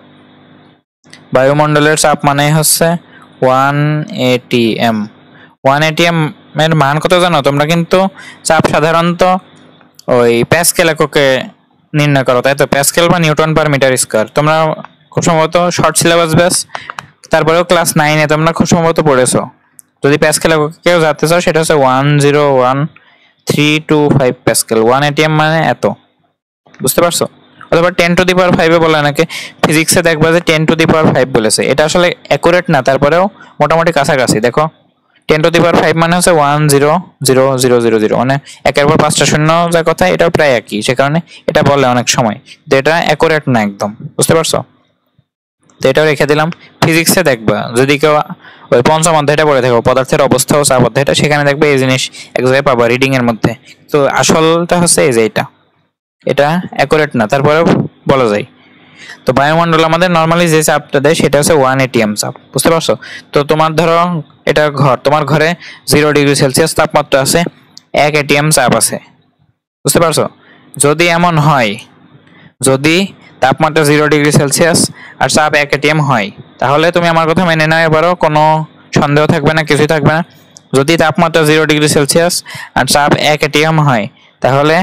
বায়ুমণ্ডলের চাপ মানে হচ্ছে 1 ATM। 1 ATM এর মান কত জানো তোমরা? কিন্তু চাপ সাধারণত ওই প্যাসকেল এককে নির্ণয় করো, তাই তো? প্যাসকেল বা নিউটন পার মিটার স্কয়ার। তোমরা খুব সম্ভবত শর্ট সিলেবাস ব্যাস, তারপরেও ক্লাস 9-এ তোমরা খুব সম্ভবত পড়েছো। যদি প্যাসকেল এককে কেউ জানতে চাও, সেটা হচ্ছে 101,325 প্যাসকেল। 1 ATM মানে এত, বুঝতে পারছো? অথবা 10⁵ বলে নাকি, ফিজিক্সে দেখবা যে 10⁵ বলেছে। এটা আসলে অ্যাকুরেট না, তারপরেও মোটামুটি কাছাকাছি। দেখো 10⁵ মানে হচ্ছে 1000000, মানে একের পর 5টা শূন্য যা কথা, এটাও প্রায় একই, সে কারণে এটা বলে অনেক সময়। তো এটা অ্যাকুরেট না একদম, বুঝতে পারছো? তো এটাও রেখে দিলাম। ফিজিক্সে দেখবা যদি কেউ ওই পঞ্চম অধ্যায়টা পড়ে থাকো, পদার্থের অবস্থা ও চাপ অধ্যায়টা, সেখানে দেখবে এই জিনিস এক জায়গায় পাবা রিডিং এর মধ্যে। তো আসলটা হচ্ছে এই যে এটা অ্যাকুরেট না, তারপরেও বলা যায়। তো বায়ুমণ্ডল আমাদের নর্মালি যে চাপটা দেয় সেটা হচ্ছে 1 ATM চাপ, বুঝতে পারছো? তো তোমার ধরো এটা ঘর, তোমার ঘরে 0°C তাপমাত্রা আছে, 1 ATM চাপ আছে, বুঝতে পারছো? যদি এমন হয়, যদি তাপমাত্রা 0 ডিগ্রি সেলসিয়াস আর চাপ 1 atm হয়, তাহলে তুমি আমার কথা মেনে নাও, এবারও কোনো সন্দেহ থাকবে না, কিছুই থাকবে না। যদি তাপমাত্রা 0 ডিগ্রি সেলসিয়াস আর চাপ 1 atm হয়, তাহলে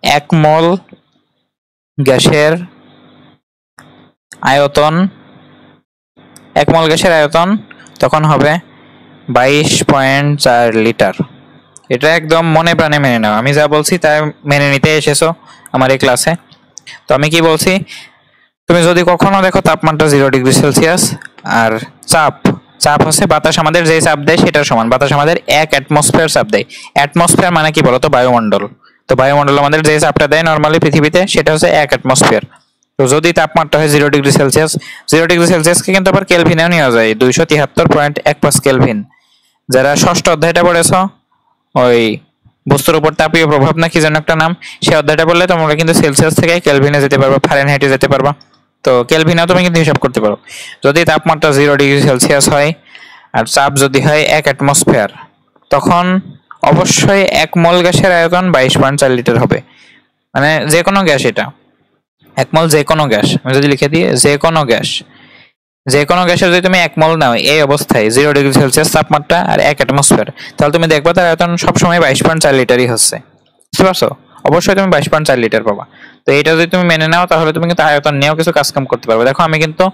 1 মোল গ্যাসের আয়তন 1 মোল গ্যাসের আয়তন তখন হবে 22.4 লিটার। এটা একদম মনে প্রাণে মেনে নাও, আমি যা বলছি তা মেনে নিতে এসেছো আমার এই ক্লাসে। তো আমি কি বলছি, তুমি যদি কখনো দেখো তাপমাত্রা 0 ডিগ্রি সেলসিয়াস আর চাপ হচ্ছে বাতাস আমাদের যে চাপ দেয় সেটার সমান, বাতাস আমাদের 1 অ্যাটমসফিয়ার চাপ দেয়। অ্যাটমসফিয়ার মানে কি বলতো, বায়ুমণ্ডল। তো বায়ুমণ্ডল আমাদের যে চাপটা দেয় নর্মালি পৃথিবীতে, সেটা হচ্ছে 1 অ্যাটমসফিয়ার। তো যদি তাপমাত্রা হয় 0 ডিগ্রি সেলসিয়াস, 0 ডিগ্রি সেলসিয়াসকে কিন্তু আবার কেলভিনেও নেওয়া যায়, 273.15 কেলভিন। যারা ষষ্ঠ অধ্যায়টা পড়েছো, ওই বস্তুর উপর তাপীয় প্রভাব না কি যেন একটা নাম, সেই অধ্যায়টা বললে তোমরা কিন্তু সেলসিয়াস থেকে কেলভিনে যেতে পারবা, ফারেনহাইটে যেতে পারবা। তো কেলভিনেও তুমি কিন্তু হিসাব করতে পারো। যদি তাপমাত্রা 0 ডিগ্রি সেলসিয়াস হয় আর চাপ যদি হয় 1 অ্যাটমসফিয়ার, তখন অবশ্যই 1 মোল গ্যাসের আয়তন 22.4 লিটার হবে। মানে যে কোনো গ্যাস, এটা 1 মোল যে কোনো গ্যাস, আমি যদি লিখে দিই যে কোনো গ্যাসের যদি তুমি 1 মোল নাও এই অবস্থায় 0 ডিগ্রি সেলসিয়াস তাপমাত্রা আর 1 অ্যাটমসফিয়ার, তাহলে তুমি দেখবা তার আয়তন সবসময় 22.4 লিটারই হচ্ছে। বুঝতে পারছো? অবশ্যই তুমি 22.4 লিটার পাবা। তো এটা যদি তুমি মেনে নাও, তাহলে তুমি কিন্তু আয়তন নিয়েও কিছু কাজকাম করতে পারবে। দেখো আমি কিন্তু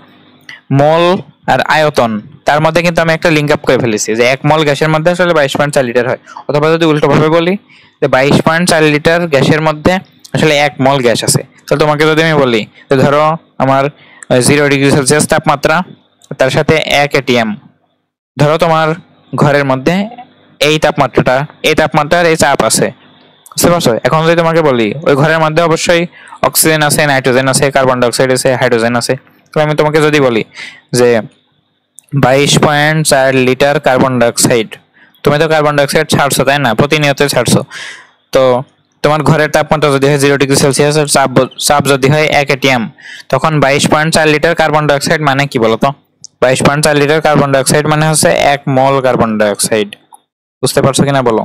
মোল আর আয়তন তার মধ্যে কিন্তু আমি একটা লিঙ্ক আপ করে ফেলেছি, যে 1 মোল গ্যাসের মধ্যে আসলে 22.4 লিটার হয়। অথবা যদি উল্টোভাবে বলি যে 22.4 লিটার গ্যাসের মধ্যে আসলে 1 মোল গ্যাস আছে, তাহলে তোমাকে যদি আমি বলি যে ধরো আমার 0 ডিগ্রি সেলসিয়াস তাপমাত্রা, তার সাথে 1 atm, ধরো তোমার ঘরের মধ্যে এই তাপমাত্রার এই চাপ আছে। বুঝতে পারছো? এখন যদি তোমাকে বলি ওই ঘরের মধ্যে অবশ্যই অক্সিজেন আছে, নাইট্রোজেন আছে, কার্বন ডাইঅক্সাইড আছে, হাইড্রোজেন আছে। তো আমি তোমাকে যদি বলি যে 22.4 লিটার কার্বন ডাইঅক্সাইড, তুমি তো কার্বন ডাইঅক্সাইড ছাড়ছো তাই না, প্রতিনিয়ত ছাড়ছো। তো তোমার ঘরের তাপমাত্রা যদি হয় 0 ডিগ্রি সেলসিয়াস আর চাপ যদি হয় 1 atm, তখন 22.4 লিটার কার্বন ডাইঅক্সাইড মানে কি বলতো? 22.4 লিটার কার্বন ডাইঅক্সাইড মানে হচ্ছে 1 মোল কার্বন ডাইঅক্সাইড। বুঝতে পারছো কিনা বলো?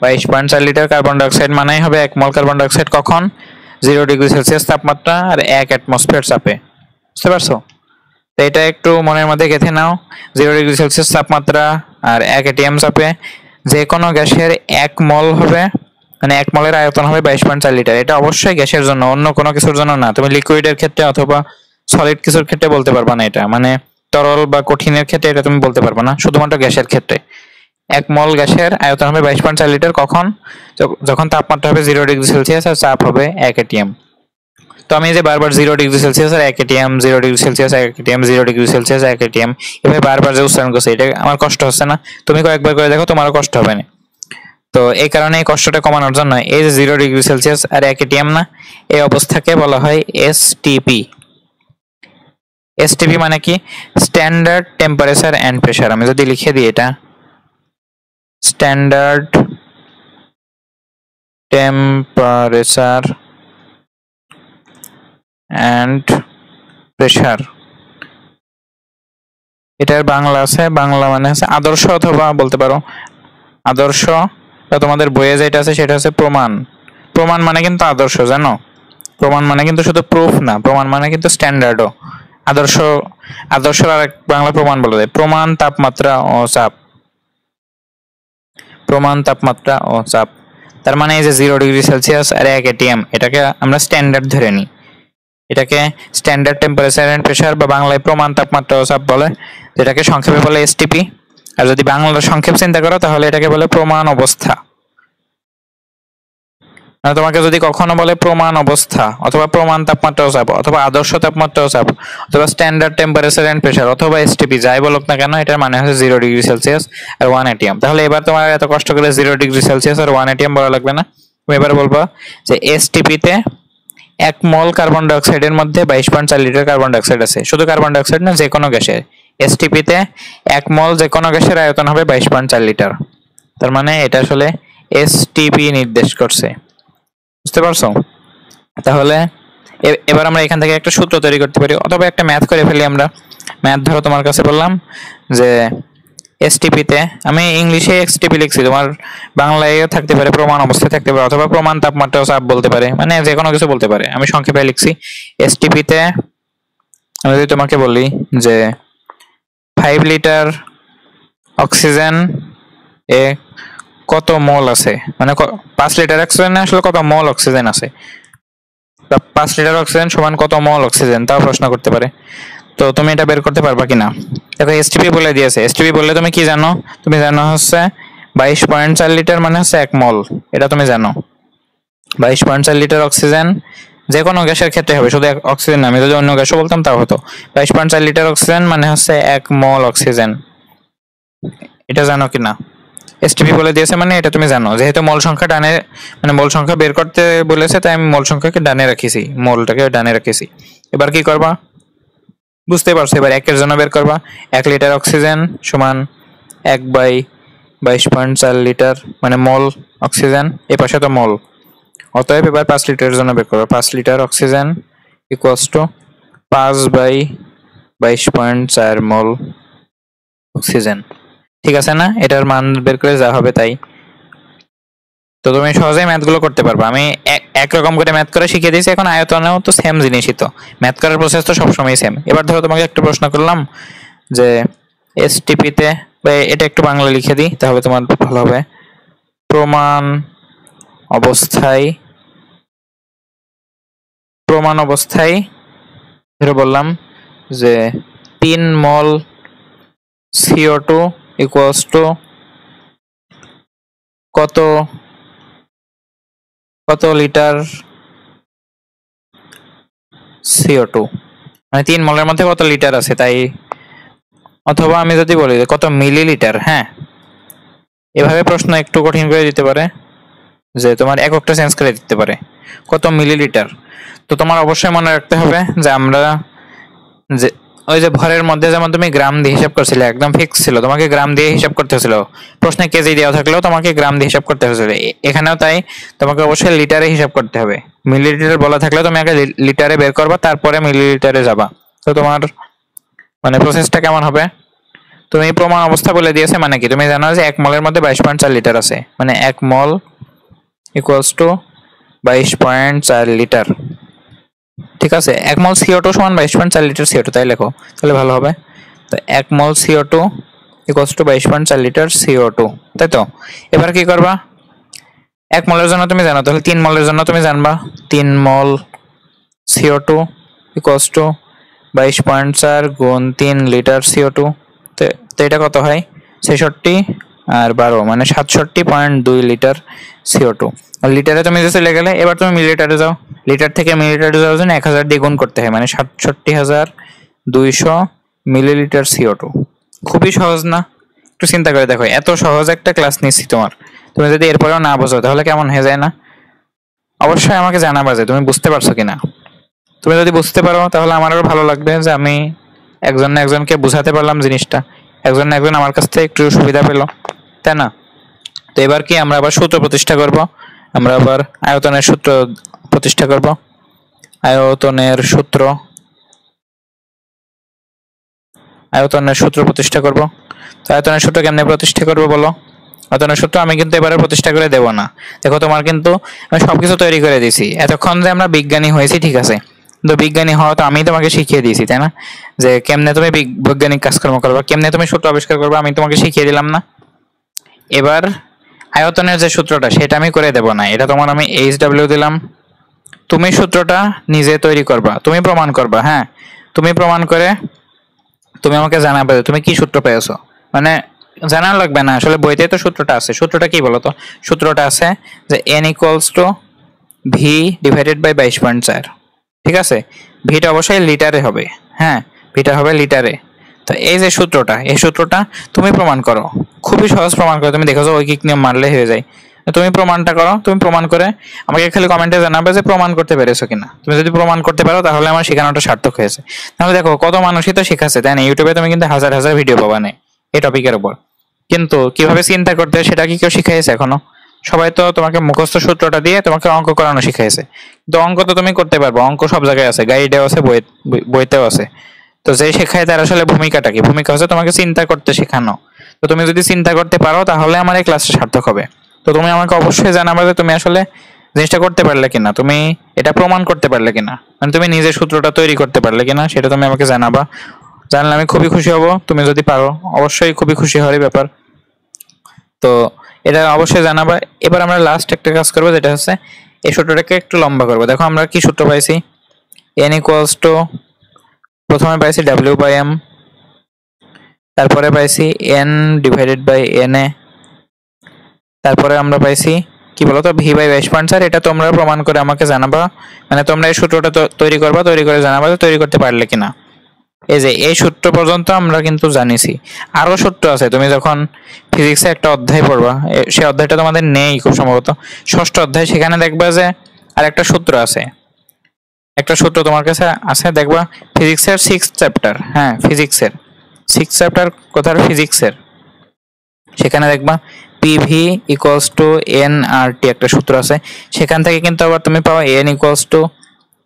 22.4 লিটার কার্বন ডাইঅক্সাইড মানেই হবে 1 মোল কার্বন ডাইঅক্সাইড, কখন? 0 ডিগ্রি সেলসিয়াস তাপমাত্রা আর 1 অ্যাটমসফিয়ার চাপে। বুঝতে পারছো? তো এটা একটু মনের মধ্যে গেঁথে নাও, 0 ডিগ্রি সেলসিয়াস তাপমাত্রা আর 1 atm চাপে যে কোনো গ্যাসের 1 মোল হবে, মানে 1 মোলের আয়তন হবে 22.4 লিটার। এটা অবশ্যই গ্যাসের জন্য, অন্য কোনো কিছুর জন্য না। তুমি লিকুইডের ক্ষেত্রে অথবা সলিড কিছুর ক্ষেত্রে বলতে পারবা না এটা, মানে তরল বা কঠিনের ক্ষেত্রে এটা তুমি বলতে পারবা না, শুধুমাত্র গ্যাসের ক্ষেত্রে। 1 মোল গ্যাসের আয়তন হবে 22.4 লিটার, কখন? যখন তাপমাত্রা হবে 0 ডিগ্রি সেলসিয়াস আর চাপ হবে 1 atm। তো আমি যে বারবার 0 ডিগ্রি সেলসিয়াস আর 1 atm, 0 degree Celsius 1 atm, 0 degree Celsius 1 atm এভাবে বারবার যে উচ্চারণ করছি, এটা আমার কষ্ট হচ্ছে না? তুমি কয়েকবার করে দেখো, তোমারও কষ্ট হবে না। তো এই কারণে এই কষ্টটা কমানোর জন্য এই যে 0 ডিগ্রি সেলসিয়াস আর 1 atm না, এই অবস্থাকে বলা হয় এসটিপি। এসটিপি মানে কি? Standard temperature and pressure. আমি যদি লিখে দিই এটা, স্ট্যান্ডার্ড টেম্পারেচার এন্ড প্রেসার, এটার বাংলা আছে, বাংলা মানে আছে আদর্শ, অথবা বলতে পারো আদর্শ। তোমাদের বইয়ে যেটা আছে সেটা হচ্ছে প্রমাণ। প্রমাণ মানে কিন্তু আদর্শ, জানো? প্রমাণ মানে কিন্তু শুধু প্রুফ না, প্রমাণ মানে কিন্তু স্ট্যান্ডার্ডও। আদর্শ, আদর্শের আরেক বাংলা প্রমাণ বলা যায়। প্রমাণ তাপমাত্রা ও চাপ, প্রমাণ তাপমাত্রা ও চাপ। তার মানে এই যে 0 ডিগ্রি সেলসিয়াস আর 1 atm, এটাকে আমরা স্ট্যান্ডার্ড ধরে নিই। এটাকে স্ট্যান্ডার্ড টেম্পারেচার এন্ড প্রেসার বা বাংলায় প্রমাণ তাপমাত্রা ও চাপ বলে, যেটাকে সংক্ষেপে বলে এসটিপি। আর যদি বাংলার সংক্ষেপ চিন্তা করো তাহলে এটাকে বলে প্রমাণ অবস্থা। মানে তোমাকে যদি কখনো বলে প্রমাণ অবস্থা, অথবা প্রমাণ তাপমাত্রা ও চাপ, অথবা আদর্শ তাপমাত্রা ও চাপ, অথবা স্ট্যান্ডার্ড টেম্পারেচার এন্ড প্রেসার, অথবা এসটিপি, যাই বলুক না কেন, এটার মানে হচ্ছে 0 ডিগ্রি সেলসিয়াস আর 1 atm। তাহলে এবার তোমার এত কষ্ট করে 0 ডিগ্রি সেলসিয়াস আর 1 atm বলা লাগবে না। তুমি এবার বলবা যে এসটিপিতে 1 মোল কার্বন ডাইঅক্সাইডের মধ্যে 22.4 লিটার কার্বন ডাইঅক্সাইড আছে। শুধু কার্বন ডাইঅক্সাইড না, যে কোনো গ্যাসের এসটিপিতে 1 মোল যে কোনো গ্যাসের আয়তন হবে 22.4 লিটার। তার মানে এটা আসলে এসটিপি নির্দেশ করছে। বুঝতে পারছো? তাহলে এবার আমরা এখান থেকে একটা সূত্র তৈরি করতে পারি, অথবা একটা ম্যাথ করে ফেলি আমরা। ম্যাথ ধরো তোমার কাছে বললাম যে এসটিপি তে আমি ইংলিশে এসটিপি লিখছি, তোমার বাংলায় থাকতে পারে প্রমাণ অবস্থায় থাকতে পারে, অথবা প্রমাণ তাপমাত্রা ও চাপ বলতে পারে, মানে যে কোনো কিছু বলতে পারে। আমি সংক্ষেপে লিখছি এসটিপি তে। আমি যদি তোমাকে বলি যে 5 লিটার অক্সিজেন এ কত মোল আছে, মানে 5 লিটার অক্সিজেনে আসলে কত মোল অক্সিজেন আছে, 5 লিটার অক্সিজেন সমান কত মোল অক্সিজেন, তাও প্রশ্ন করতে পারে। তো তুমি এটা বের করতে পারবা কিনা? দেখো এসটিপি বলে দিয়েছে, এসটিপি বললে তুমি কি জানো? তুমি জানো হচ্ছে 22.4 লিটার মানে হচ্ছে 1 মোল, এটা তুমি জানো। 22.4 লিটার অক্সিজেন যে কোনো গ্যাসের ক্ষেত্রে হবে, শুধু অক্সিজেন না, আমি যদি অন্য গ্যাসও বলতাম তাও হতো। 22.4 লিটার অক্সিজেন মানে হচ্ছে 1 মোল অক্সিজেন, এটা জানো কিনা? এসটিপি বলে দিয়েছে মানে এটা তুমি জানো। যেহেতু মোল সংখ্যা ডানে, মানে মোল সংখ্যা বের করতে বলেছে, তাই আমি মোল সংখ্যাকে ডানে রাখিছি, মোলটাকে ডানে রাখিছি। এবার কি করবা বুঝতে পারছো? এবার 1 এর জন্য বের করবা। 1 লিটার অক্সিজেন সমান 1/22.4 লিটার, মানে মোল অক্সিজেন, এ পাশে তো মোল। অতএব এবার 5 লিটারের জন্য বের করবা। 5 litre oxygen equals to 5/22.4 mole oxygen. ঠিক আছে না? এটার মান বের করে যা হবে তাই। তো তুমি সহজেই ম্যাথগুলো করতে পারবে। আমি একরকম করে ম্যাথ করে শিখিয়ে দিয়েছি, এখন আয়তনেও তো সেম জিনিসই, তো ম্যাথ করার প্রসেস তো সবসময় সেম। এবার ধরো তোমাকে একটা প্রশ্ন করলাম যে এসটিপি তে, এটা একটু বাংলা লিখে দিই তাহলে তোমার ভালো হবে। প্রমাণ অবস্থায় ধরে বললাম যে 3 মোল CO2 ইকুয়ালস টু কত লিটার CO2, মানে 3 মোলের মধ্যে কত লিটার আছে তাই। অথবা আমি যদি বলি কত মিলিলিটার, হ্যাঁ, এভাবে প্রশ্ন একটু কঠিন করে দিতে পারে, যে তোমার এককটা চেঞ্জ করে দিতে পারে, কত মিলিলিটার। তো তোমার অবশ্যই মনে রাখতে হবে যে আমরা যে ওই যে ভরের মধ্যে যেমন তুমি গ্রাম দিয়ে হিসাব করছিলে, একদম ফিক্স ছিল, তোমাকে গ্রাম দিয়ে হিসাব করতে হয়েছিল। প্রশ্নে কেজি দেওয়া থাকলেও তোমাকে গ্রাম দিয়ে হিসাব করতে হয়েছিল, এখানেও তাই, তোমাকে অবশ্যই লিটারে হিসাব করতে হবে। মিলিলিটার বলা থাকলে তুমি আগে লিটারে বের করবা, তারপরে মিলিলিটারে যাবা। তো তোমার মানে প্রসেসটা কেমন হবে? তুমি প্রমাণ অবস্থা বলে দিয়েছে মানে কি, তুমি জানো যে 1 মোলের মধ্যে 22.4 লিটার আছে, মানে 1 মোল ইকুয়ালস টু 22.4 লিটার। ঠিক আছে, 1 মোল CO2 সমান 22.4 লিটার CO2, তাই লেখো, তাহলে ভালো হবে। তো 1 মোল CO2 equals two 22.4 litre CO2, তাই তো। এবার কি করবা? 1 মোলের জন্য তুমি জানো, তাহলে 3 মোলের জন্য তুমি জানবা 3 মোল CO2 ইকুয়ালস টু 22.4 গুণ 3 লিটার CO2। তো এটা কত হয়? 66 আর 12 মানে 67.2 লিটার CO2। আর লিটারে তুমি যে চলে গেলে, এবার তুমি মিলিলিটারে যাও। লিটার থেকে মিলিলিটারে যাওয়ার জন্য 1000 দিয়ে গুণ করতে হয়, মানে 67,200 মিলিলিটার CO2। খুবই সহজ না? একটু চিন্তা করে দেখো, এত সহজ একটা ক্লাস নিচ্ছি তোমার, তুমি যদি এরপরেও না বোঝো তাহলে কেমন হয়ে যায় না? অবশ্যই আমাকে জানাবা যে তুমি বুঝতে পারছো কিনা। তুমি যদি বুঝতে পারো তাহলে আমারও ভালো লাগবে যে আমি একজন না একজনকে বুঝাতে পারলাম জিনিসটা, একজন না একজন আমার কাছ থেকে একটু সুবিধা পেলো, তাই না? তো এবার কি আমরা আবার সূত্র প্রতিষ্ঠা করব, আমরা আবার আয়তনের সূত্র প্রতিষ্ঠা করব। আয়তনের সূত্র প্রতিষ্ঠা করব। তো আয়তনের সূত্র কেমনে প্রতিষ্ঠা করব বলো? আয়তনের সূত্র আমি কিন্তু এবারে প্রতিষ্ঠা করে দেব না। দেখো তোমার কিন্তু আমি সবকিছু তৈরি করে দিয়েছি, এতক্ষণ যে আমরা বিজ্ঞানী হয়েছি ঠিক আছে, কিন্তু বিজ্ঞানী হওয়া তো আমি তোমাকে শিখিয়ে দিয়েছি, তাই না? যে কেমনে তুমি বৈজ্ঞানিক কাজকর্ম করবা, কেমনে তুমি সূত্র আবিষ্কার করবা, আমি তোমাকে শিখিয়ে দিলাম না? এবার আয়তনের যে সূত্রটা সেটা আমি করে দেব না, এটা তোমার আমি HW দিলাম। তুমি সূত্রটা নিজে তৈরি করবা, তুমি প্রমাণ করবা। হ্যাঁ, তুমি প্রমাণ করে তুমি আমাকে জানাবে তুমি কি সূত্র পেয়েছো। মানে জানা লাগবে না, আসলে বইতে তো সূত্রটা আছে। সূত্রটা কি বলতো? সূত্রটা আছে যে n equals to v divided by 22.4। ঠিক আছে, ভিটা অবশ্যই লিটারে হবে। হ্যাঁ, ভিটা হবে লিটারে। তো এই যে সূত্রটা, এই সূত্রটা তুমি প্রমাণ করো, খুবই সহজ প্রমাণ করো। তুমি দেখো ঐকিক নিয়ম মানলে হয়ে যায়। তুমি প্রমাণটা করো, তুমি প্রমাণ করে আমাকে খালি কমেন্টে জানাবে যে প্রমাণ করতে পেরেছো কিনা। তুমি যদি প্রমাণ করতে পারো তাহলে আমার শেখানোটা সার্থক হয়েছে। তাহলে দেখো কত মানুষই তো শেখাচ্ছে, তাই না? ইউটিউবে তুমি কিন্তু হাজার হাজার ভিডিও পাবা না এই টপিকের উপর, কিন্তু কিভাবে চিন্তা করতে সেটা কি কেউ শিখাইছে এখনো? সবাই তো তোমাকে মুখস্থ সূত্রটা দিয়ে তোমাকে অঙ্ক করানো শিখাইছে, কিন্তু অঙ্ক তো তুমি করতে পারবো, অঙ্ক সব জায়গায় আছে, গাইডেও আছে, বইতেও আছে। তো যে শেখায় তার আসলে ভূমিকাটা কি? ভূমিকা হচ্ছে তোমাকে চিন্তা করতে শেখানো। তো তুমি যদি চিন্তা করতে পারো তাহলে আমার এই ক্লাসটা সার্থক হবে। তো তুমি আমাকে অবশ্যই জানাবে যে তুমি আসলে জিনিসটা করতে পারলে কিনা, তুমি এটা প্রমাণ করতে পারলে কিনা, মানে তুমি নিজের সূত্রটা তৈরি করতে পারলে কিনা, সেটা তুমি আমাকে জানাবা। জানলে আমি খুবই খুশি হব। তুমি যদি পারো অবশ্যই খুবই খুশি হওয়ারই ব্যাপার। তো এটা অবশ্যই জানাবা। এবার আমরা লাস্ট একটা কাজ করবো, যেটা হচ্ছে এই সূত্রটাকে একটু লম্বা করবো। দেখো আমরা কি সূত্র পাইছি, n ইকুয়ালস টু, প্রথমে পাইছি w বাই m, তারপরে পাইছি n ডিভাইডেড বাই na, তারপরে আমরা পাইছি কি বলতো v বাই 22.4। এটা তোমরা প্রমাণ করে আমাকে জানাবা, মানে তোমরা এই সূত্রটা তৈরি করবা, তৈরি করে জানাবা যে তৈরি করতে পারলে কিনা। এই যে এই সূত্র পর্যন্ত আমরা কিন্তু জানিছি, আরো সূত্র আছে। তুমি যখন ফিজিক্সে একটা অধ্যায় পড়বা, সেই অধ্যায়টা তোমাদের নেই খুব সম্ভবত, ষষ্ঠ অধ্যায়, সেখানে দেখবা যে আর একটা সূত্র আছে, একটা সূত্র তোমার কাছে আছে, দেখবা ফিজিক্সের 6th চ্যাপ্টার, হ্যাঁ ফিজিক্সের 6th চ্যাপ্টার, কোথার ফিজিক্সের, সেখানে দেখবা PV equals to n R T একটা সূত্র আছে। সেখান থেকে কিন্তু আবার তুমি পাও n equals to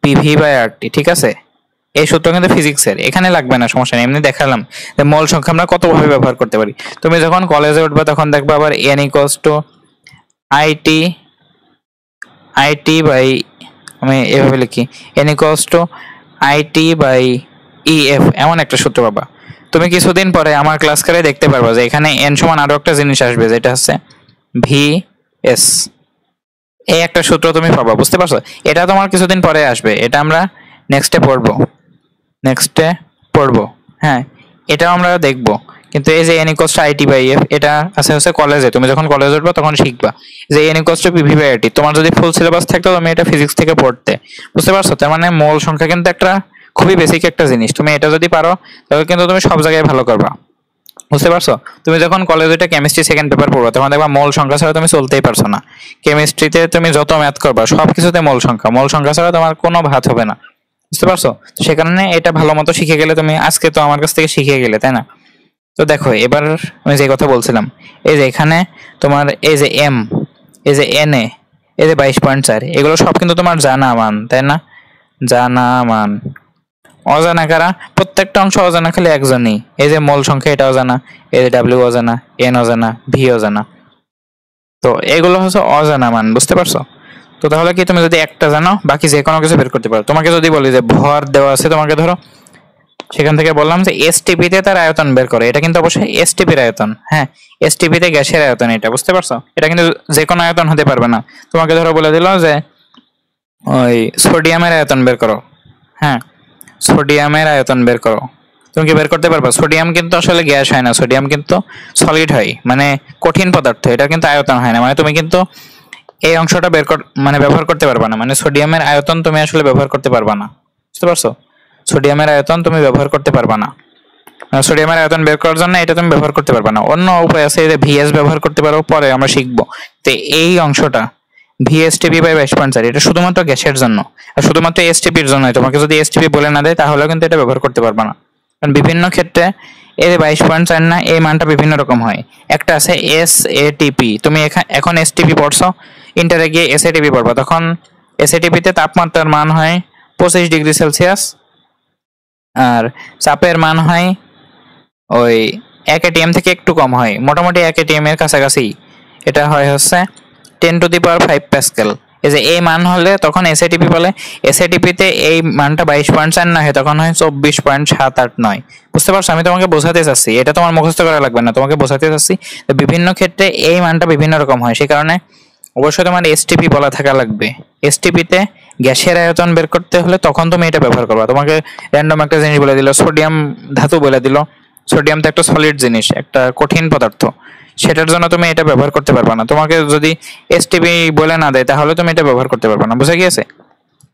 PV by R T, ঠিক আছে। এই সূত্র কিন্তু ফিজিক্সের, এখানে লাগবে না, সমস্যা নেই। এমনি দেখালাম যে মোল সংখ্যা আমরা কতভাবে ব্যবহার করতে পারি। তুমি যখন কলেজে উঠবে তখন দেখবা আবার N equals to IT, IT by, আমি এভাবে লিখি, N equals to IT by F, এমন একটা সূত্র পাবা। তুমি কিছুদিন পরে আমার ক্লাস করে দেখতে পারবা যে এখানে এন সমান আরো একটা জিনিস আসবে, যেটা হচ্ছে ভি এস, এই একটা সূত্র তুমি পাবা, বুঝতে পারছো। এটা তোমার কিছুদিন পরে আসবে, এটা আমরা নেক্সটে পড়বো, নেক্সটে পড়বো, হ্যাঁ এটাও আমরা দেখবো। কিন্তু এই যে N equals to IT by F, এটা আছে হচ্ছে কলেজে, তুমি যখন কলেজে উঠবে তখন শিখবা যে N equals to PV by IT. তোমার যদি ফুল সিলেবাস থাকতো তুমি এটা ফিজিক্স থেকে পড়তে, বুঝতে পারছো। তার মানে মোল সংখ্যা কিন্তু একটা খুবই বেসিক একটা জিনিস, তুমি এটা যদি পারো তাহলে কিন্তু তুমি সব জায়গায় ভালো করবা, বুঝতে পারছো। তুমি যখন কলেজে এটা কেমিস্ট্রি সেকেন্ড পেপার পড়বে তখন দেখবা মোল সংখ্যা ছাড়া তুমি চলতেই পারছো না। কেমিস্ট্রিতে তুমি যত ম্যাথ করবা সব কিছুতে মোল সংখ্যা, মোল সংখ্যা ছাড়া তোমার কোনো ভাত হবে না, বুঝতে পারছো। তো সে কারণে এটা ভালো মতো শিখে গেলে, তুমি আজকে তো আমার কাছ থেকে শিখে গেলে, তাই না। তো দেখো এবার আমি যে কথা বলছিলাম, এই যে এখানে তোমার এই যে এম, এই যে এন এ, এই যে 22.4, এগুলো সব কিন্তু তোমার জানা মান, তাই না, জানা মান। অজানা কারা, প্রত্যেকটা অংশ অজানা, খালি একজনই, এই যে মোল সংখ্যা এটা অজানা, এই যে ডাব্লিউ অজানা, এন অজানা, ভি অজানা। তো এগুলো হচ্ছে অজানা মান, বুঝতে পারছো। তো তাহলে কি তুমি যদি একটা জানো বাকি যে কোনো কিছু বের করতে পারো। তোমাকে যদি বলি যে ভর দেওয়া আছে, তোমাকে ধরো সেখান থেকে বললাম যে এসটিপি তে তার আয়তন বের করে, এটা কিন্তু অবশ্যই এসটিপির আয়তন, হ্যাঁ এসটিপি তে গ্যাসের আয়তন, এটা বুঝতে পারছো। এটা কিন্তু যে কোনো আয়তন হতে পারবে না। তোমাকে ধরো বলে দিল যে ওই সোডিয়ামের আয়তন বের করো, হ্যাঁ সোডিয়ামের আয়তন বের করো, তুমি কি বের করতে পারবা। সোডিয়াম কিন্তু আসলে গ্যাস হয় না, সোডিয়াম কিন্তু সলিড হয়, মানে কঠিন পদার্থ, এটা কিন্তু আয়তন হয় না। মানে তুমি কিন্তু এই অংশটা মানে ব্যবহার করতে পারবা না, মানে সোডিয়ামের আয়তন তুমি আসলে ব্যবহার করতে পারবা না, বুঝতে পারছো। সোডিয়ামের আয়তন তুমি ব্যবহার করতে পারবা না, সোডিয়ামের আয়তন বের করার জন্য এটা তুমি ব্যবহার করতে পারবা না। অন্য উপায় আছে, এই যে ভিএস ব্যবহার করতে পারো, পরে আমরা শিখবো। তো এই অংশটা ভিএসটিপি বাই 22.4, এটা শুধুমাত্র গ্যাসের জন্য, আর শুধুমাত্র এসটিপির জন্য। তোমাকে যদি এসটিপি বলে না দেয় তাহলে কিন্তু এটা ব্যবহার করতে পারবা না, কারণ বিভিন্ন ক্ষেত্রে এই 22.4 না, এই মানটা বিভিন্ন রকম হয়। একটা আছে এস এটিপি, তুমি এখন এসটিপি পড়ছো, ইন্টারে গিয়ে এসএটিপি পড়বা, তখন এসএটিপি তে তাপমাত্রার মান হয় 25°C, আর চাপের মান হয় ওই 1 atm থেকে একটু কম হয়, মোটামুটি 1 atm এর কাছাকাছি। এটা হয় হচ্ছে 10⁵ প্যাসকেল। এই যে এই মান হলে তখন এসএটিপি বলে। এসএটিপি তে এই মানটা 22.4 না হয়, তখন হয় 24.789। বুঝতে পারছো, আমি তোমাকে বোঝাতে চাচ্ছি, এটা তোমার মুখস্থ করা লাগবে না, তোমাকে বোঝাতে চাচ্ছি বিভিন্ন ক্ষেত্রে এই মানটা বিভিন্ন রকম হয়। সেই কারণে অবশ্যই তোমার এসটিপি বলা থাকা লাগবে। এসটিপি তে গ্যাসের আয়তন বের করতে হলে তখন তুমি এটা ব্যবহার করবা। তোমাকে র্যান্ডম একটা জিনিস বলে দিল, সোডিয়াম ধাতু বলে দিল, সোডিয়াম তো একটা সলিড জিনিস, একটা কঠিন পদার্থ, সেটার জন্য তুমি এটা ব্যবহার করতে পারবা না। তোমাকে যদি এসটিপি বলে না দেয় তাহলে তুমি এটা ব্যবহার করতে পারবা না, বুঝা গিয়েছে।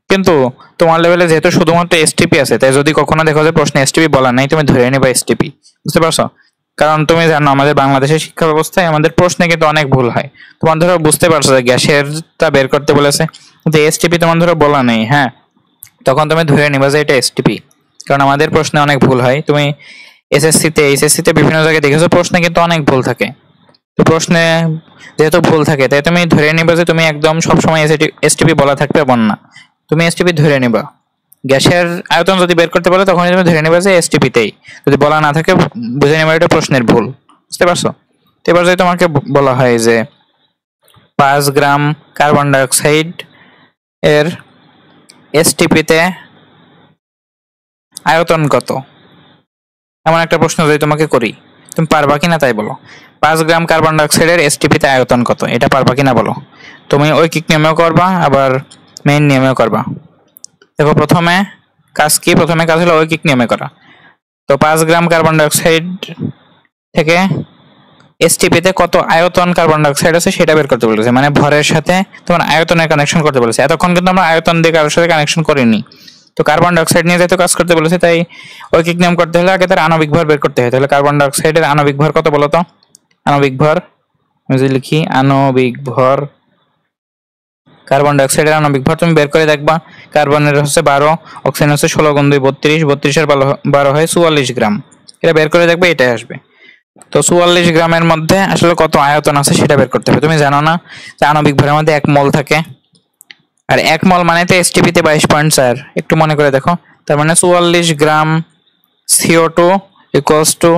কিন্তু তোমার লেভেলে যেহেতু শুধুমাত্র এসটিপি আছে, তাই যদি কখনো দেখো যে প্রশ্নে এসটিপি বলা নাই, তুমি ধরে নিবা এসটিপি, বুঝতে পারছো। কারণ তুমি জানো আমাদের বাংলাদেশের শিক্ষা ব্যবস্থায় আমাদের প্রশ্নে কিন্তু অনেক ভুল হয়। তোমার ধরো বুঝতে পারছো যে গ্যাসেরটা বের করতে বলেছে, কিন্তু এসটিপি তোমার ধরো বলা নেই, হ্যাঁ তখন তুমি ধরে নিবা যে এটা এসটিপি, কারণ আমাদের প্রশ্নে অনেক ভুল হয়। তুমি এইচএসসি তে বিভিন্ন জায়গায় দেখেছো প্রশ্নে কিন্তু অনেক ভুল থাকে। তো প্রশ্নে যেহেতু ভুল থাকে তাই তুমি ধরে নিবা যে তুমি একদম সবসময় এসটিপি বলা থাকবে এমন না, তুমি এসটিপি ধরে নিবা। গ্যাসের আয়তন যদি বের করতে পারো তখন তুমি ধরে নিবা যে এসটিপি তেই, যদি বলা না থাকে বুঝে নিবা এটা প্রশ্নের ভুল, বুঝতে পারছো? তো এবার যদি তোমাকে বলা হয় যে 5 গ্রাম কার্বন ডাইঅক্সাইড এর এসটিপিতে আয়তন কত, এমন একটা প্রশ্ন যদি তোমাকে করি, তুমি পারবা কিনা তাই বলো। 5 গ্রাম কার্বন ডাইঅক্সাইডের এসটিপিতে আয়তন কত, এটা পারবা কিনা বলো। তুমি ঐকিক নিয়মেও করবা আবার মেইন নিয়মেও করবা। দেখো প্রথমে কাজ কি, প্রথমে কাজ হলো ঐকিক নিয়মে করা। তো 5 গ্রাম কার্বন ডাইঅক্সাইড থেকে এসটিপিতে কত আয়তন কার্বন ডাইঅক্সাইড আছে সেটা বের করতে বলেছে, মানে ভরের সাথে তোমার আয়তনের কানেকশন করতে বলেছে। এতক্ষণ কিন্তু আমরা আয়তন দিয়ে কারোর সাথে কানেকশন করিনি। তো কার্বন ডাইঅক্সাইড নিয়ে যেহেতু কাজ করতে বলেছে, তাই ঐকিক নিয়ম করতে হলে আগে তার আণবিক ভর বের করতে হয়। তাহলে কার্বন ডাইঅক্সাইডের আণবিক ভর কত বলো তো? আণবিক ভর আমি যদি লিখি আণবিক ভর, কার্বন ডাইঅক্সাইডের আণবিক ভর তুমি বের করে দেখবা। কার্বনের হচ্ছে 12, অক্সিজেন হচ্ছে 16 গুণ 2 32, 32 এর 12 হয় 44 গ্রাম। এটা বের করে দেখবে, এটাই আসবে। তো 44 গ্রামের মধ্যে আসলে কত আয়তন আছে সেটা বের করতে হবে। তুমি জানো না যে আণবিক ভরের মধ্যে 1 মোল থাকে, আর 1 মোল মানে তো এসটিপিতে 22.4। একটু মনে করে দেখো, তার মানে 44 গ্রাম CO2 ইকুয়ালস টু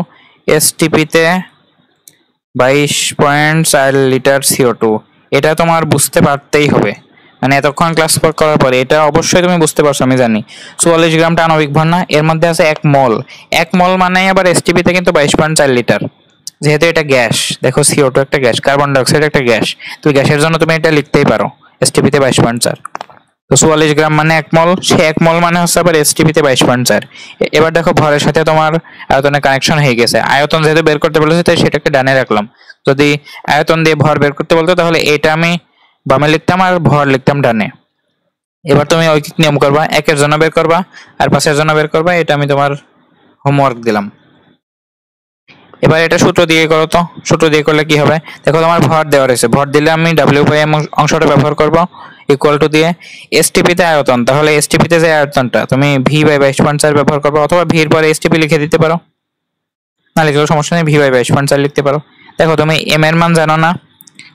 এসটিপিতে 22.4 লিটার CO2। এটা তোমার বুঝতে পারতেই হবে, মানে এতক্ষণ ক্লাস করার পরে এটা অবশ্যই তুমি বুঝতে পারছো আমি জানি। 44 গ্রামটা আণবিক ভর না, এর মধ্যে আছে 1 মোল। 1 মোল মানে আবার এসটিপিতে কিন্তু 22.4 লিটার। যেহেতু এটা গ্যাস, দেখো CO2 একটা গ্যাস, কার্বন ডাইঅক্সাইড একটা গ্যাস, তো গ্যাসের জন্য তুমি এটা লিখতেই পারো এসটিপিতে 22.4। তো 44 গ্রাম মানে 1 মোল, সে 1 মোল মানে হচ্ছে আবার এসটিপিতে 22.4। এবার দেখো ভরের সাথে তোমার আয়তনের কানেকশন হয়ে গেছে। আয়তন যেহেতু বের করতে বলেছে তাই সেটাকে ডানে রাখলাম। যদি আয়তন দিয়ে ভর বের করতে বলতো তাহলে এটা আমি বামে লিখতাম আর ভর লিখতাম ডানে। এবার তুমি ঐকিক নিয়ম করবা, 1 এর জন্য বের করবা আর 5 এর জন্য বের করবা। এটা আমি তোমার হোমওয়ার্ক দিলাম। এবার এটা সূত্র দিয়ে করো তো। সূত্র দিয়ে করলে কি হবে, দেখো তোমার ভর দেওয়া রয়েছে, ভর দিলে আমি W/m অংশটা ব্যবহার করব ইকুয়াল টু দিয়ে এসটিপিতে আয়তন। তাহলে এসটিপিতে যে আয়তনটা তুমি V/22.4 ব্যবহার করবে, অথবা V এর পরে এসটিপি লিখে দিতে পারো, না লিখলেও সমস্যা নেই, V/22.4 লিখতে পারো। দেখো তুমি m এর মান জানো না,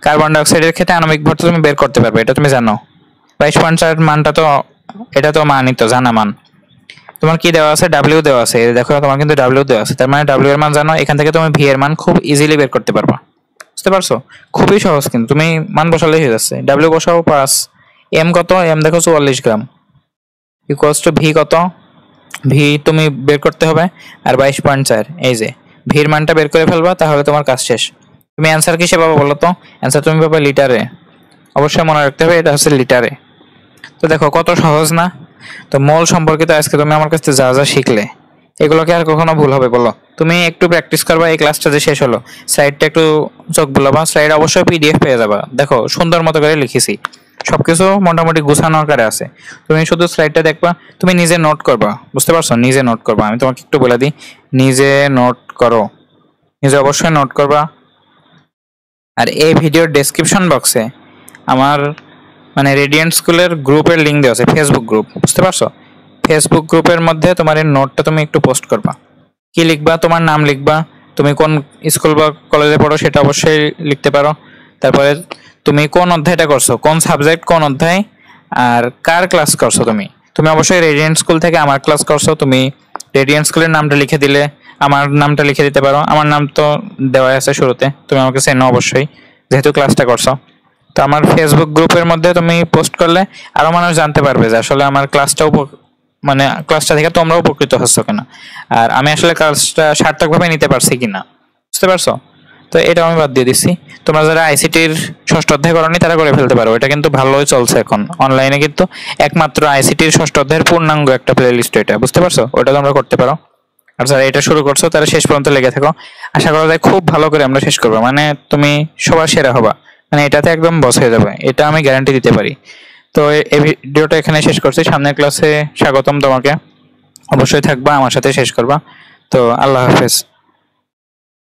কার্বন ডাইঅক্সাইডের ক্ষেত্রে আণবিক ভর তুমি বের করতে পারবে, এটা তুমি জানো। 22.4 মানটা তো এটা তো মানই তো জানা মান। তোমার কি দেওয়া আছে, W দেওয়া আছে, দেখো তোমার কিন্তু W দেওয়া আছে, তার মানে W এর মান জানো। এখান থেকে তুমি V এর মান খুব ইজিলি বের করতে পারবা। বুঝতে পারছো? খুবই সহজ, কিন্তু তুমি মান বসালেই হয়ে যাচ্ছে। W বসাও 5, M কত, M দেখো 44 গ্রাম ইকুয়ালস টু V কত, V তুমি বের করতে হবে আর 22.4। এই যে V এর মানটা বের করে ফেলবা, তাহলে তোমার কাজ শেষ। তুমি অ্যান্সার কিসে পাবো বলো তো? অ্যান্সার তুমি পাবে লিটারে। অবশ্যই মনে রাখতে হবে এটা হচ্ছে লিটারে। তো দেখো কত সহজ না? তো মোল সম্পর্কিত আজকে তুমি আমার কাছ থেকে যা যা শিখলে, এগুলোকে আর কখনো ভুল হবে বলো? তুমি একটু প্র্যাকটিস করবা, এই ক্লাসটা যে শেষ হলো স্লাইডটা একটু চোখ বুলাবা, স্লাইড অবশ্যই PDF পেয়ে যাবা। দেখো সুন্দর মতো করে লিখেছি, সবকিছু মোটামুটি গুছানো আকারে আছে। তুমি শুধু স্লাইডটা দেখবা, তুমি নিজে নোট করবা। বুঝতে পারছো? নিজে নোট করবা। আমি তোমাকে একটু বলে দিই, নিজে নোট করো, নিজে অবশ্যই নোট করবা। আর এই ভিডিওর ডেসক্রিপশন বক্সে আমার মানে রেডিয়েন্ট স্কুলের গ্রুপের লিঙ্ক দেওয়া আছে, ফেসবুক গ্রুপ। বুঝতে পারছো? ফেসবুক গ্রুপের মধ্যে তোমার এই নোটটা তুমি একটু পোস্ট করবা। কি লিখবা? তোমার নাম লিখবা, তুমি কোন স্কুল বা কলেজে পড়ো সেটা অবশ্যই লিখতে পারো। তারপরে তুমি কোন অধ্যায়টা করছো, কোন সাবজেক্ট, কোন অধ্যায়, আর কার ক্লাস করছো। তুমি তুমি অবশ্যই রেডিয়েন্ট স্কুল থেকে আমার ক্লাস করছো, তুমি রেডিয়েন্ট স্কুলের নামটা লিখে দিলে আমার নামটা লিখে দিতে পারো। আমার নাম তো দেওয়া আছে শুরুতে, তুমি আমাকে চেনো অবশ্যই যেহেতু ক্লাসটা করছো। তো আমার ফেসবুক গ্রুপের মধ্যে তুমি পোস্ট করলে আরো মানুষ জানতে পারবে যে আসলে আমার ক্লাসটাও মানে ক্লাসটা থেকে তোমরা উপকৃত হচ্ছ কিনা, আর আমি আসলে ক্লাসটা সার্থকভাবে নিতে পারছি কিনা। বুঝতে পারছো? তো এটা আমি বাদ দিয়ে দিচ্ছি। তোমরা যারা আইসিটির ষষ্ঠ অধ্যায় করনি তারা করে ফেলতে পারো, এটা কিন্তু ভালোই চলছে এখন অনলাইনে, কিন্তু একমাত্র আইসিটির ষষ্ঠ অধ্যায়ের পূর্ণাঙ্গ একটা প্লেলিস্ট এটা। বুঝতে পারছো? ওটা তোমরা করতে পারো। আর যারা এটা শুরু করছো তারা শেষ পর্যন্ত লেগে থাকো, আশা করা যায় খুব ভালো করে আমরা শেষ করবো, মানে তুমি সবার সেরা হবা, মানে এটাতে একদম বস হয়ে যাবে, এটা আমি গ্যারান্টি দিতে পারি। তো এই ভিডিওটা এখানে শেষ করছি, সামনের ক্লাসে স্বাগতম তোমাকে, অবশ্যই থাকবা আমার সাথে শেষ করবা। তো আল্লাহ হাফেজ।